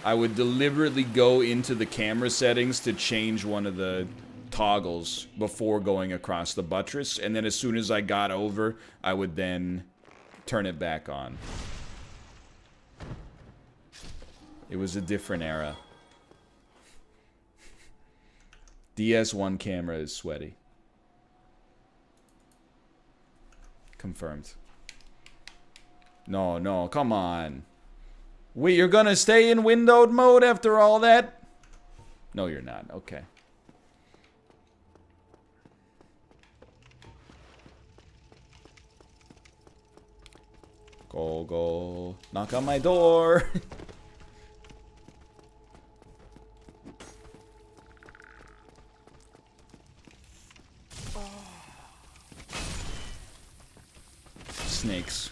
I would deliberately go into the camera settings to change one of the toggles before going across the buttress, and then as soon as I got over, I would then turn it back on. It was a different era. DS1 camera is sweaty. Confirmed. No, no, come on. Wait, you're gonna stay in windowed mode after all that? No, you're not. Okay. Go, go. Knock on my door. snakes?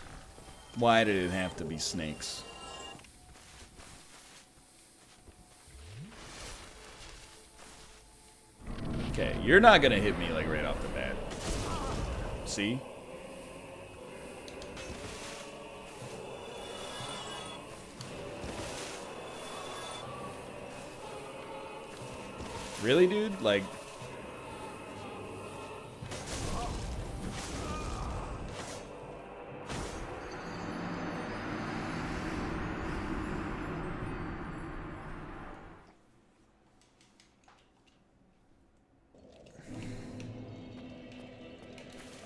Why did it have to be snakes? Okay, you're not gonna hit me like right off the bat. See? Really, dude? Like...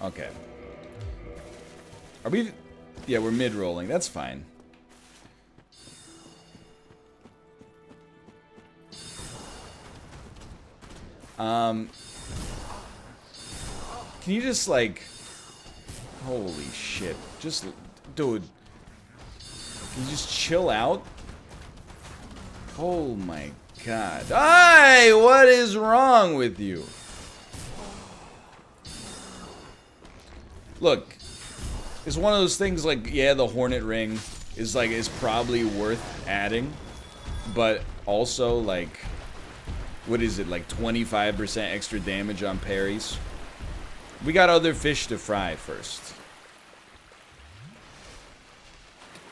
Okay. Are we... Yeah, we're mid-rolling. That's fine. Can you just, like... Holy shit. Just... Dude. Can you just chill out? Oh my god. Hey! What is wrong with you? Look, it's one of those things like, yeah, the Hornet Ring is probably worth adding, but also like, what is it, like 25% extra damage on parries? We got other fish to fry first.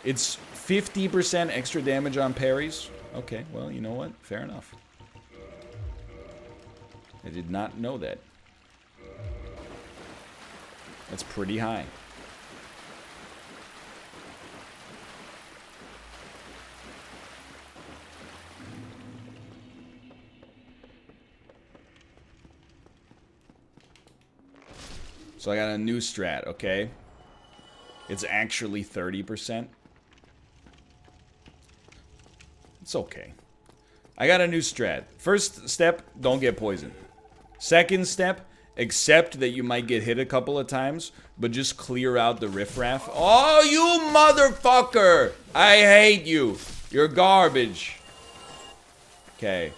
It's 50% extra damage on parries? Okay, well, you know what? Fair enough. I did not know that. That's pretty high. So I got a new strat, okay? It's actually 30%. It's okay. I got a new strat. First step, don't get poisoned. Second step, accept that you might get hit a couple of times, but just clear out the riffraff. Oh, you motherfucker! I hate you. You're garbage. Okay.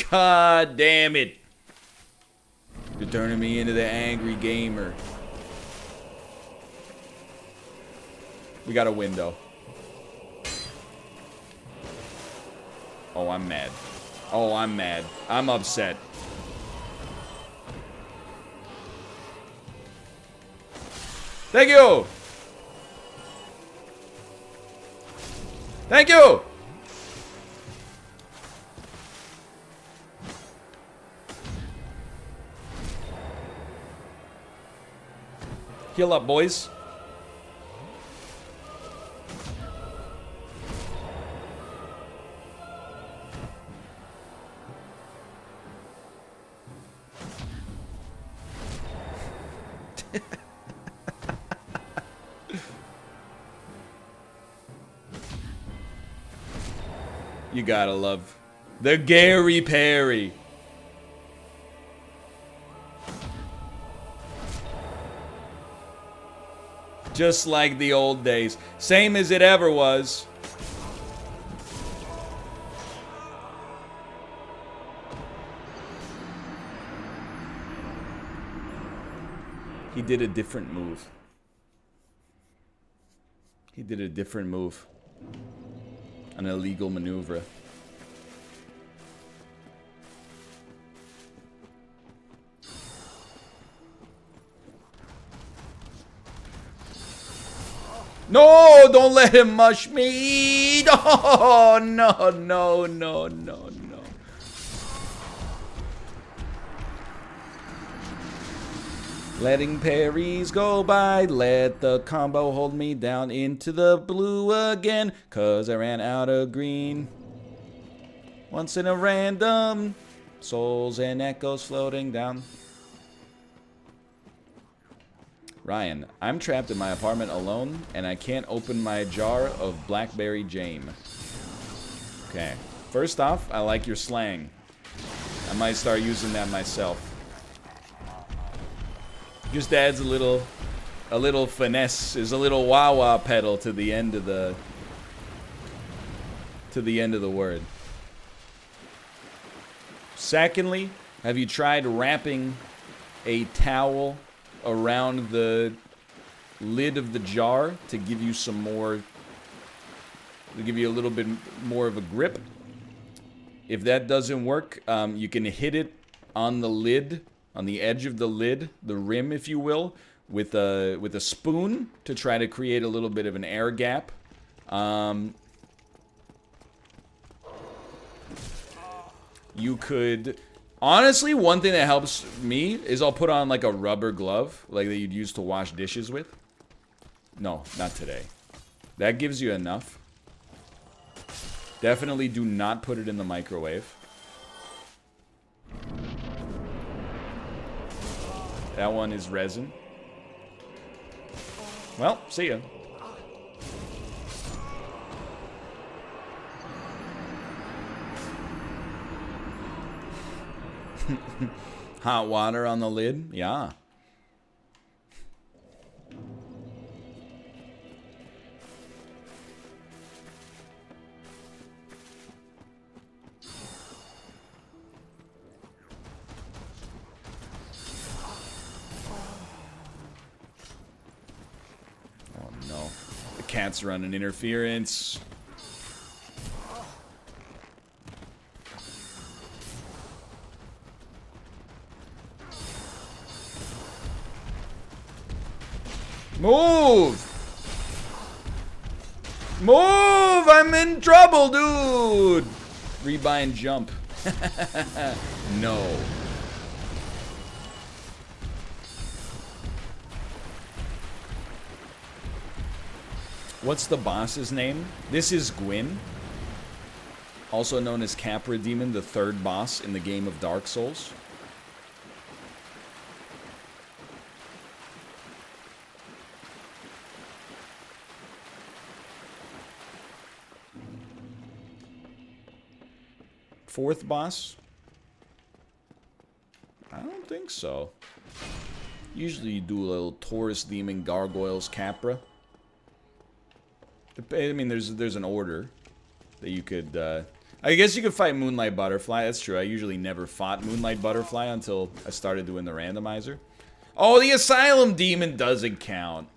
God damn it. You're turning me into the angry gamer. We got a window. Oh, I'm mad. Oh, I'm mad. I'm upset. Thank you! Thank you! Heal up, boys. You gotta love the Gary Perry. Just like the old days. Same as it ever was. He did a different move. He did a different move. An illegal maneuver. No, don't let him mush me. No, no, no, no, no, no. Letting parries go by, let the combo hold me down into the blue again, 'cause I ran out of green. Once in a random, souls and echoes floating down. Ryan, I'm trapped in my apartment alone, and I can't open my jar of blackberry jam. Okay, first off, I like your slang. I might start using that myself. Just adds a little finesse, is a little wah-wah pedal to the end of the word. Secondly, have you tried wrapping a towel around the lid of the jar to give you some more, to give you a little bit more of a grip. If that doesn't work, you can hit it on the lid, on the edge of the lid, the rim, if you will, with a spoon to try to create a little bit of an air gap. You could... Honestly, one thing that helps me is I'll put on like a rubber glove, like that you'd use to wash dishes with. No, not today. That gives you enough. Definitely do not put it in the microwave. That one is resin. Well, see ya. Hot water on the lid? Yeah. Oh no. The cat's running interference. Move! Move! I'm in trouble, dude! Rebind jump. No. What's the boss's name? This is Gwyn. Also known as Capra Demon, the third boss in the game of Dark Souls. Fourth boss? I don't think so. Usually you do a little Taurus Demon, Gargoyles, Capra. I mean, there's an order that you could, I guess you could fight Moonlight Butterfly. That's true. I usually never fought Moonlight Butterfly until I started doing the randomizer. Oh, the Asylum Demon doesn't count.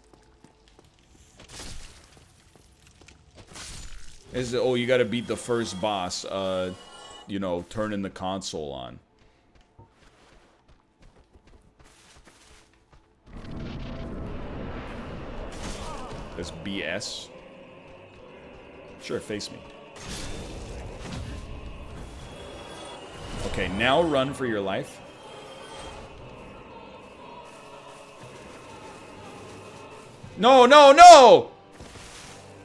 Oh, you gotta beat the first boss, you know, turning the console on. That's BS. Sure, face me. Okay, now run for your life. No, no, no!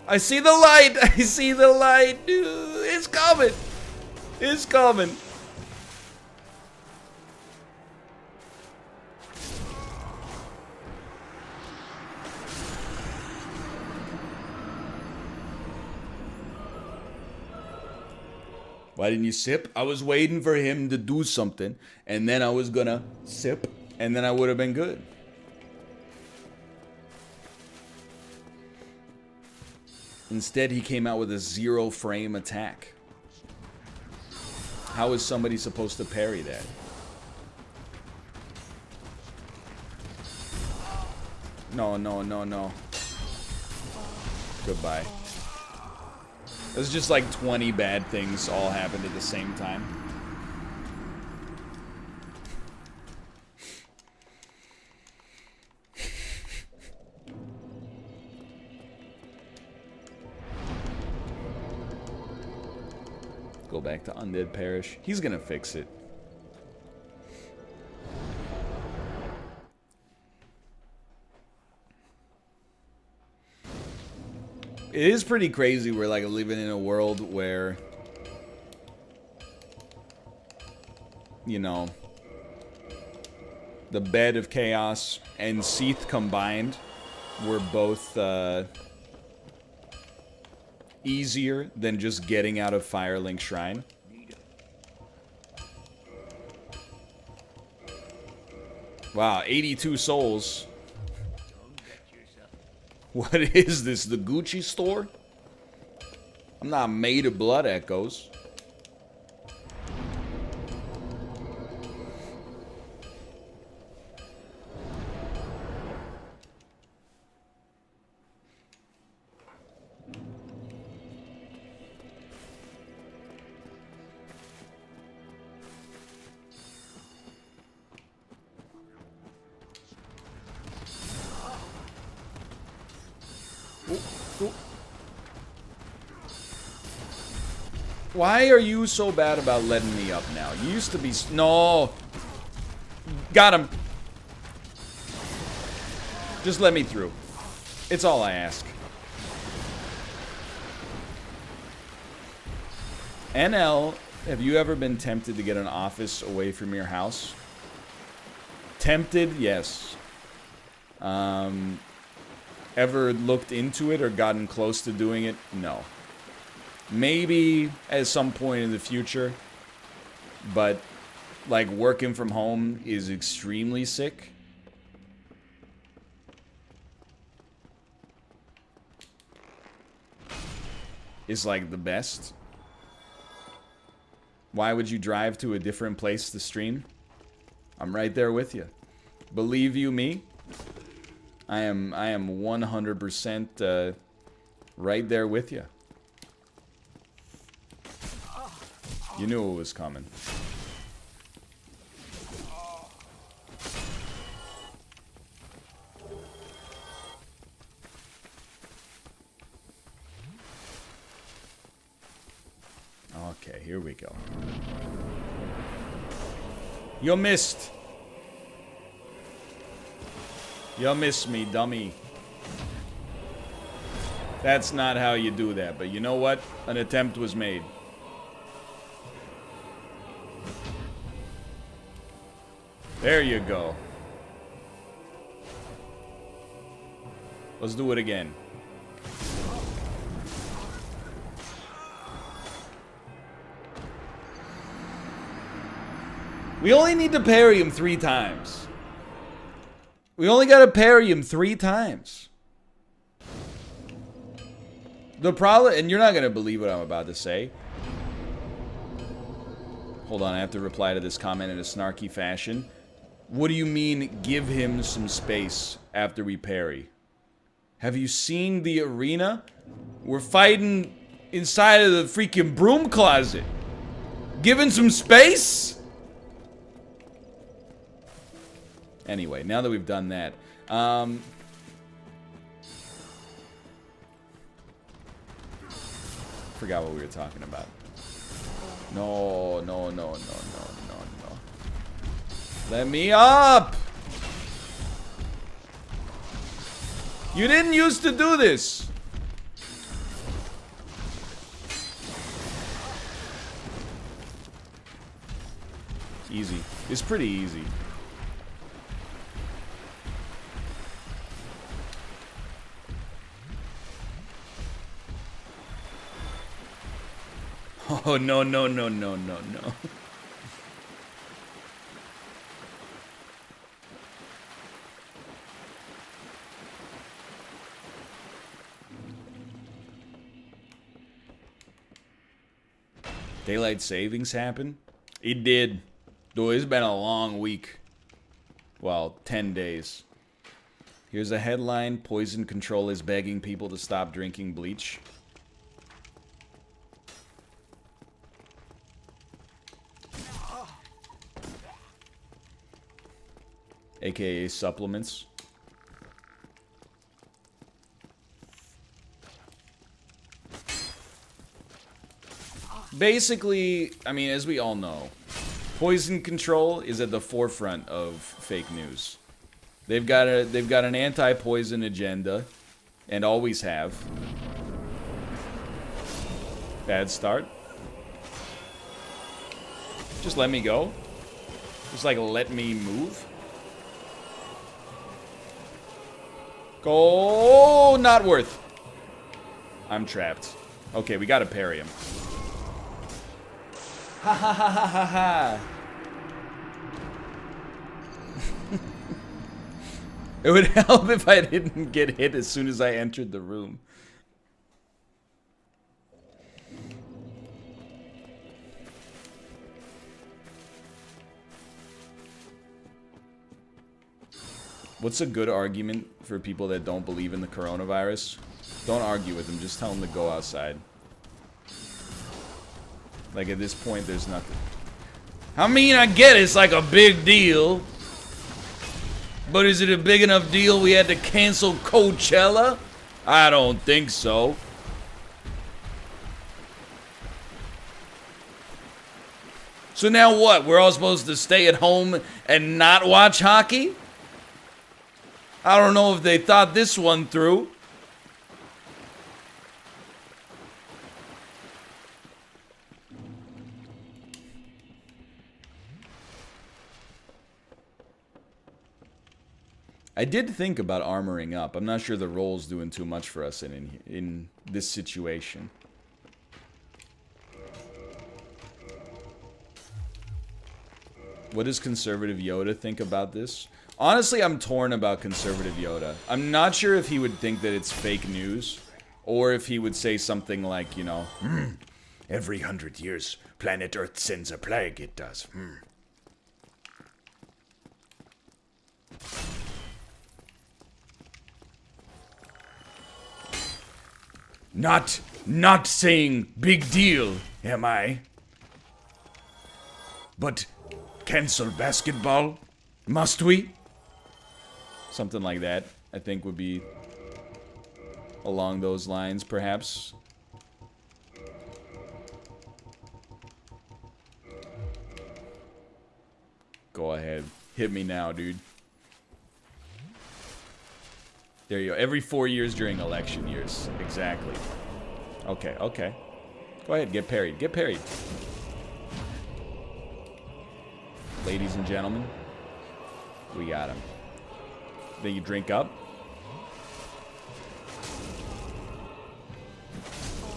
I see the light! I see the light! Dude, it's coming! It's coming! Why didn't you sip? I was waiting for him to do something, and then I was gonna sip, and then I would have been good. Instead, he came out with a 0-frame attack. How is somebody supposed to parry that? No, no, no, no. Goodbye. There's just like 20 bad things all happened at the same time. Go back to Undead Parish. He's gonna fix it. It is pretty crazy we're like living in a world where, you know, the bed of chaos and Seath combined were both easier than just getting out of Firelink Shrine. Wow, 82 souls. What is this, the Gucci store? I'm not made of blood echoes. Why are you so bad about letting me up now? You used to be... No! Got him! Just let me through. It's all I ask. NL, have you ever been tempted to get an office away from your house? Tempted? Yes. Ever looked into it or gotten close to doing it? No. Maybe at some point in the future. But, like, working from home is extremely sick. Is, like, the best. Why would you drive to a different place to stream? I'm right there with you. Believe you me, I am 100% right there with you. You knew it was coming. Okay, here we go. You missed. You missed me, dummy. That's not how you do that, but you know what? An attempt was made. There you go. Let's do it again. We only need to parry him 3 times. We only gotta parry him 3 times. The problem, and you're not gonna believe what I'm about to say. Hold on, I have to reply to this comment in a snarky fashion. What do you mean, give him some space after we parry? Have you seen the arena? We're fighting inside of the freaking broom closet. Giving some space? Anyway, now that we've done that, forgot what we were talking about. No. Let me up! You didn't used to do this! Easy. It's pretty easy. Oh, no. Daylight savings happened? It did. Though it's been a long week. Well, 10 days. Here's a headline. Poison Control is begging people to stop drinking bleach. AKA supplements. Basically, I mean, as we all know, Poison Control is at the forefront of fake news. They've got an anti-poison agenda, and always have. Bad start. Just let me go. Just like let me move. Go, not worth. I'm trapped. Okay, we gotta parry him. Ha ha ha ha ha ha. It would help if I didn't get hit as soon as I entered the room. What's a good argument for people that don't believe in the coronavirus? Don't argue with them, just tell them to go outside. Like, at this point, there's nothing. I mean, I get it's like a big deal. But is it a big enough deal we had to cancel Coachella? I don't think so. So now what? We're all supposed to stay at home and not watch hockey? I don't know if they thought this one through. I did think about armoring up. I'm not sure the roll's doing too much for us in this situation. What does conservative Yoda think about this? Honestly, I'm torn about conservative Yoda. I'm not sure if he would think that it's fake news, or if he would say something like, you know, every 100 years, planet Earth sends a plague, it does. Not saying big deal, am I? But cancel basketball? Must we? Something like that, I think, would be along those lines, perhaps. Go ahead. Hit me now, dude. There you go. Every 4 years during election years. Exactly. Okay, okay. Go ahead, get parried. Get parried. Ladies and gentlemen, we got him. Then you drink up.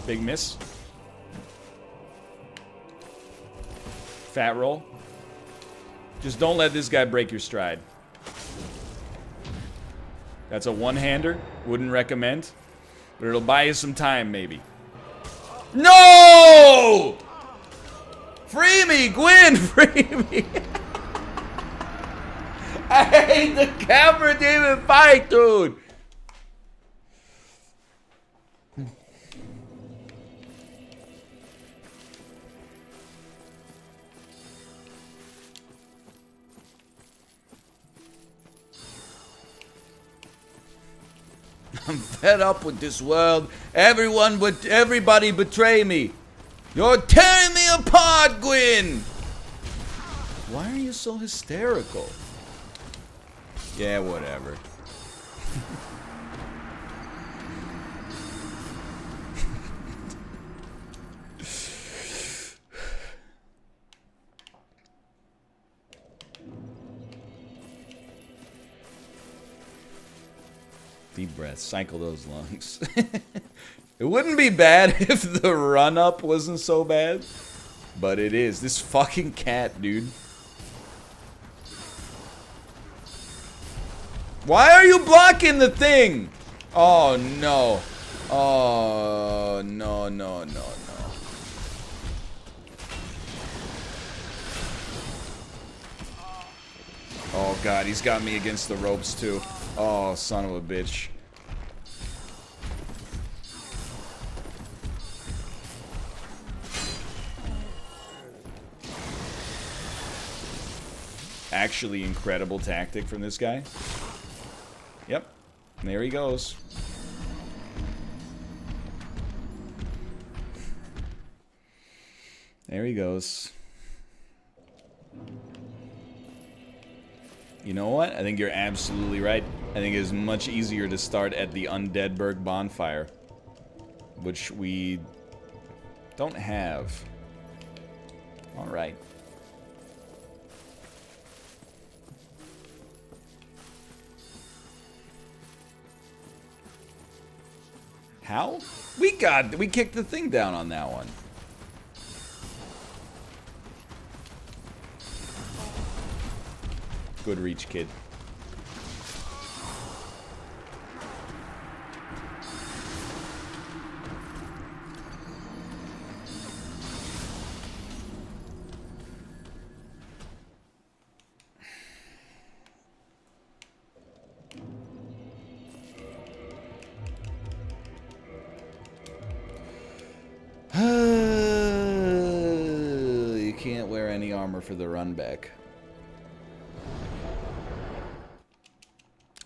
Big miss. Fat roll. Just don't let this guy break your stride. That's a one-hander. Wouldn't recommend. But it'll buy you some time, maybe. No! Free me, Gwyn! Free me! I hate the camera didn't even fight, dude! I'm fed up with this world. Everybody betray me. You're tearing me apart, Gwyn! Why are you so hysterical? Yeah, whatever. Deep breath. Cycle those lungs. It wouldn't be bad if the run-up wasn't so bad. But it is. This fucking cat, dude. Why are you blocking the thing? Oh, no. Oh, no, no, no, no. Oh, God. He's got me against the ropes, too. Oh, son of a bitch. Actually incredible tactic from this guy. Yep. There he goes. There he goes. You know what? I think you're absolutely right. I think it's much easier to start at the Undeadburg bonfire, which we don't have. All right. How? We kicked the thing down on that one. Good reach, kid. You can't wear any armor for the run back.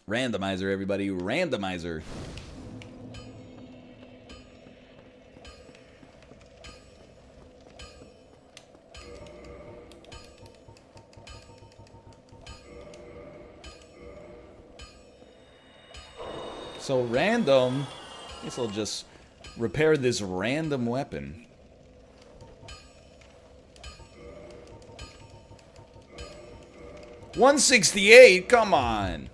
Randomizer, everybody. Randomizer. So random. I guess I'll just repair this random weapon. $168? Come on.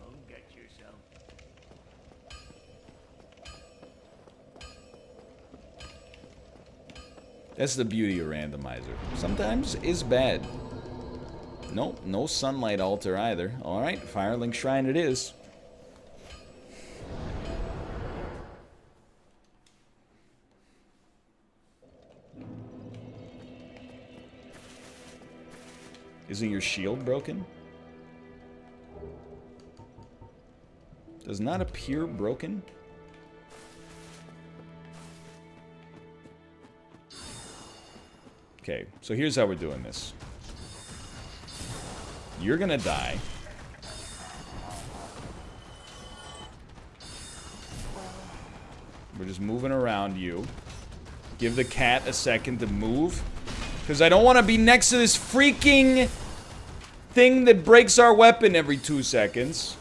That's the beauty of randomizer. Sometimes it's bad. Nope, no sunlight altar either. Alright, Firelink Shrine it is. Isn't your shield broken? Does not appear broken. Okay, so here's how we're doing this. You're gonna die. We're just moving around you. Give the cat a second to move. Because I don't want to be next to this freaking thing that breaks our weapon every 2 seconds.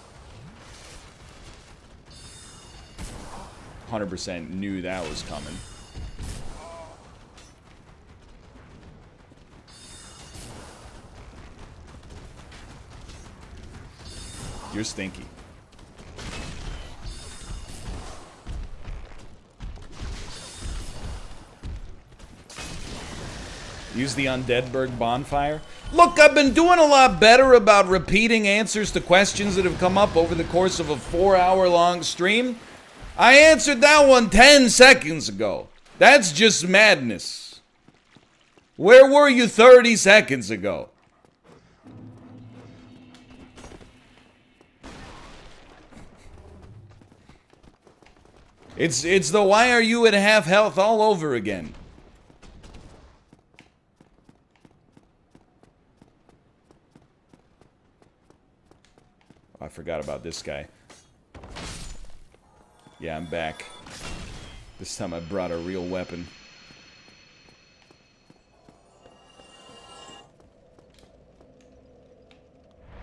100% knew that was coming. You're stinky. Use the Undeadburg bonfire. Look, I've been doing a lot better about repeating answers to questions that have come up over the course of a 4-hour-long stream. I answered that one 10 seconds ago. That's just madness. Where were you 30 seconds ago? It's the why are you at half health all over again. I forgot about this guy. Yeah, I'm back. This time I brought a real weapon.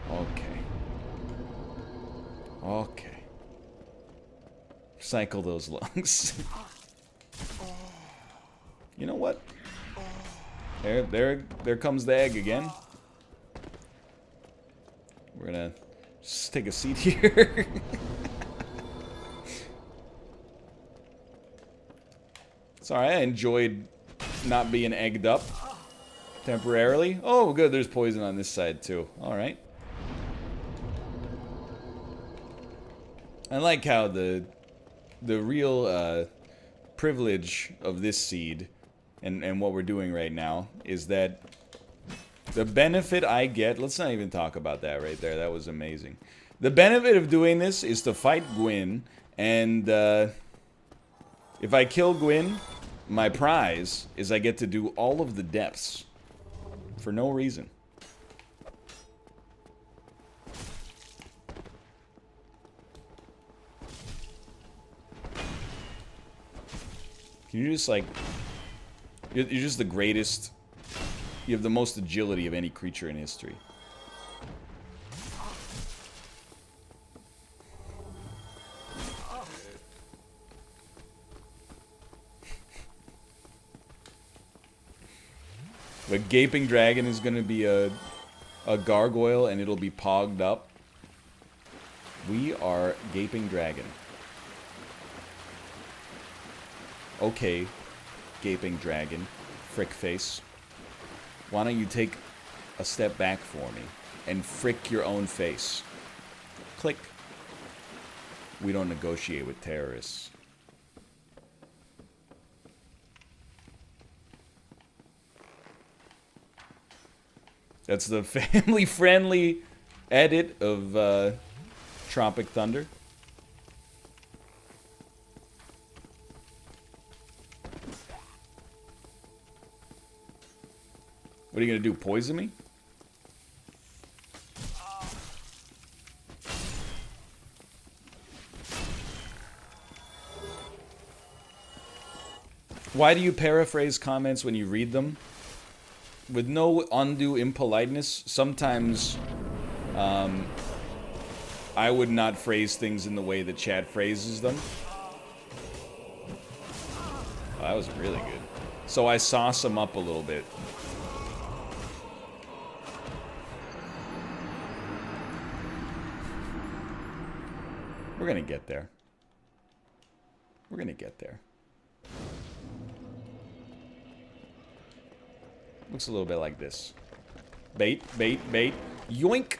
Okay. Okay. Cycle those lungs. You know what? There comes the egg again. We're gonna just take a seat here. Sorry, I enjoyed not being egged up temporarily. Oh, good, there's poison on this side too. Alright. I like how the real privilege of this seed and what we're doing right now is that the benefit I get, let's not even talk about that right there, that was amazing. The benefit of doing this is to fight Gwyn, and if I kill Gwyn, my prize is I get to do all of the depths for no reason. Can you just, like... You're just the greatest... You have the most agility of any creature in history. The Gaping Dragon is going to be a gargoyle, and it'll be pogged up. We are Gaping Dragon. Okay, Gaping Dragon, frick face. Why don't you take a step back for me and frick your own face? Click. We don't negotiate with terrorists. That's the family-friendly edit of Tropic Thunder. What are you gonna do, poison me? Why do you paraphrase comments when you read them? With no undue impoliteness, sometimes I would not phrase things in the way that chat phrases them. Oh, that was really good. So I sauce them up a little bit. We're gonna get there. We're gonna get there. Looks a little bit like this. Bait, bait, bait. Yoink!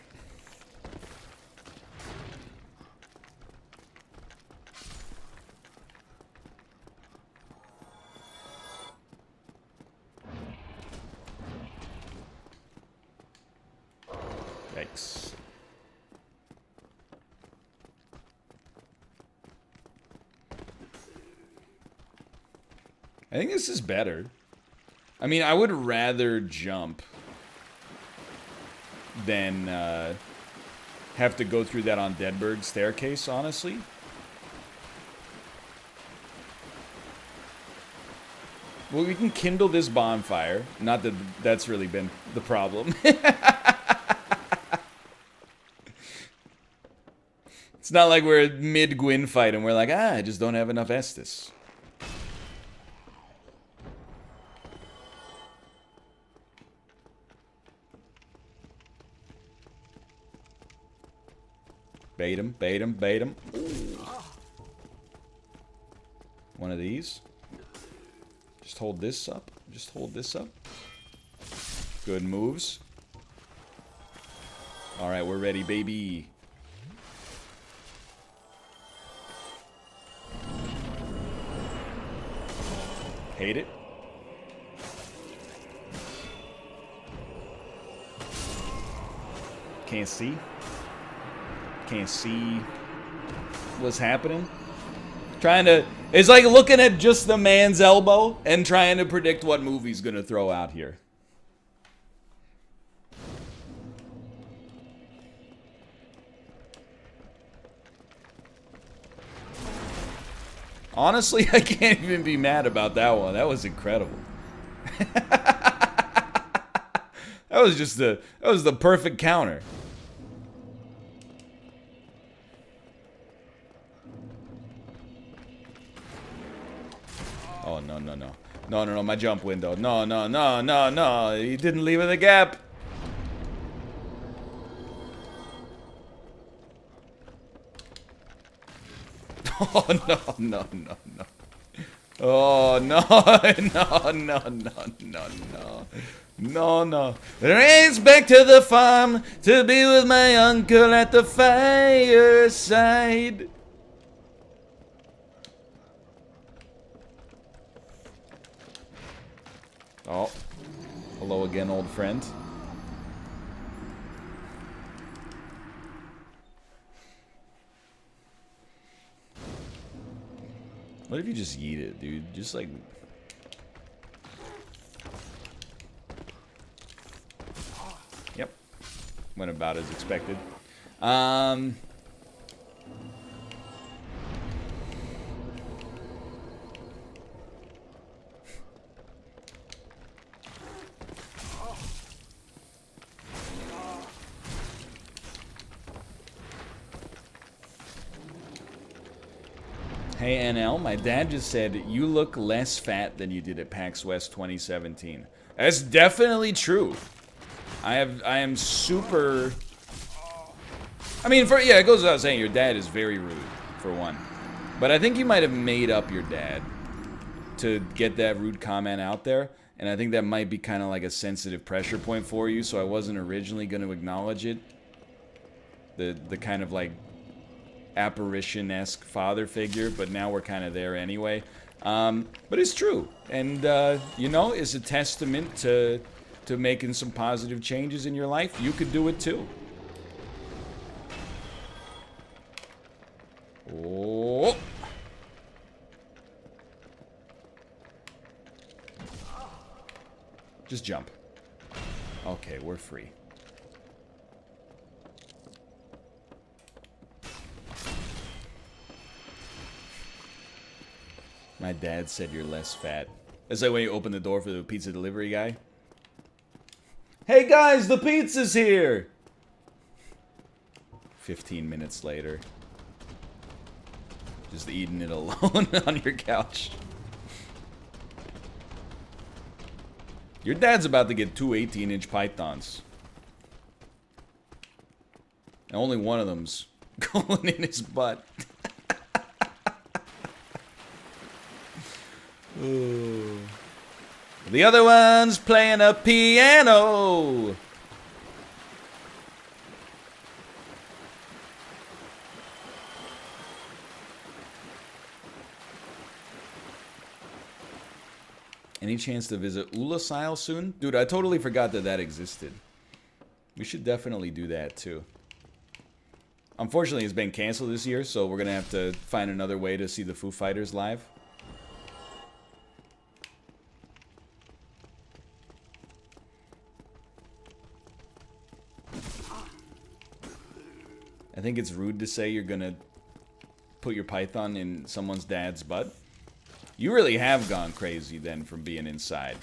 Yikes. I think this is better. I mean, I would rather jump than have to go through that on Deadberg's staircase, honestly. Well, we can kindle this bonfire. Not that that's really been the problem. It's not like we're mid-Gwyn fight and we're like, I just don't have enough Estus. Bait him, bait him, bait him. Ooh. One of these. Just hold this up. Just hold this up. Good moves. Alright, we're ready, baby. Hate it. Can't see. Can't see what's happening. Trying to... It's like looking at just the man's elbow and trying to predict what move he's gonna throw out here. Honestly, I can't even be mad about that one. That was incredible. That was just the... That was the perfect counter. Oh, no, no, no. No, no, no, my jump window. No, no, no, no, no. He didn't leave in the gap. Oh, no, no, no, no. Oh, no, no, no, no, no, no. No, no. Race back to the farm to be with my uncle at the fireside. Oh, hello again, old friend. What if you just yeet it, dude? Just like... Yep. Went about as expected. Hey NL, my dad just said you look less fat than you did at PAX West 2017. That's definitely true. I am super... I mean, yeah, it goes without saying, your dad is very rude, for one. But I think you might have made up your dad to get that rude comment out there. And I think that might be kind of like a sensitive pressure point for you, so I wasn't originally going to acknowledge it. The kind of like apparition-esque father figure, but now we're kind of there anyway. But it's true. And, you know, it's a testament to making some positive changes in your life. You could do it too. Oh. Just jump. Okay, we're free. My dad said you're less fat. That's like when you open the door for the pizza delivery guy. Hey guys, the pizza's here! 15 minutes later. Just eating it alone on your couch. Your dad's about to get 2 18-inch pythons. And only one of them's going in his butt. Ooh. The other one's playing a piano. Any chance to visit Ulasile soon? Dude, I totally forgot that that existed. We should definitely do that too. Unfortunately, it's been canceled this year, so we're gonna have to find another way to see the Foo Fighters live. I think it's rude to say you're gonna put your python in someone's dad's butt. You really have gone crazy then from being inside.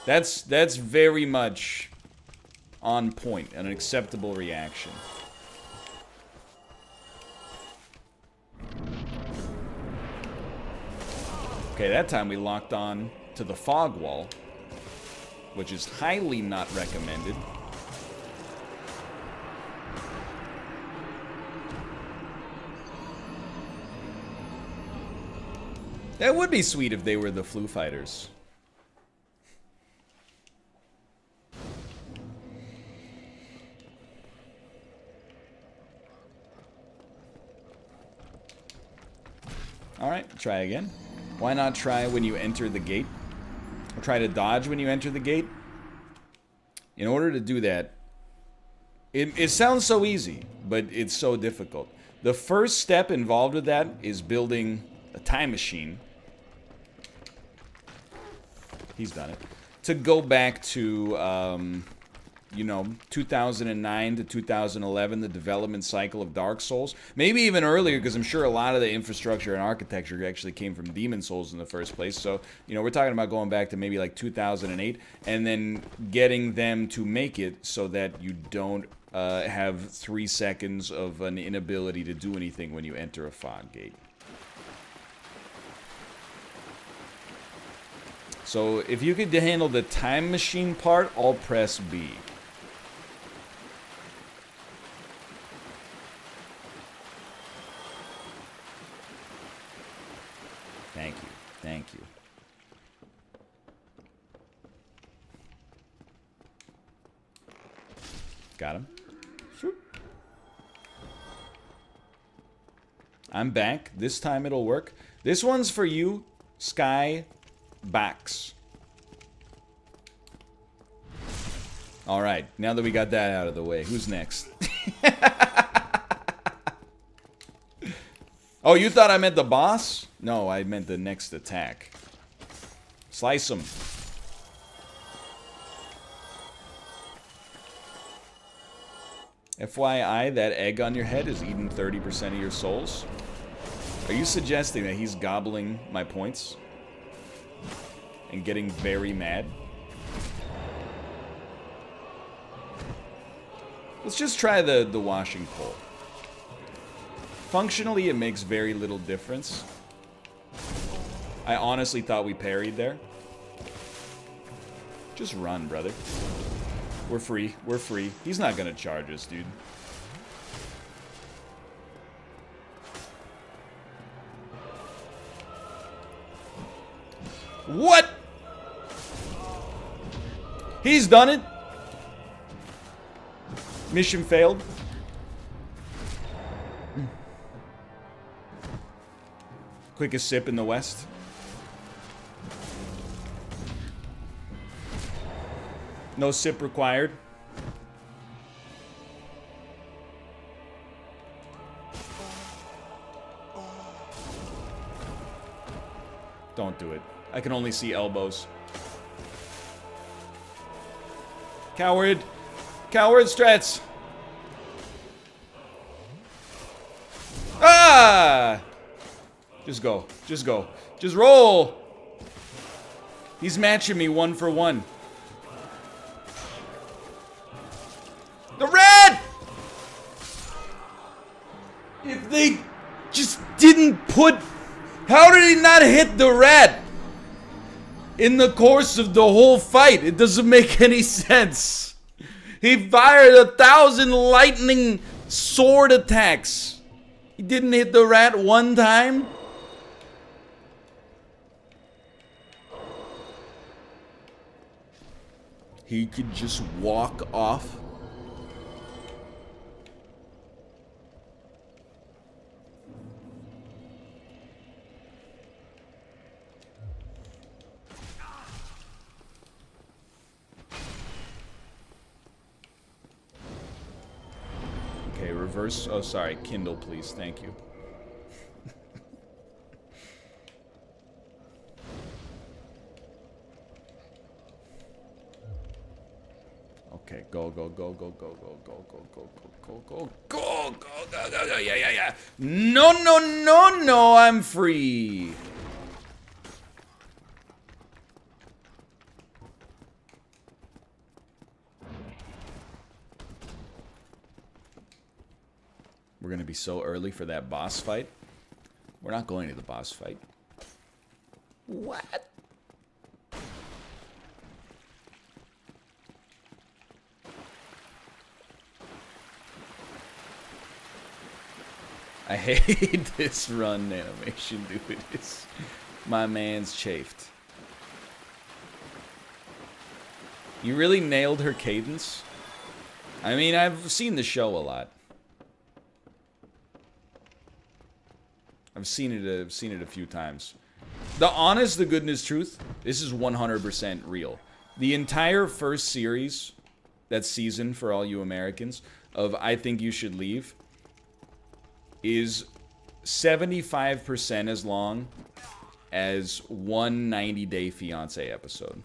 That's very much on point, an acceptable reaction. Okay, that time we locked on to the fog wall, which is highly not recommended. That would be sweet if they were the Foo Fighters. Alright, try again. Why not try when you enter the gate? Or try to dodge when you enter the gate? In order to do that, it sounds so easy, but it's so difficult. The first step involved with that is building a time machine. He's done it. To go back to, you know, 2009 to 2011, the development cycle of Dark Souls. Maybe even earlier, because I'm sure a lot of the infrastructure and architecture actually came from Demon Souls in the first place. So, you know, we're talking about going back to maybe like 2008, and then getting them to make it so that you don't have 3 seconds of an inability to do anything when you enter a fog gate. So if you could handle the time machine part, I'll press B. Thank you. Thank you. Got him. I'm back. This time it'll work. This one's for you, Sky Backs. Alright, now that we got that out of the way, who's next? Oh, you thought I meant the boss? No, I meant the next attack. Slice him. FYI, that egg on your head is eating 30% of your souls. Are you suggesting that he's gobbling my points? And getting very mad? Let's just try the washing pole. Functionally, it makes very little difference. I honestly thought we parried there. Just run, brother. We're free. We're free. He's not gonna charge us, dude. What? He's done it. Mission failed. Quickest sip in the West. No sip required. Don't do it. I can only see elbows. Coward! Coward strats! Ah! Just go. Just go. Just roll! He's matching me 1 for 1. They just didn't put... How did he not hit the rat in the course of the whole fight? It doesn't make any sense. He fired 1,000 lightning sword attacks. He didn't hit the rat one time? He could just walk off. Okay, reverse. Oh, sorry. Kindle, please. Thank you. Okay, go, go, go, go, go, go, go, go, go, go, go, go, go, go, go, go, yeah, yeah, yeah. No, no, no, no, I'm free. We're gonna be so early for that boss fight. We're not going to the boss fight. What? I hate this run animation, dude. It's, my man's chafed. You really nailed her cadence. I mean, I've seen the show a lot. I've seen it a few times. The honest, the goodness truth, this is 100% real. The entire first series, that season for all you Americans, of I Think You Should Leave, is 75% as long as one 90-Day Fiancé episode.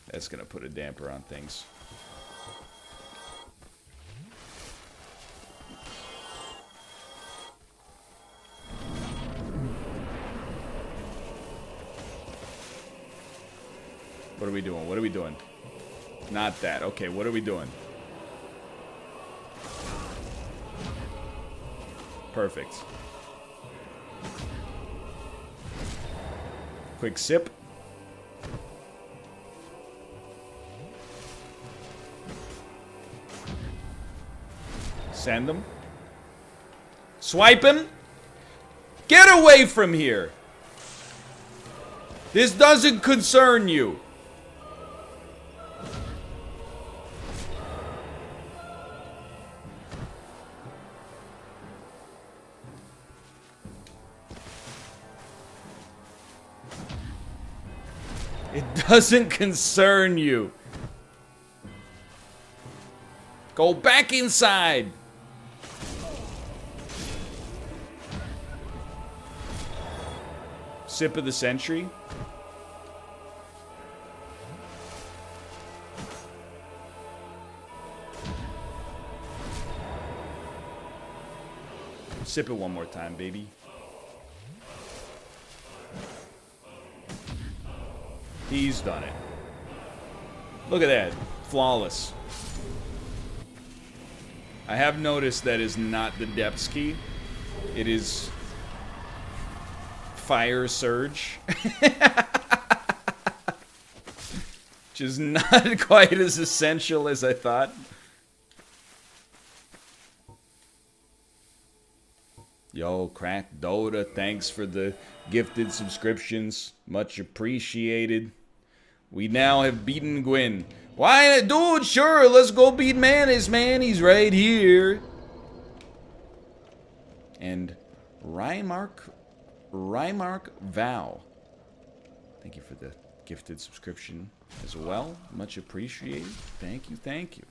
That's gonna put a damper on things. What are we doing? What are we doing? Not that. Okay, what are we doing? Perfect. Quick sip. Send him. Swipe him. Get away from here. This doesn't concern you. It doesn't concern you. Go back inside. Sip of the century. Sip it one more time, baby. He's done it. Look at that. Flawless. I have noticed that is not the depths key. It is fire surge. Which is not quite as essential as I thought. Yo, Crack Dota, thanks for the gifted subscriptions. Much appreciated. We now have beaten Gwyn. Why, dude, sure, let's go beat Manus, man. He's right here. And Rymark Vow. Thank you for the gifted subscription as well. Much appreciated. Thank you, thank you.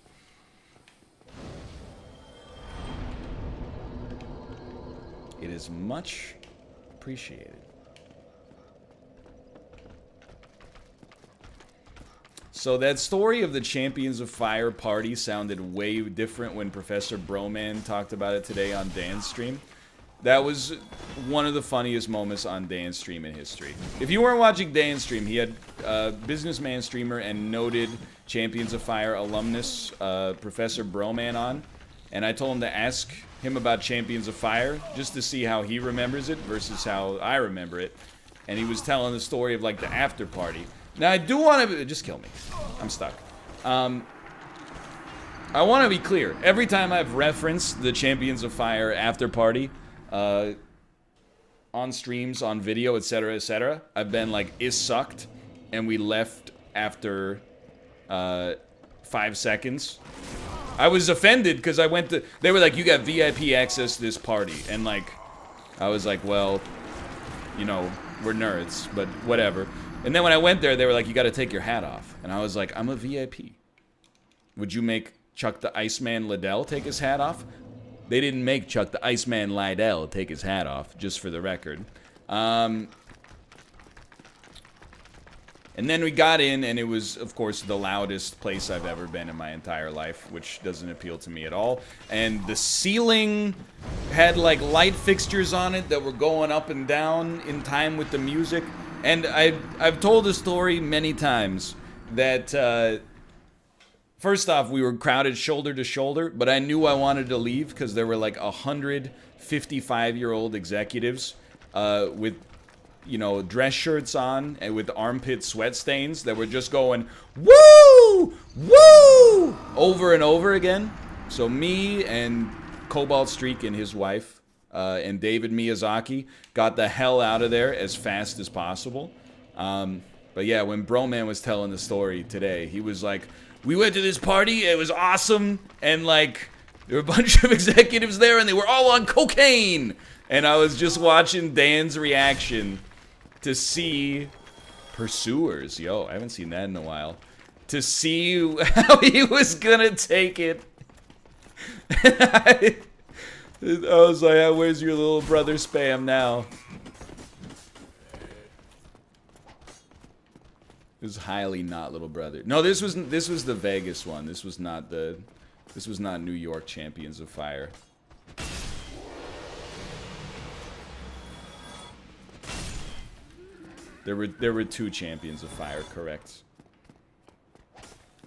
It is much appreciated. So that story of the Champions of Fire party sounded way different when Professor Broman talked about it today on Dan's stream. That was one of the funniest moments on Dan's stream in history. If you weren't watching Dan's stream, he had businessman streamer and noted Champions of Fire alumnus Professor Broman on, and I told him to ask him about Champions of Fire just to see how he remembers it versus how I remember it. And he was telling the story of like the after party. Now I do want to just kill me. I'm stuck. I want to be clear. Every time I've referenced the Champions of Fire after party, on streams, on video, etc., I've been like, it sucked, and we left after 5 seconds. I was offended because I went to, they were like, you got VIP access to this party, and like, I was like, well, you know, we're nerds, but whatever. And then when I went there, they were like, you got to take your hat off, and I was like, I'm a VIP. Would you make Chuck the Iceman Liddell take his hat off? They didn't make Chuck the Iceman Liddell take his hat off, just for the record. And then we got in, and it was, of course, the loudest place I've ever been in my entire life, which doesn't appeal to me at all. And the ceiling had, like, light fixtures on it that were going up and down in time with the music. And I've told the story many times that, first off, we were crowded shoulder to shoulder, but I knew I wanted to leave because there were like 155-year-old executives with, you know, dress shirts on and with armpit sweat stains that were just going, woo! Woo! Over and over again. So me and Cobalt Streak and his wife and David Miyazaki got the hell out of there as fast as possible. But yeah, when Broman was telling the story today, he was like, we went to this party, it was awesome, and like, there were a bunch of executives there, and they were all on cocaine! And I was just watching Dan's reaction to see Pursuers. Yo, I haven't seen that in a while. To see how he was gonna take it. I was like, where's your little brother spam now? It was highly not little brother. No, this was the Vegas one. This was not New York Champions of Fire. There were 2 Champions of Fire, correct.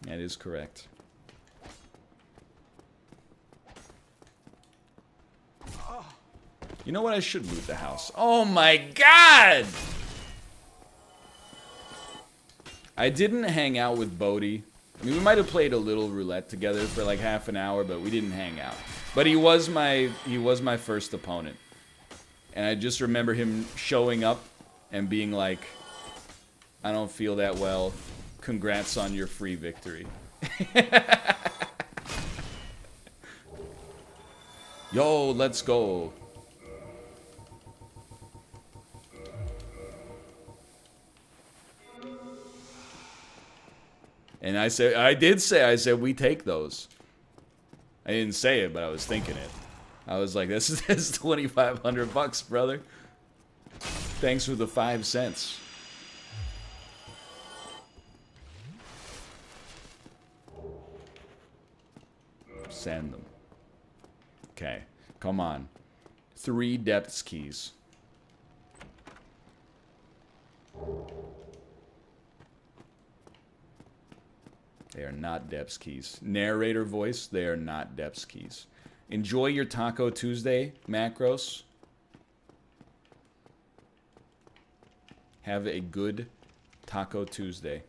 That is correct. You know what? I should loot the house. Oh my god! I didn't hang out with Bodhi. I mean, we might have played a little roulette together for like half an hour, but we didn't hang out. But he was my first opponent. And I just remember him showing up and being like, I don't feel that well. Congrats on your free victory. Yo, let's go. And I said, I said, we take those. I didn't say it, but I was thinking it. I was like, this is $2,500, brother. Thanks for the 5 cents. Send them. Okay, come on. 3 depths keys. They are not depths keys. Narrator voice, they are not depths keys. Enjoy your Taco Tuesday, Macros. Have a good Taco Tuesday.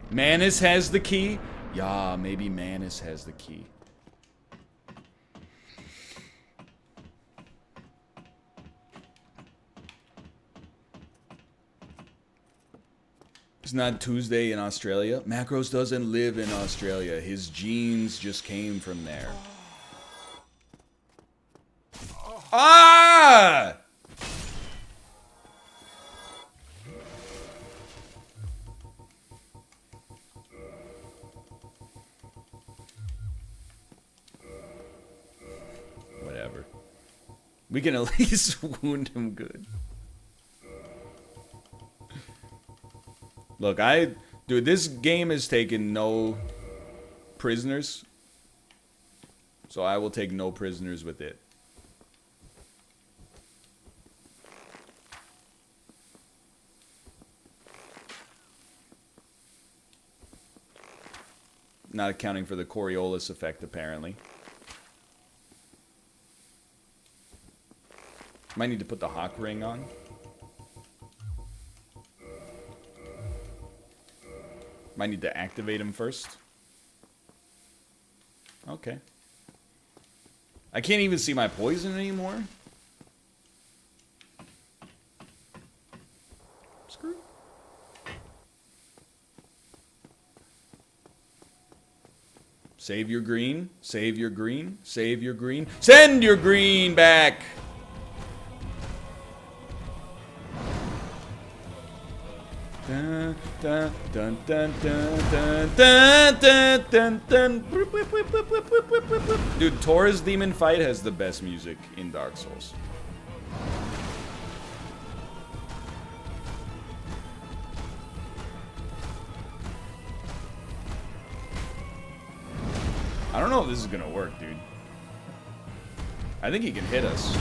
Manus has the key? Yeah, maybe Manus has the key. It's not Tuesday in Australia. Macros doesn't live in Australia. His genes just came from there. Ah! Whatever. We can at least wound him good. Look, dude, this game has taken no prisoners. So I will take no prisoners with it. Not accounting for the Coriolis effect, apparently. Might need to put the Hawk Ring on. Might need to activate him first. Okay. I can't even see my poison anymore. Screw. Save your green. Save your green. Save your green. Send your green back! Dun, dun, dun, dun, dun, dun, dun, dun, dun. Dude, Taurus Demon Fight has the best music in Dark Souls. I don't know if this is gonna work, dude. I think he can hit us.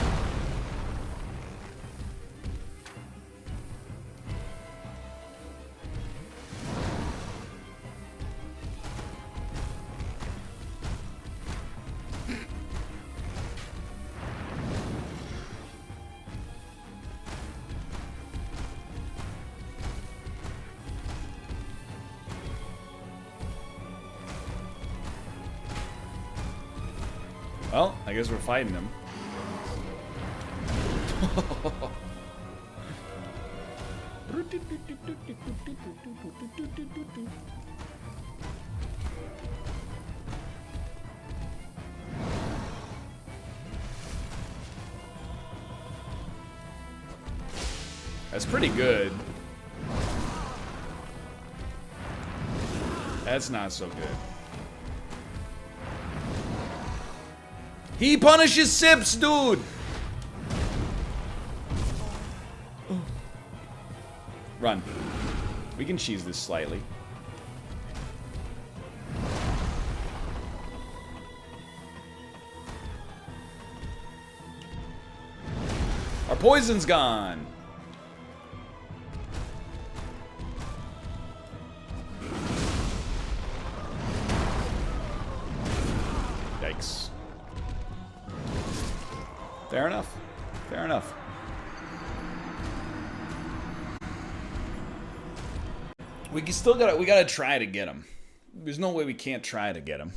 Well, I guess we're fighting him. That's pretty good. That's not so good. He punishes sips, dude! Run. We can cheese this slightly. Our poison's gone. Yikes. Fair enough. Fair enough. We gotta try to get him. There's no way we can't try to get him.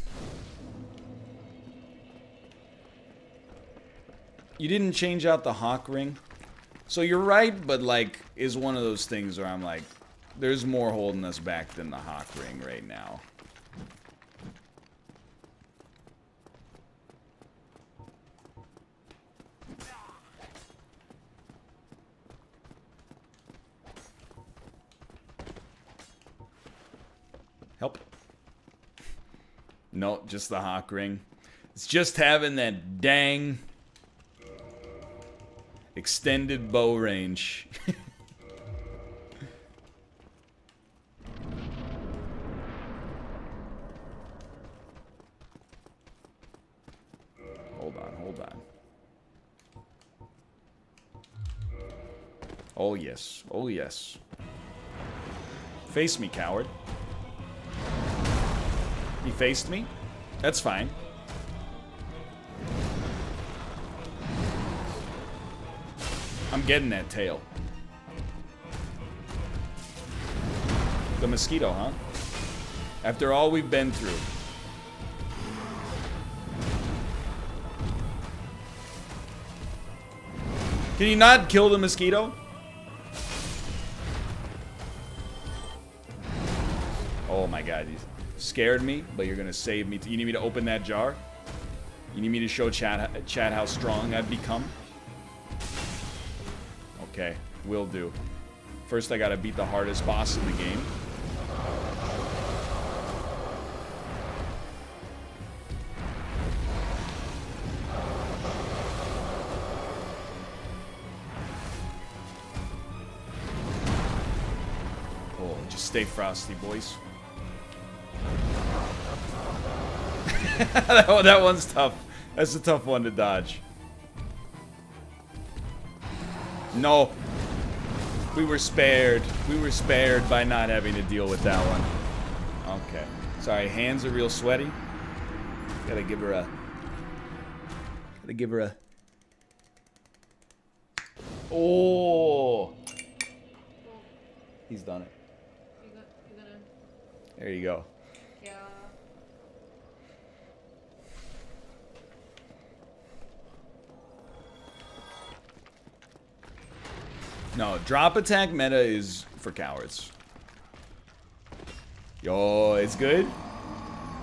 You didn't change out the Hawk Ring. So you're right, but like, is one of those things where I'm like, there's more holding us back than the Hawk Ring right now. Help. No, just the Hawk Ring. It's just having that dang extended bow range. Hold on, hold on. Oh yes, oh yes. Face me, coward. He faced me? That's fine. I'm getting that tail. The mosquito, huh? After all we've been through. Can you not kill the mosquito? Oh my god, he's scared me, but you're gonna save me. You need me to open that jar? You need me to show chat how strong I've become? Okay, will do. First I gotta beat the hardest boss in the game. Oh, just stay frosty, boys. that one's tough. That's a tough one to dodge. No. We were spared. We were spared by not having to deal with that one. Okay. Sorry, hands are real sweaty. Gotta give her a... Oh! He's done it. There you go. Yeah. No, drop attack meta is for cowards. Yo, it's good.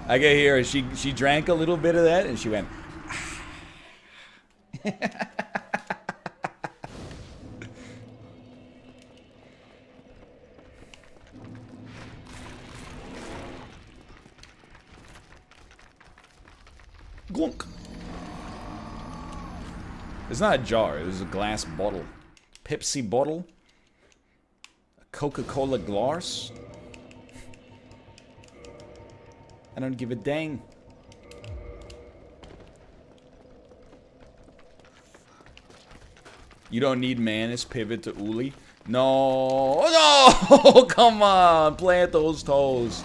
I can hear her. She drank a little bit of that and she went. Glunk. It's not a jar, it was a glass bottle. Pepsi bottle. A Coca-Cola glass. I don't give a dang. You don't need Manus pivot to Uli. No, no, come on, plant those toes.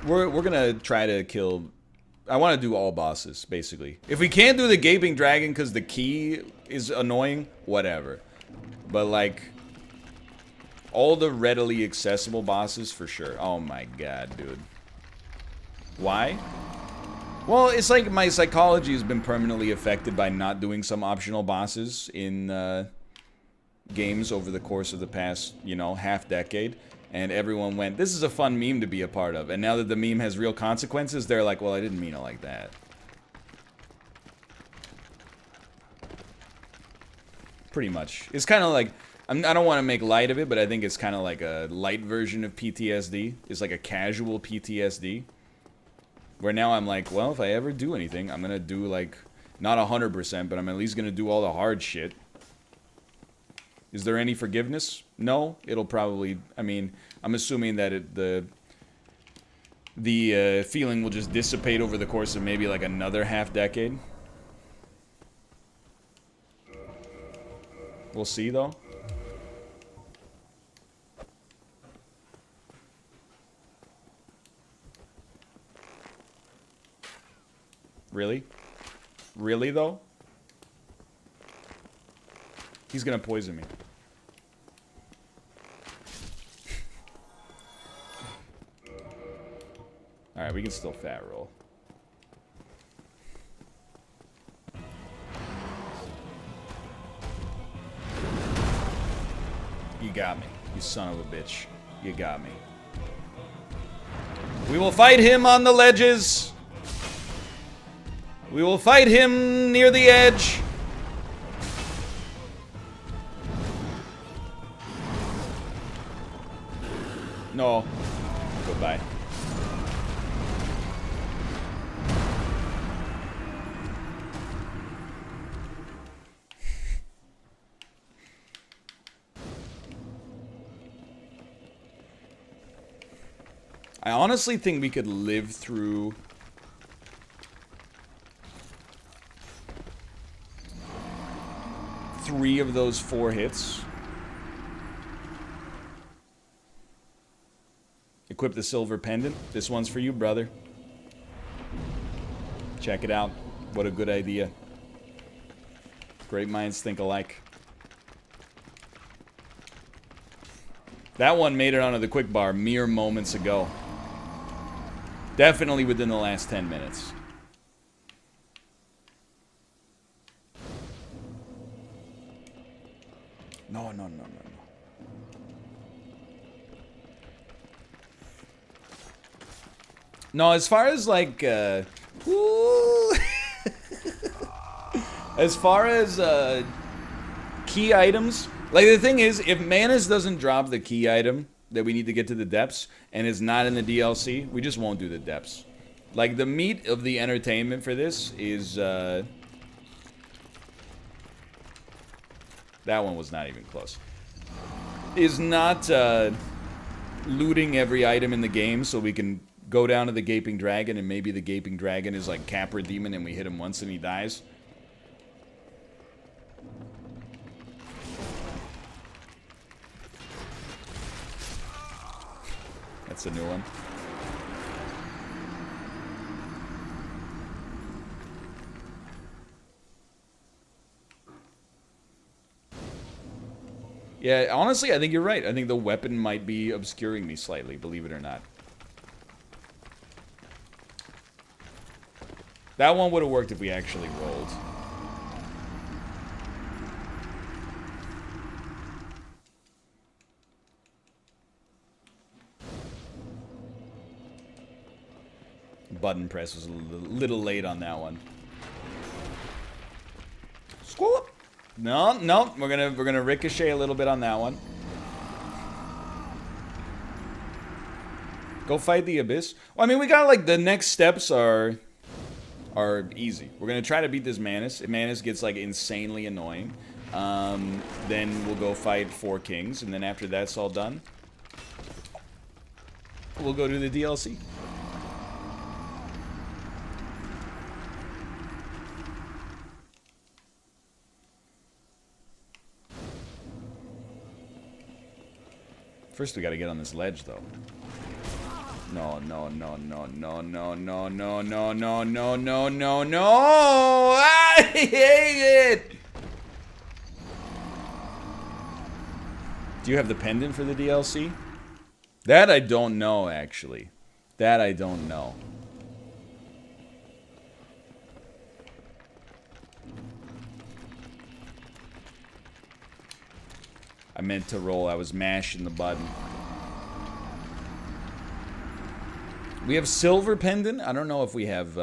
We're gonna try to kill. I want to do all bosses basically. If we can't do the gaping dragon because the key is annoying, whatever. But like all the readily accessible bosses for sure. Oh my god, dude. Why? Well, it's like my psychology has been permanently affected by not doing some optional bosses in games over the course of the past, you know, half decade. And everyone went, this is a fun meme to be a part of. And now that the meme has real consequences, they're like, well, I didn't mean it like that. Pretty much. It's kind of like, I don't want to make light of it, but I think it's kind of like a light version of PTSD. It's like a casual PTSD. Where now I'm like, well, if I ever do anything, I'm going to do like, not 100%, but I'm at least going to do all the hard shit. Is there any forgiveness? No. It'll probably, I mean, I'm assuming that the feeling will just dissipate over the course of maybe like another half decade. We'll see though. Really? Really though? He's gonna poison me. Alright, we can still fat roll. You got me, you son of a bitch. You got me. We will fight him on the ledges. We will fight him near the edge. No. Goodbye. I honestly think we could live through three of those 4 hits. Equip the silver pendant. This one's for you, brother. Check it out. What a good idea. Great minds think alike. That one made it onto the quick bar mere moments ago. Definitely within the last 10 minutes. No, no, no, no, no. No, as far as like, as far as key items, like the thing is, if Manus doesn't drop the key item that we need to get to the depths and is not in the DLC, we just won't do the depths. Like the meat of the entertainment for this is that one was not even close. Is not looting every item in the game so we can go down to the Gaping Dragon, and maybe the Gaping Dragon is like Capra Demon and we hit him once and he dies. That's a new one. Yeah, honestly, I think you're right. I think the weapon might be obscuring me slightly, believe it or not. That one would have worked if we actually rolled. Button press was a little late on that one. Scoop! No, no, we're gonna ricochet a little bit on that one. Go fight the Abyss. Well, I mean, we got like the next steps are easy. We're gonna try to beat this Manus. If Manus gets like insanely annoying, then we'll go fight 4 kings, and then after that's all done, we'll go to the DLC. First, we gotta get on this ledge, though. No, no, no, no, no, no, no, no, no, no, no, no, no, no! I hate it! Do you have the pendant for the DLC? That I don't know, actually. That I don't know. I meant to roll. I was mashing the button. We have silver pendant. I don't know if we have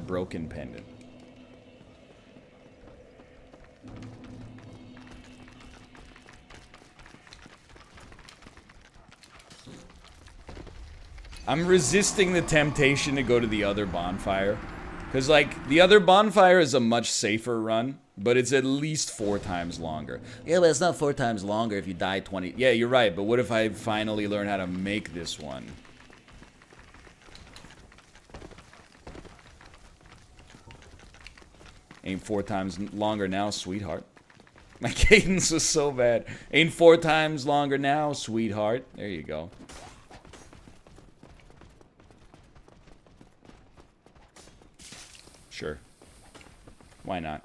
broken pendant. I'm resisting the temptation to go to the other bonfire. Because, like, the other bonfire is a much safer run, but it's at least 4 times longer. Yeah, but it's not 4 times longer if you die 20... Yeah, you're right, but what if I finally learn how to make this one? Ain't 4 times longer now, sweetheart. My cadence was so bad. Ain't 4 times longer now, sweetheart. There you go. Sure. Why not?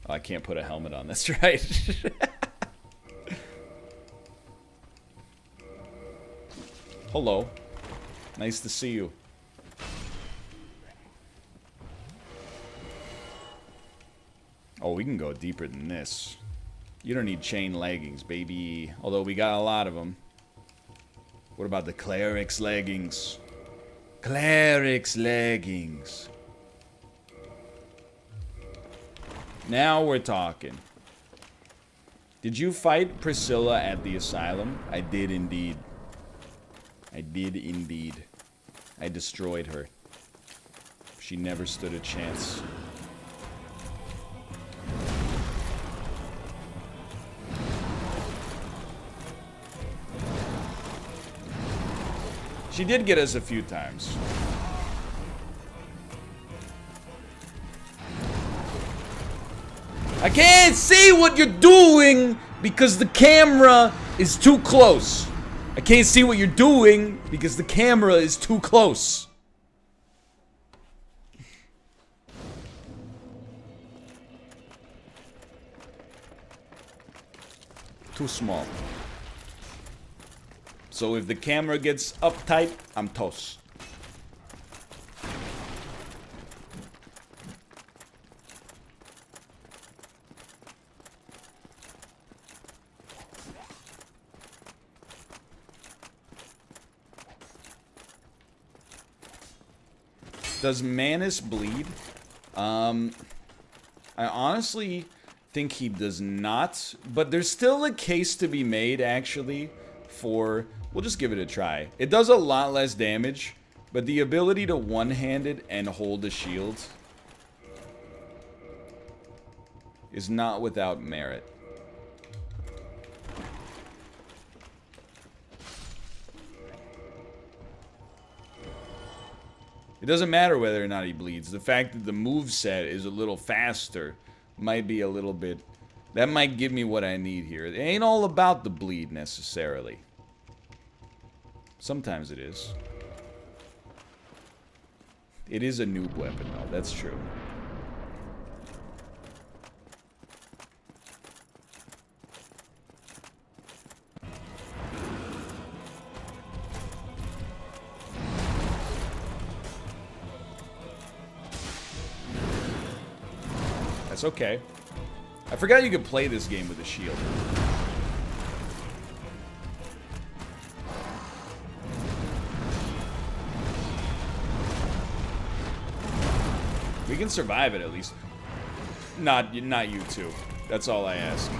Oh, I can't put a helmet on, that's right. Hello. Nice to see you. Oh, we can go deeper than this. You don't need chain leggings, baby. Although we got a lot of them. What about the cleric's leggings? Cleric's leggings. Now we're talking. Did you fight Priscilla at the asylum? I did indeed. I did indeed. I destroyed her. She never stood a chance. She did get us a few times. I can't see what you're doing because the camera is too close. I can't see what you're doing because the camera is too close. Too small. So if the camera gets uptight, I'm toast. Does Manus bleed? I honestly think he does not, but there's still a case to be made, actually, 4. We'll just give it a try. It does a lot less damage, but the ability to one-handed and hold a shield is not without merit. It doesn't matter whether or not he bleeds. The fact that the moveset is a little faster might be a little bit... That might give me what I need here. It ain't all about the bleed, necessarily. Sometimes it is. It is a noob weapon, though. That's true. That's okay. I forgot you could play this game with a shield. We can survive it at least. Not you two. That's all I ask.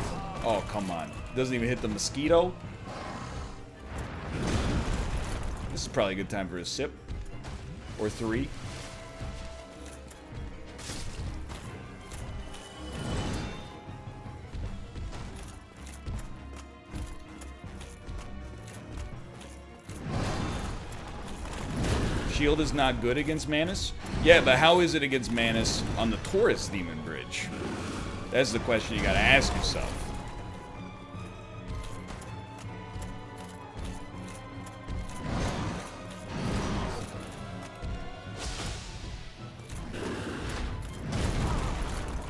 Oh, come on. Doesn't even hit the mosquito. This is probably a good time for a sip. Or 3. Shield is not good against Manus? Yeah, but how is it against Manus on the Taurus Demon Bridge? That's the question you gotta ask yourself.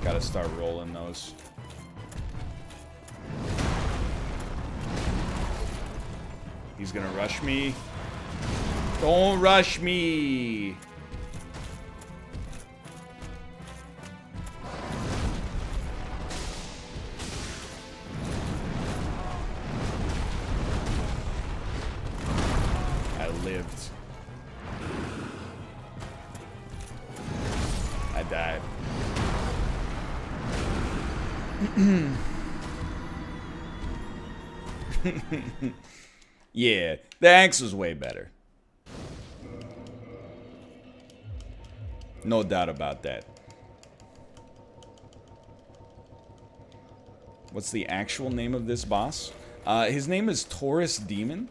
Gotta start rolling those. He's gonna rush me. Don't rush me. I lived. I died. Yeah, the axe was way better. No doubt about that. What's the actual name of this boss? His name is Taurus Demon.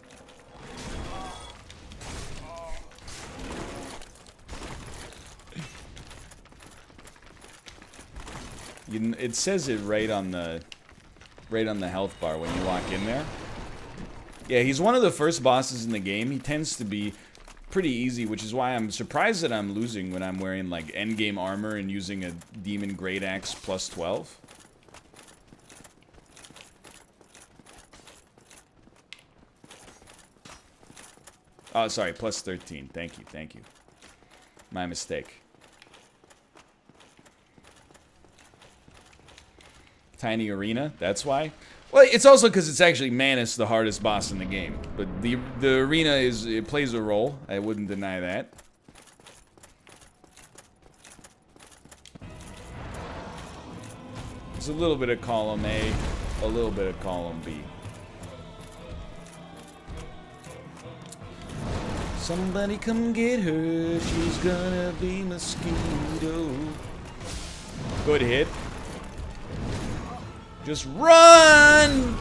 It says it right on the health bar when you walk in there. Yeah, he's one of the first bosses in the game. He tends to be pretty easy, which is why I'm surprised that I'm losing when I'm wearing like endgame armor and using a demon great axe plus 12. Oh, sorry, plus 13. Thank you, thank you. My mistake. Tiny arena, that's why. Well, it's also because it's actually Manus, the hardest boss in the game. But the arena it plays a role. I wouldn't deny that. There's a little bit of column A, a little bit of column B. Somebody come get her, she's gonna be mosquito. Good hit. Just run!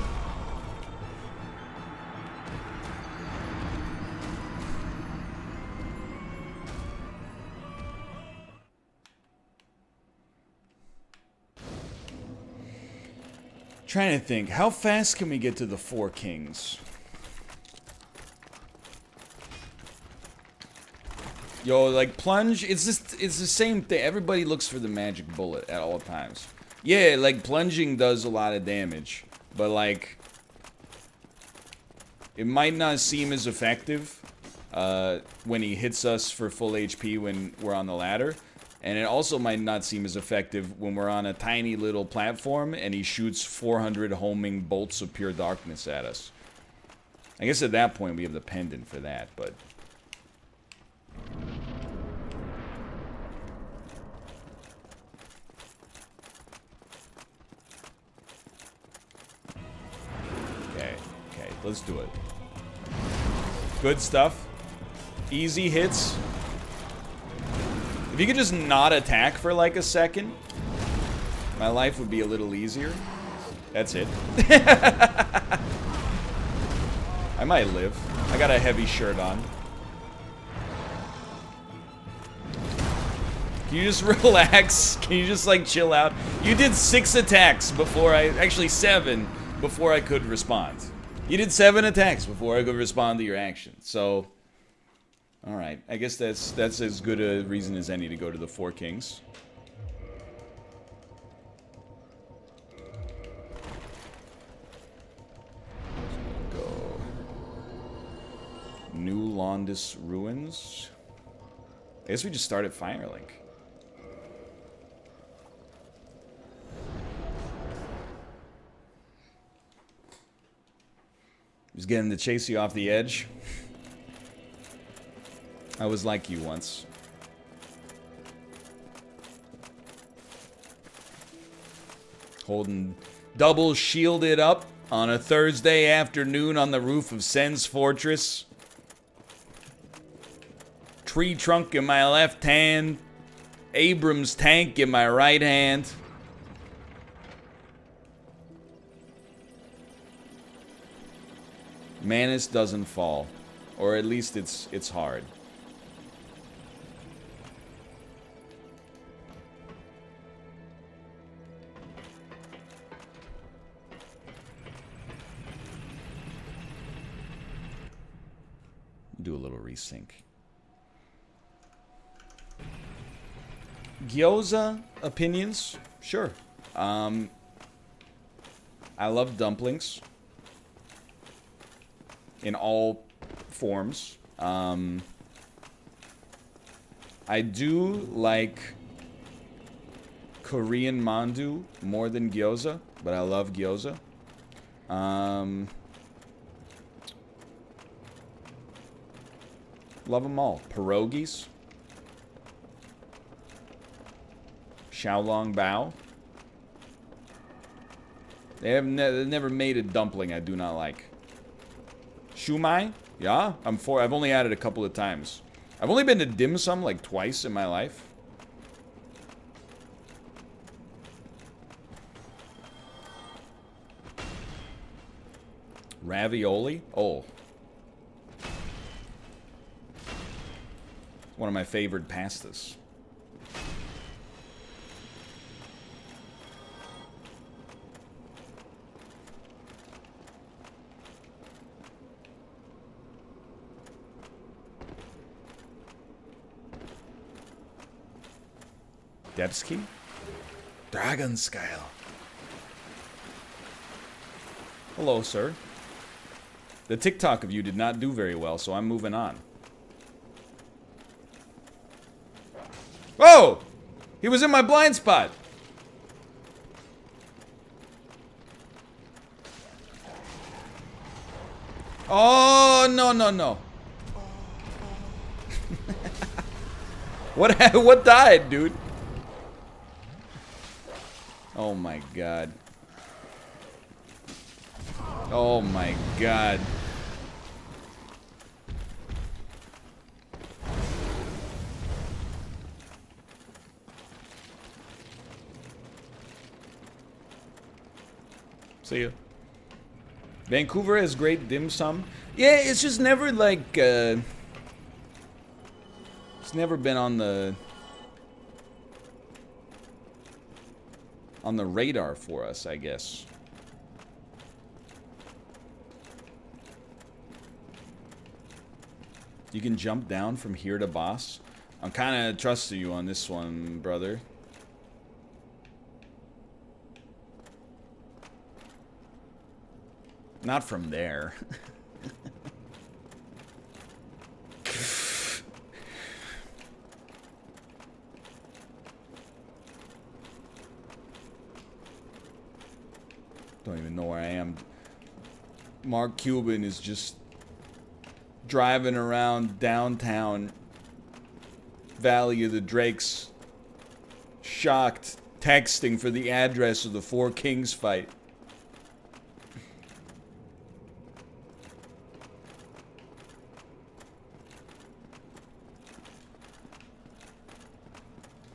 Trying to think, how fast can we get to the 4 kings? Yo, like plunge, it's the same thing. Everybody looks for the magic bullet at all times. Yeah, like plunging does a lot of damage, but like it might not seem as effective when he hits us for full HP when we're on the ladder, and it also might not seem as effective when we're on a tiny little platform and he shoots 400 homing bolts of pure darkness at us. I guess at that point we have the pendant for that, but okay, let's do it. Good stuff. Easy hits. If you could just not attack for like a second, my life would be a little easier. That's it. I might live. I got a heavy shirt on. Can you just relax? Can you just like chill out? You did 6 attacks before actually 7 before I could respond. You did 7 attacks before I could respond to your action. So, all right. I guess that's as good a reason as any to go to the 4 Kings. Go. New Londis Ruins. I guess we just start at Firelink. Just getting to chase you off the edge. I was like you once. Holding double shielded up on a Thursday afternoon on the roof of Sen's Fortress. Tree trunk in my left hand. Abrams tank in my right hand. Manus doesn't fall. Or at least it's hard. Do a little resync. Gyoza opinions? Sure. I love dumplings. In all forms. I do like Korean mandu more than gyoza, but I love gyoza. Love them all. Pierogies. Xiaolong Bao. They've never made a dumpling I do not like. Shumai? Yeah, I've only had it a couple of times. I've only been to dim sum like twice in my life. Ravioli? Oh. One of my favorite pastas. Debsky? Dragon Scale. Hello, sir. The TikTok of you did not do very well, so I'm moving on. Whoa! He was in my blind spot. Oh, no, no, no. What died, dude? Oh my god. Oh my god. See ya. Vancouver has great dim sum. Yeah, it's just never like it's never been on the radar for us, I guess. You can jump down from here to boss. I'm kind of trusting you on this one, brother. Not from there. Don't even know where I am. Mark Cuban is just driving around downtown Valley of the Drakes, shocked, texting for the address of the Four Kings fight.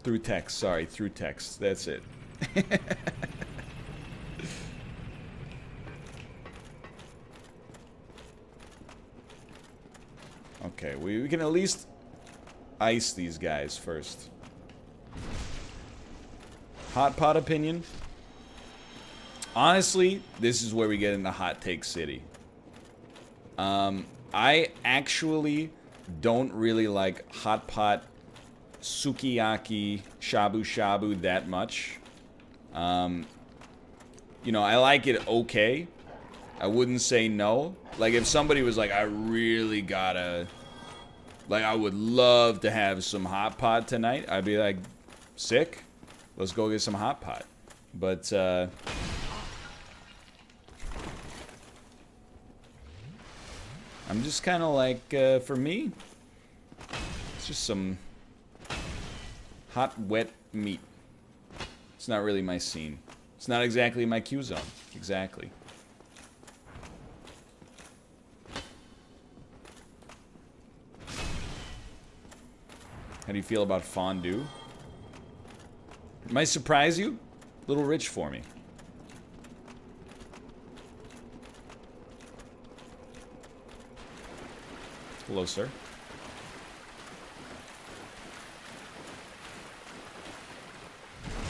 Through text, sorry, through text. That's it. Okay, we can at least ice these guys first. Hot pot opinion. Honestly, this is where we get into hot take city. I actually don't really like hot pot, sukiyaki, shabu shabu that much. You know, I like it okay. I wouldn't say no. Like, if somebody was like, I really gotta... Like, I would love to have some hot pot tonight, I'd be like, sick. Let's go get some hot pot. But, I'm just kind of like, for me, it's just some hot, wet meat. It's not really my scene. It's not exactly my Q zone. Exactly. How do you feel about fondue? It might surprise you. A little rich for me. Hello, sir.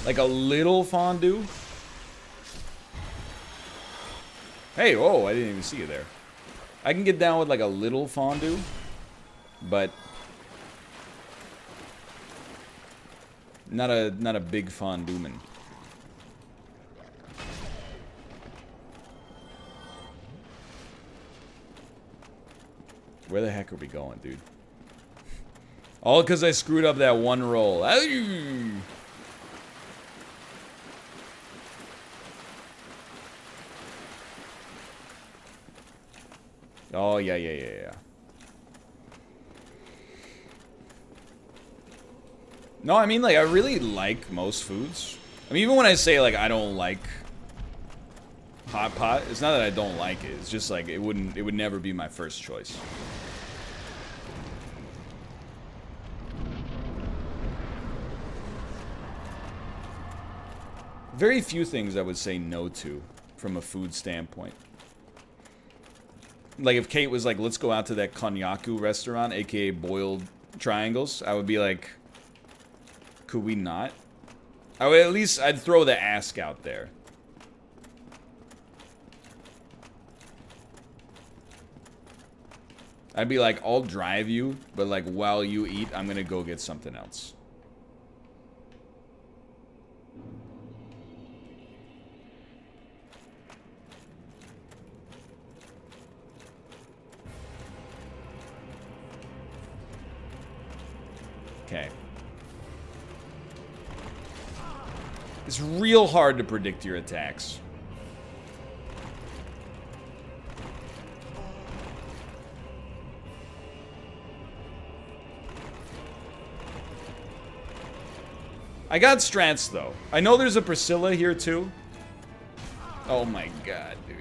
Like a little fondue? Hey, whoa, I didn't even see you there. I can get down with like a little fondue, but not a big fondue man. Where the heck are we going, dude? All because I screwed up that one roll. Oh, yeah. No, I mean, like, I really like most foods. I mean, even when I say, like, I don't like hot pot, it's not that I don't like it. It's just, like, it would never be my first choice. Very few things I would say no to from a food standpoint. Like, if Kate was like, let's go out to that Konyaku restaurant, aka Boiled Triangles, I would be like, could we not? I would at least, I'd throw the ask out there. I'd be like, I'll drive you, but like, while you eat, I'm gonna go get something else. Okay. It's real hard to predict your attacks. I got strats, though. I know there's a Priscilla here, too. Oh my god, dude.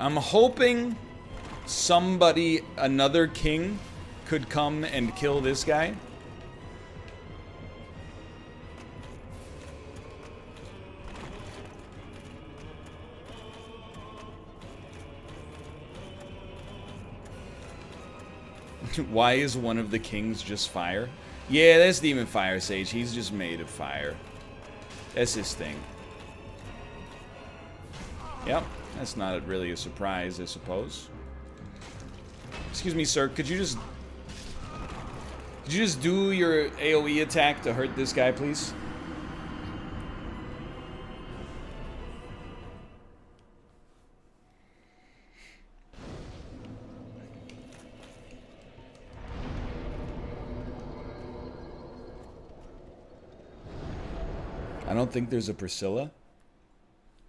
I'm hoping somebody, another king, could come and kill this guy. Why is one of the kings just fire? Yeah, that's Demon Fire Sage. He's just made of fire. That's his thing. Yep, that's not really a surprise, I suppose. Excuse me, sir. Could you just do your AoE attack to hurt this guy, please? I don't think there's a Priscilla.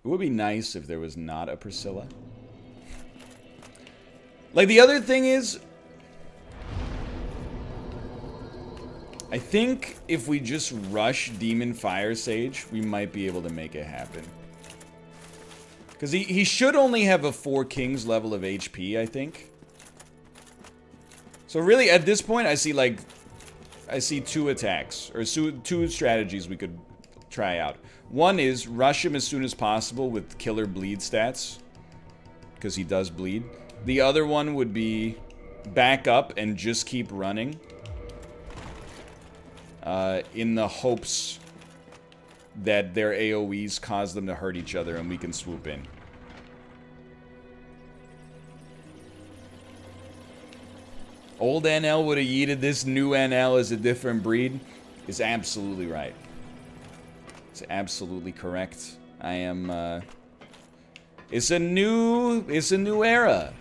It would be nice if there was not a Priscilla. Like, the other thing is, I think if we just rush Demon Fire Sage, we might be able to make it happen. Because he should only have a 4 Kings level of HP, I think. So really, at this point, I see two attacks, or two strategies we could try out. One is rush him as soon as possible with killer bleed stats, because he does bleed. The other one would be back up and just keep running, in the hopes that their AoEs cause them to hurt each other and we can swoop in. Old NL would have yeeted this, new NL is a different breed. Is absolutely right. It's absolutely correct. I am, it's a new era.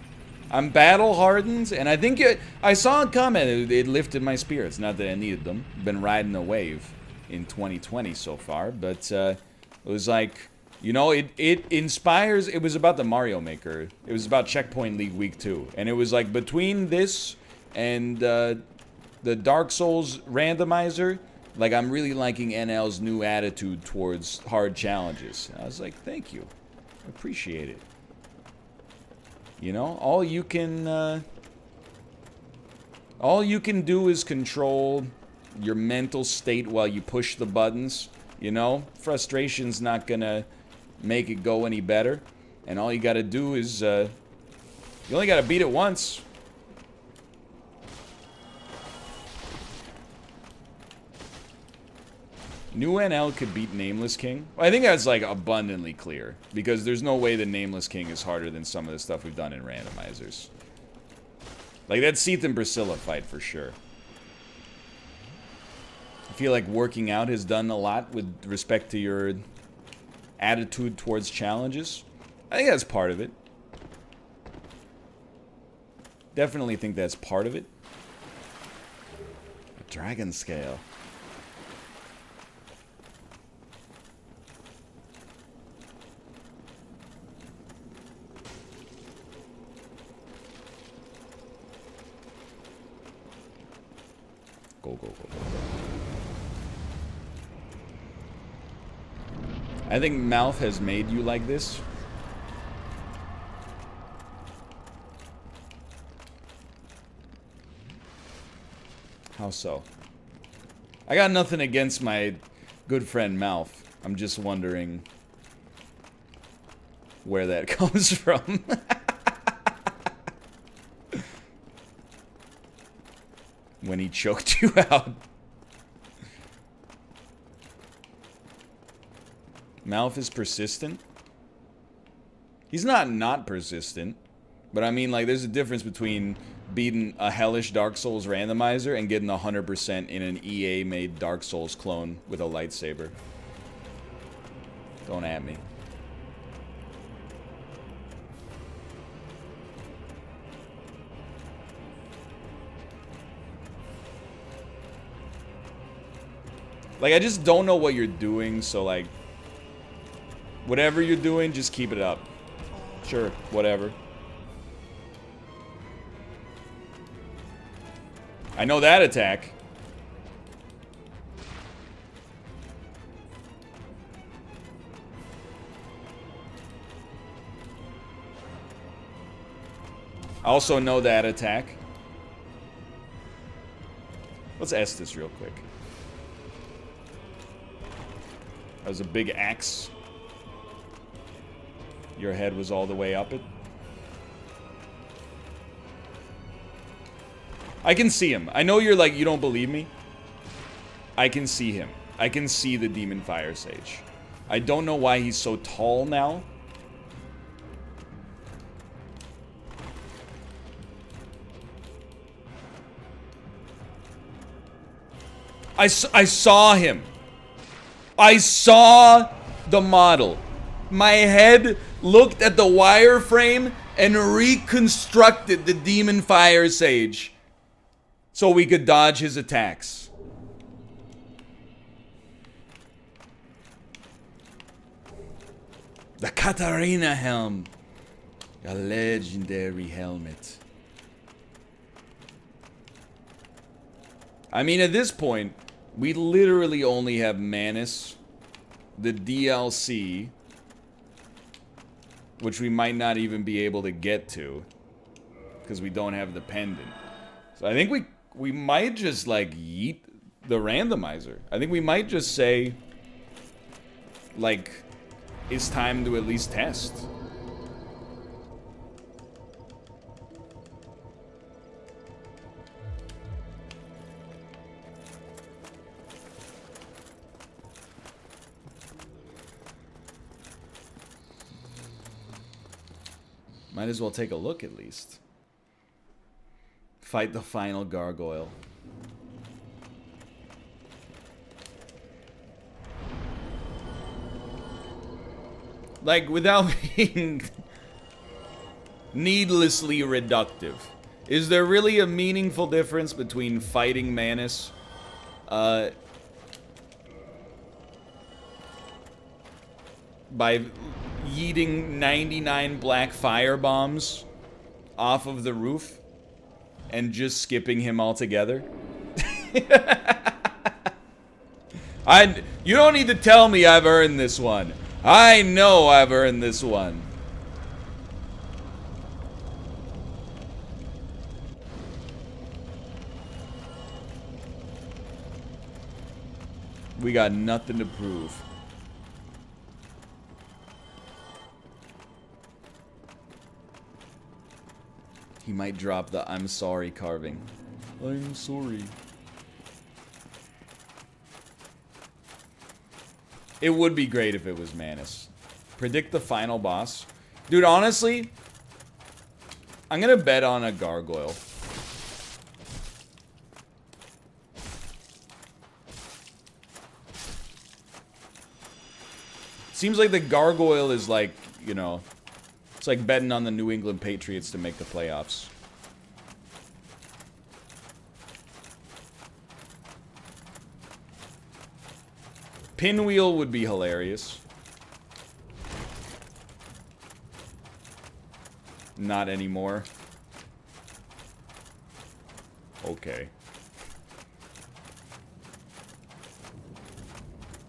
I'm battle hardened, and I think I saw a comment, it lifted my spirits. Not that I needed them. Been riding a wave in 2020 so far, but it was like, you know, it inspires. It was about the Mario Maker. It was about Checkpoint League Week 2, and it was like between this and the Dark Souls Randomizer, like I'm really liking NL's new attitude towards hard challenges. And I was like, thank you, I appreciate it. You know, all you can do is control your mental state while you push the buttons. You know, frustration's not gonna make it go any better, and all you gotta do is you only gotta beat it once. New NL could beat Nameless King. I think that's like abundantly clear, because there's no way the Nameless King is harder than some of the stuff we've done in randomizers. Like that Seath and Priscilla fight for sure. I feel like working out has done a lot with respect to your attitude towards challenges. I think that's part of it. Definitely think that's part of it. A dragon scale. Go, go, go, go, go. I think Mouth has made you like this. How so? I got nothing against my good friend Mouth. I'm just wondering where that comes from. When he choked you out. Mouth is persistent. He's not persistent. But I mean, like, there's a difference between beating a hellish Dark Souls randomizer and getting 100% in an EA-made Dark Souls clone with a lightsaber. Don't at me. Like, I just don't know what you're doing, so, like, whatever you're doing, just keep it up. Sure, whatever. I know that attack. I also know that attack. Let's S this real quick. That was a big axe. Your head was all the way up it. I can see him. I know you're like, you don't believe me. I can see him. I can see the Demon Fire Sage. I don't know why he's so tall now. I saw him. I saw the model. My head looked at the wireframe and reconstructed the Demon Fire Sage so we could dodge his attacks. The Katarina helm. A legendary helmet. I mean, at this point, we literally only have Manus, the DLC, which we might not even be able to get to, because we don't have the pendant. So I think we might just like yeet the randomizer. I think we might just say like it's time to at least test. Might as well take a look at least. Fight the final gargoyle. Like, without being needlessly reductive, is there really a meaningful difference between fighting Manus by yeeting 99 black fire bombs off of the roof and just skipping him altogether? You don't need to tell me I've earned this one. I know I've earned this one. We got nothing to prove. He might drop the I'm sorry carving. I'm sorry. It would be great if it was Manus. Predict the final boss. Dude, honestly, I'm gonna bet on a gargoyle. Seems like the gargoyle is like, you know, it's like betting on the New England Patriots to make the playoffs. Pinwheel would be hilarious. Not anymore. Okay.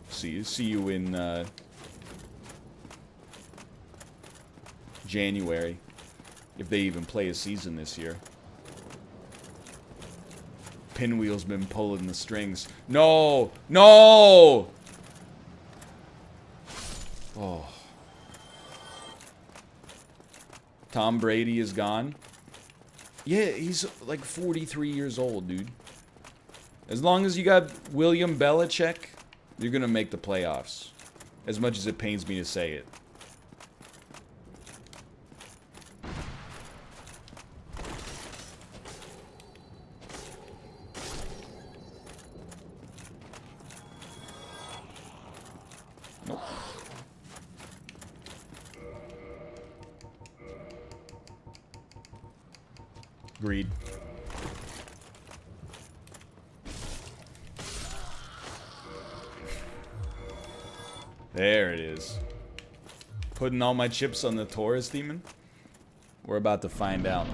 See you in January, if they even play a season this year. Pinwheel's been pulling the strings. No! No! Oh. Tom Brady is gone. Yeah, he's like 43 years old, dude. As long as you got William Belichick, you're gonna make the playoffs. As much as it pains me to say it. Nope. Agreed. There it is. Putting all my chips on the Taurus demon? We're about to find out.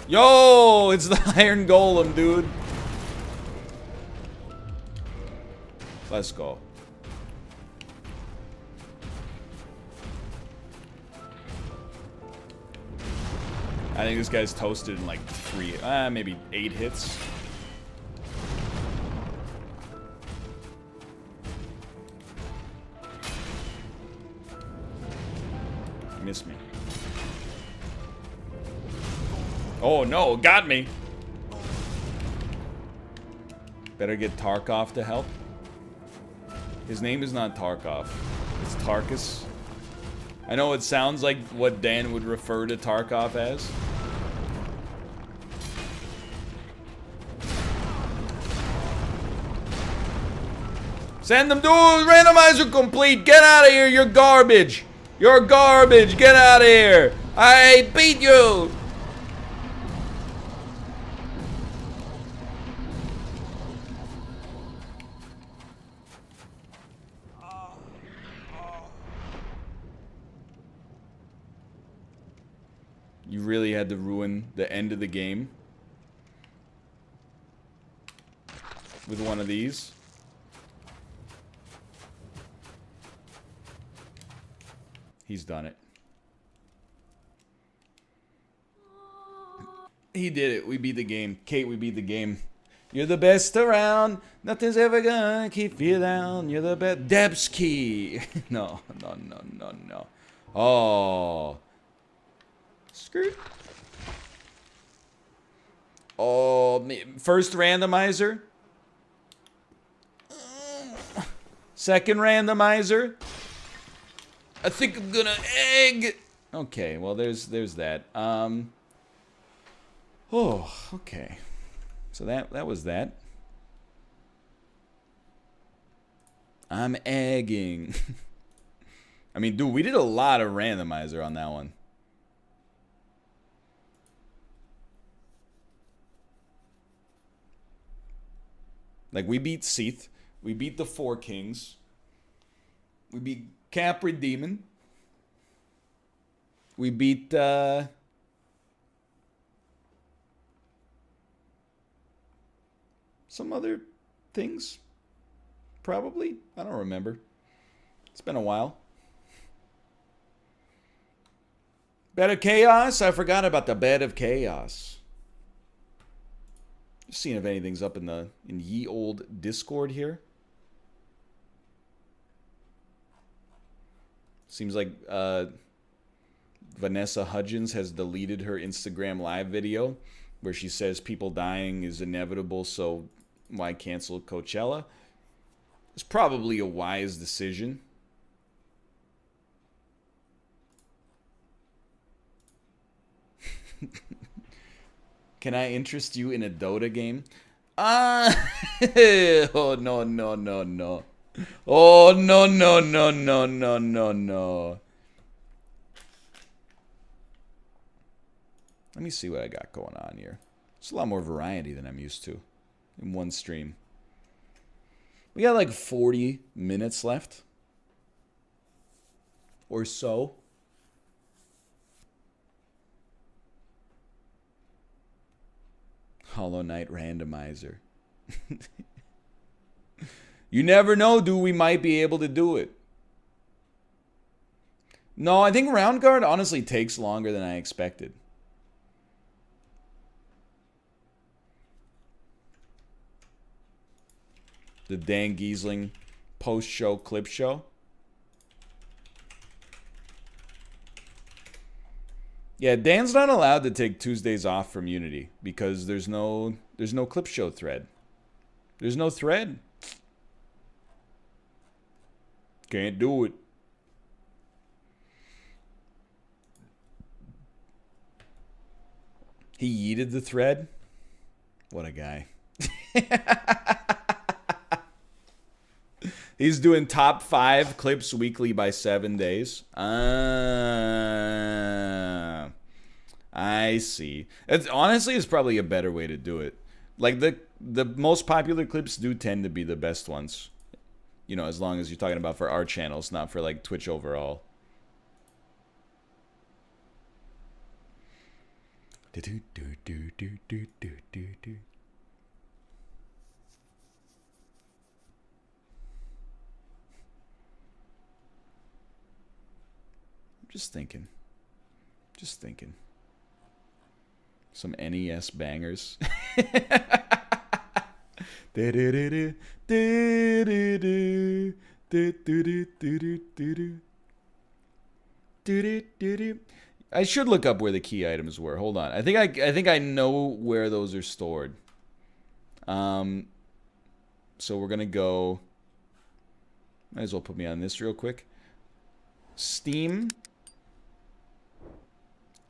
Yo! It's the Iron Golem, dude. Let's go. I think this guy's toasted in like maybe 8 hits. Missed me. Oh no, got me. Better get Tarkov to help. His name is not Tarkov. It's Tarkus. I know it sounds like what Dan would refer to Tarkov as. Send them, dude! Randomizer complete! Get out of here! You're garbage! You're garbage! Get out of here! I beat you! You really had to ruin the end of the game with one of these. He's done it. He did it. We beat the game. Kate, we beat the game. You're the best around. Nothing's ever gonna keep you down. You're the best. Debski. No. Oh. Skirt. Oh, first randomizer. Second randomizer. I think I'm gonna egg. Okay, well there's that. Oh, okay. So that was that. I'm egging. I mean, dude, we did a lot of randomizer on that one. Like, we beat Seath. We beat the Four Kings. We beat Capri Demon. We beat, some other things. Probably. I don't remember. It's been a while. Bed of Chaos? I forgot about the Bed of Chaos. Just seeing if anything's up in ye old Discord here. Seems like Vanessa Hudgens has deleted her Instagram live video where she says people dying is inevitable, so why cancel Coachella? It's probably a wise decision. Can I interest you in a Dota game? Oh, no. Oh, no. Let me see what I got going on here. It's a lot more variety than I'm used to in one stream. We got like 40 minutes left. Or so. Hollow Knight Randomizer. You never know, dude. We might be able to do it. No, I think Round Guard honestly takes longer than I expected. The Dan Giesling post-show clip show. Yeah, Dan's not allowed to take Tuesdays off from Unity because there's no clip show thread. There's no thread. Can't do it. He yeeted the thread. What a guy. He's doing top 5 clips weekly by 7 days. I see. Honestly, it's probably a better way to do it. Like, the most popular clips do tend to be the best ones. You know, as long as you're talking about for our channels, not for, like, Twitch overall. Just thinking. Some NES bangers. I should look up where the key items were. Hold on. I think I know where those are stored. So we're gonna go. Might as well put me on this real quick. Steam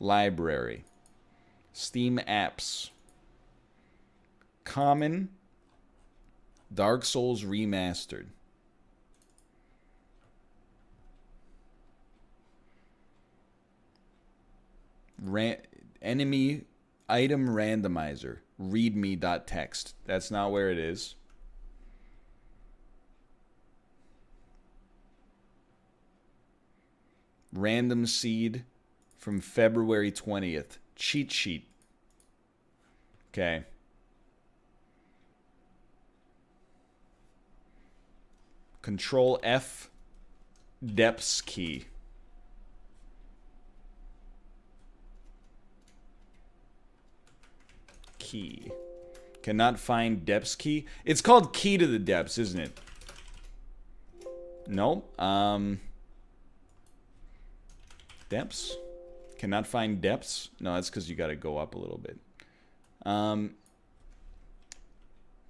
library. Steam apps. Common. Dark Souls Remastered. Enemy item randomizer. Readme.txt. That's not where it is. Random seed from February 20th. Cheat sheet. Okay. Control F. Depths key. key. Cannot find depths key. It's called key to the depths, isn't it? Nope. Depths. Cannot find depths. No, that's because you got to go up a little bit.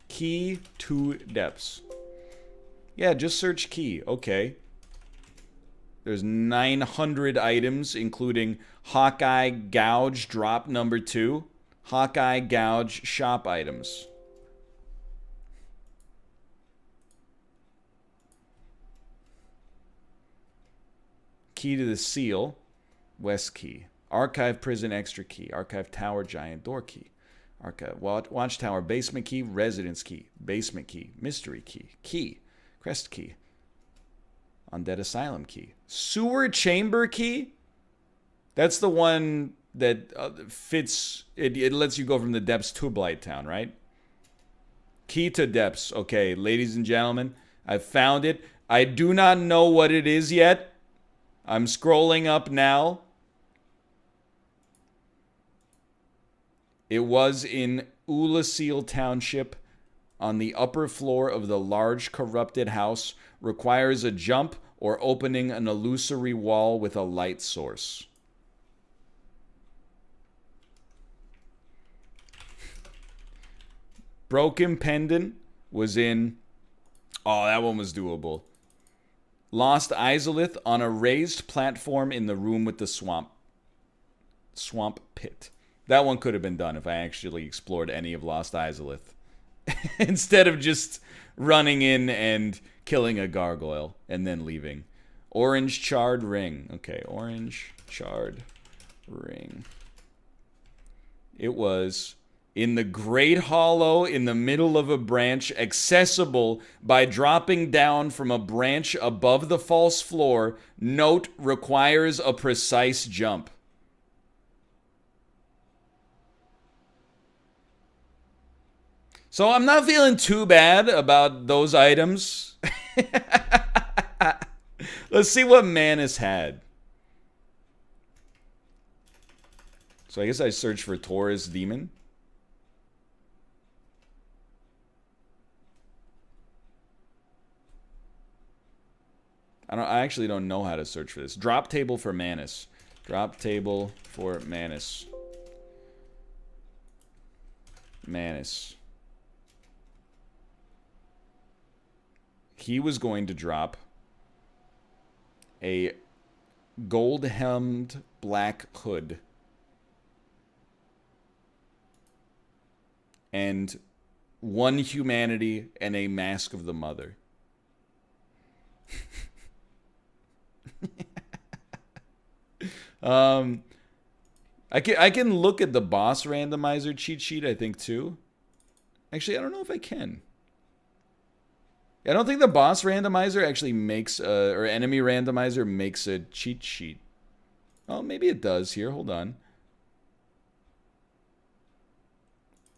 Key to depths. Yeah, just search key. Okay. There's 900 items, including Hawkeye Gouge drop number 2. Hawkeye Gouge shop items. Key to the seal. West key. Archive prison extra key. Archive tower giant door key. Archive watchtower basement key. Residence key. Basement key. Mystery key. Key. Crest key. Undead asylum key. Sewer chamber key. That's the one that fits. It lets you go from the depths to Blight Town, right? Key to depths. Okay, ladies and gentlemen, I found it. I do not know what it is yet. I'm scrolling up now. It was in Ulasil Township on the upper floor of the large corrupted house. Requires a jump or opening an illusory wall with a light source. Broken Pendant was in... Oh, that one was doable. Lost Izalith on a raised platform in the room with the swamp pit. That one could have been done if I actually explored any of Lost Izalith. Instead of just running in and killing a gargoyle and then leaving. Orange charred ring. Okay, orange charred ring. It was in the Great Hollow in the middle of a branch, accessible by dropping down from a branch above the false floor. Note, requires a precise jump. So I'm not feeling too bad about those items. Let's see what Manus had. So I guess I searched for Taurus Demon. I actually don't know how to search for this. Drop table for Manus. Drop table for Manus. Manus. He was going to drop a gold-hemmed black hood and one humanity and a mask of the mother. I can look at the boss randomizer cheat sheet, I think, too. Actually, I don't know if I can. I don't think the boss randomizer actually makes or enemy randomizer makes a cheat sheet. Oh, maybe it does here. Hold on.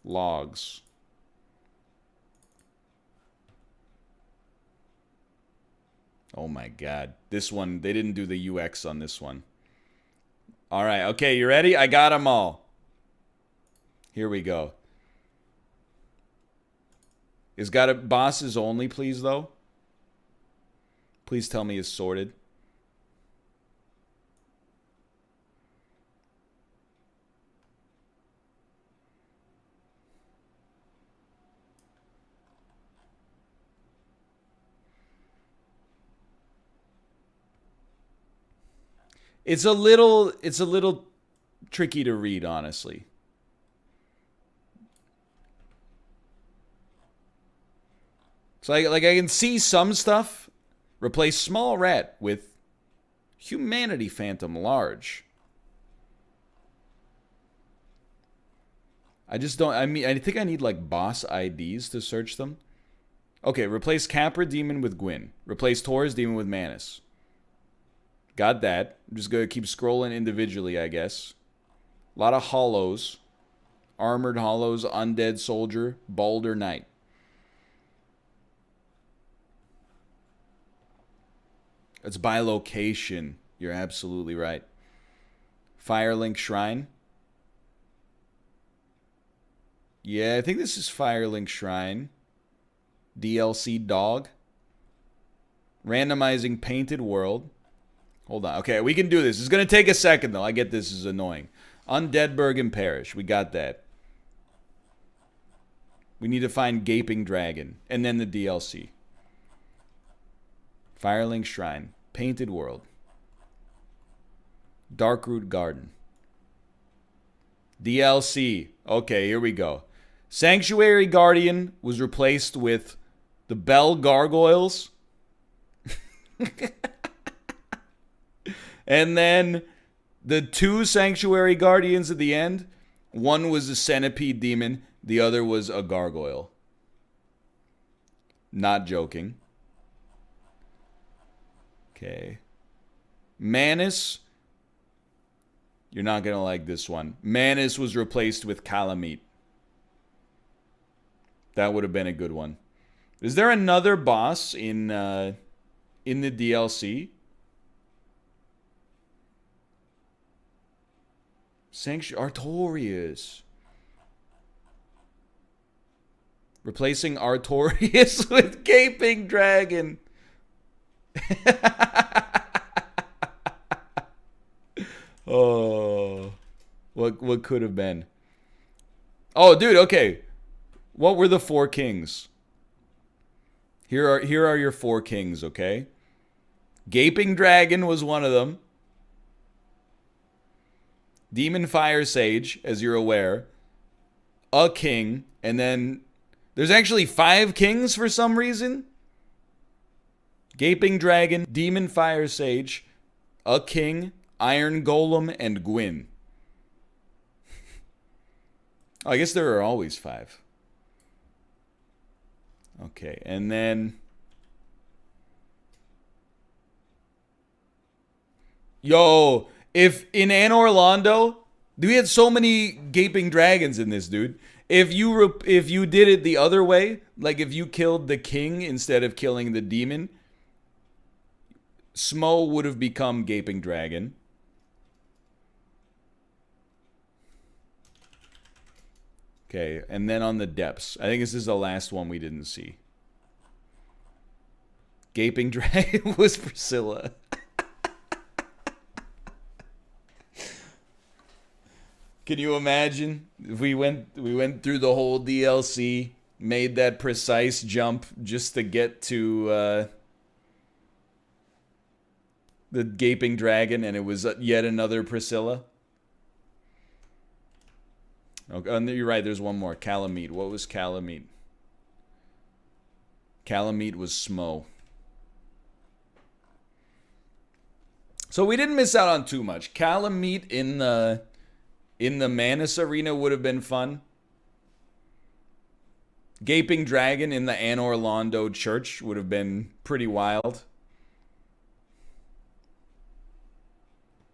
Logs. Oh my god. This one, they didn't do the UX on this one. All right, okay, you ready? I got them all. Here we go. It's got a bosses only, please, though. Please tell me it's sorted. It's a little tricky to read, honestly. So like I can see some stuff. Replace small rat with humanity phantom large. I just don't, I think I need like boss IDs to search them. Okay, replace Capra Demon with Gwyn. Replace Taurus Demon with Manus. Got that. I'm just going to keep scrolling individually, I guess. A lot of hollows. Armored hollows, undead soldier, Balder Knight. It's by location. You're absolutely right. Firelink Shrine. Yeah, I think this is Firelink Shrine. DLC dog. Randomizing painted world. Hold on. Okay, we can do this. It's going to take a second, though. I get this is annoying. Undead Bergen Parish. We got that. We need to find Gaping Dragon. And then the DLC. Firelink Shrine. Painted world. Darkroot Garden. DLC. Okay, here we go. Sanctuary Guardian was replaced with the Bell Gargoyles. And then the two Sanctuary Guardians at the end. One was a centipede demon. The other was a gargoyle. Not joking. Okay. Manus. You're not going to like this one. Manus was replaced with Calamite. That would have been a good one. Is there another boss in the DLC? Artorias. Replacing Artorias with Gaping Dragon. Oh. What could have been? Oh, dude, okay. What were the four kings? Here are your four kings, okay? Gaping Dragon was one of them. Demon Fire Sage, as you're aware. A king. And then there's actually 5 kings for some reason. Gaping Dragon, Demon Fire Sage, a king, Iron Golem, and Gwyn. Oh, I guess there are always 5. Okay, and then... Yo, if in Anor Londo, we had so many Gaping Dragons in this, dude. If you did it the other way, like if you killed the king instead of killing the demon, Smo would have become Gaping Dragon. Okay, and then on the depths. I think this is the last one we didn't see. Gaping Dragon was Priscilla. Can you imagine if we went through the whole DLC, made that precise jump just to get to the Gaping Dragon, and it was yet another Priscilla? Okay, you're right. There's one more. Calamite. What was Calamite? Calamite was Smo. So we didn't miss out on too much. Calamite in the Manus arena would have been fun. Gaping Dragon in the Anor Londo church would have been pretty wild.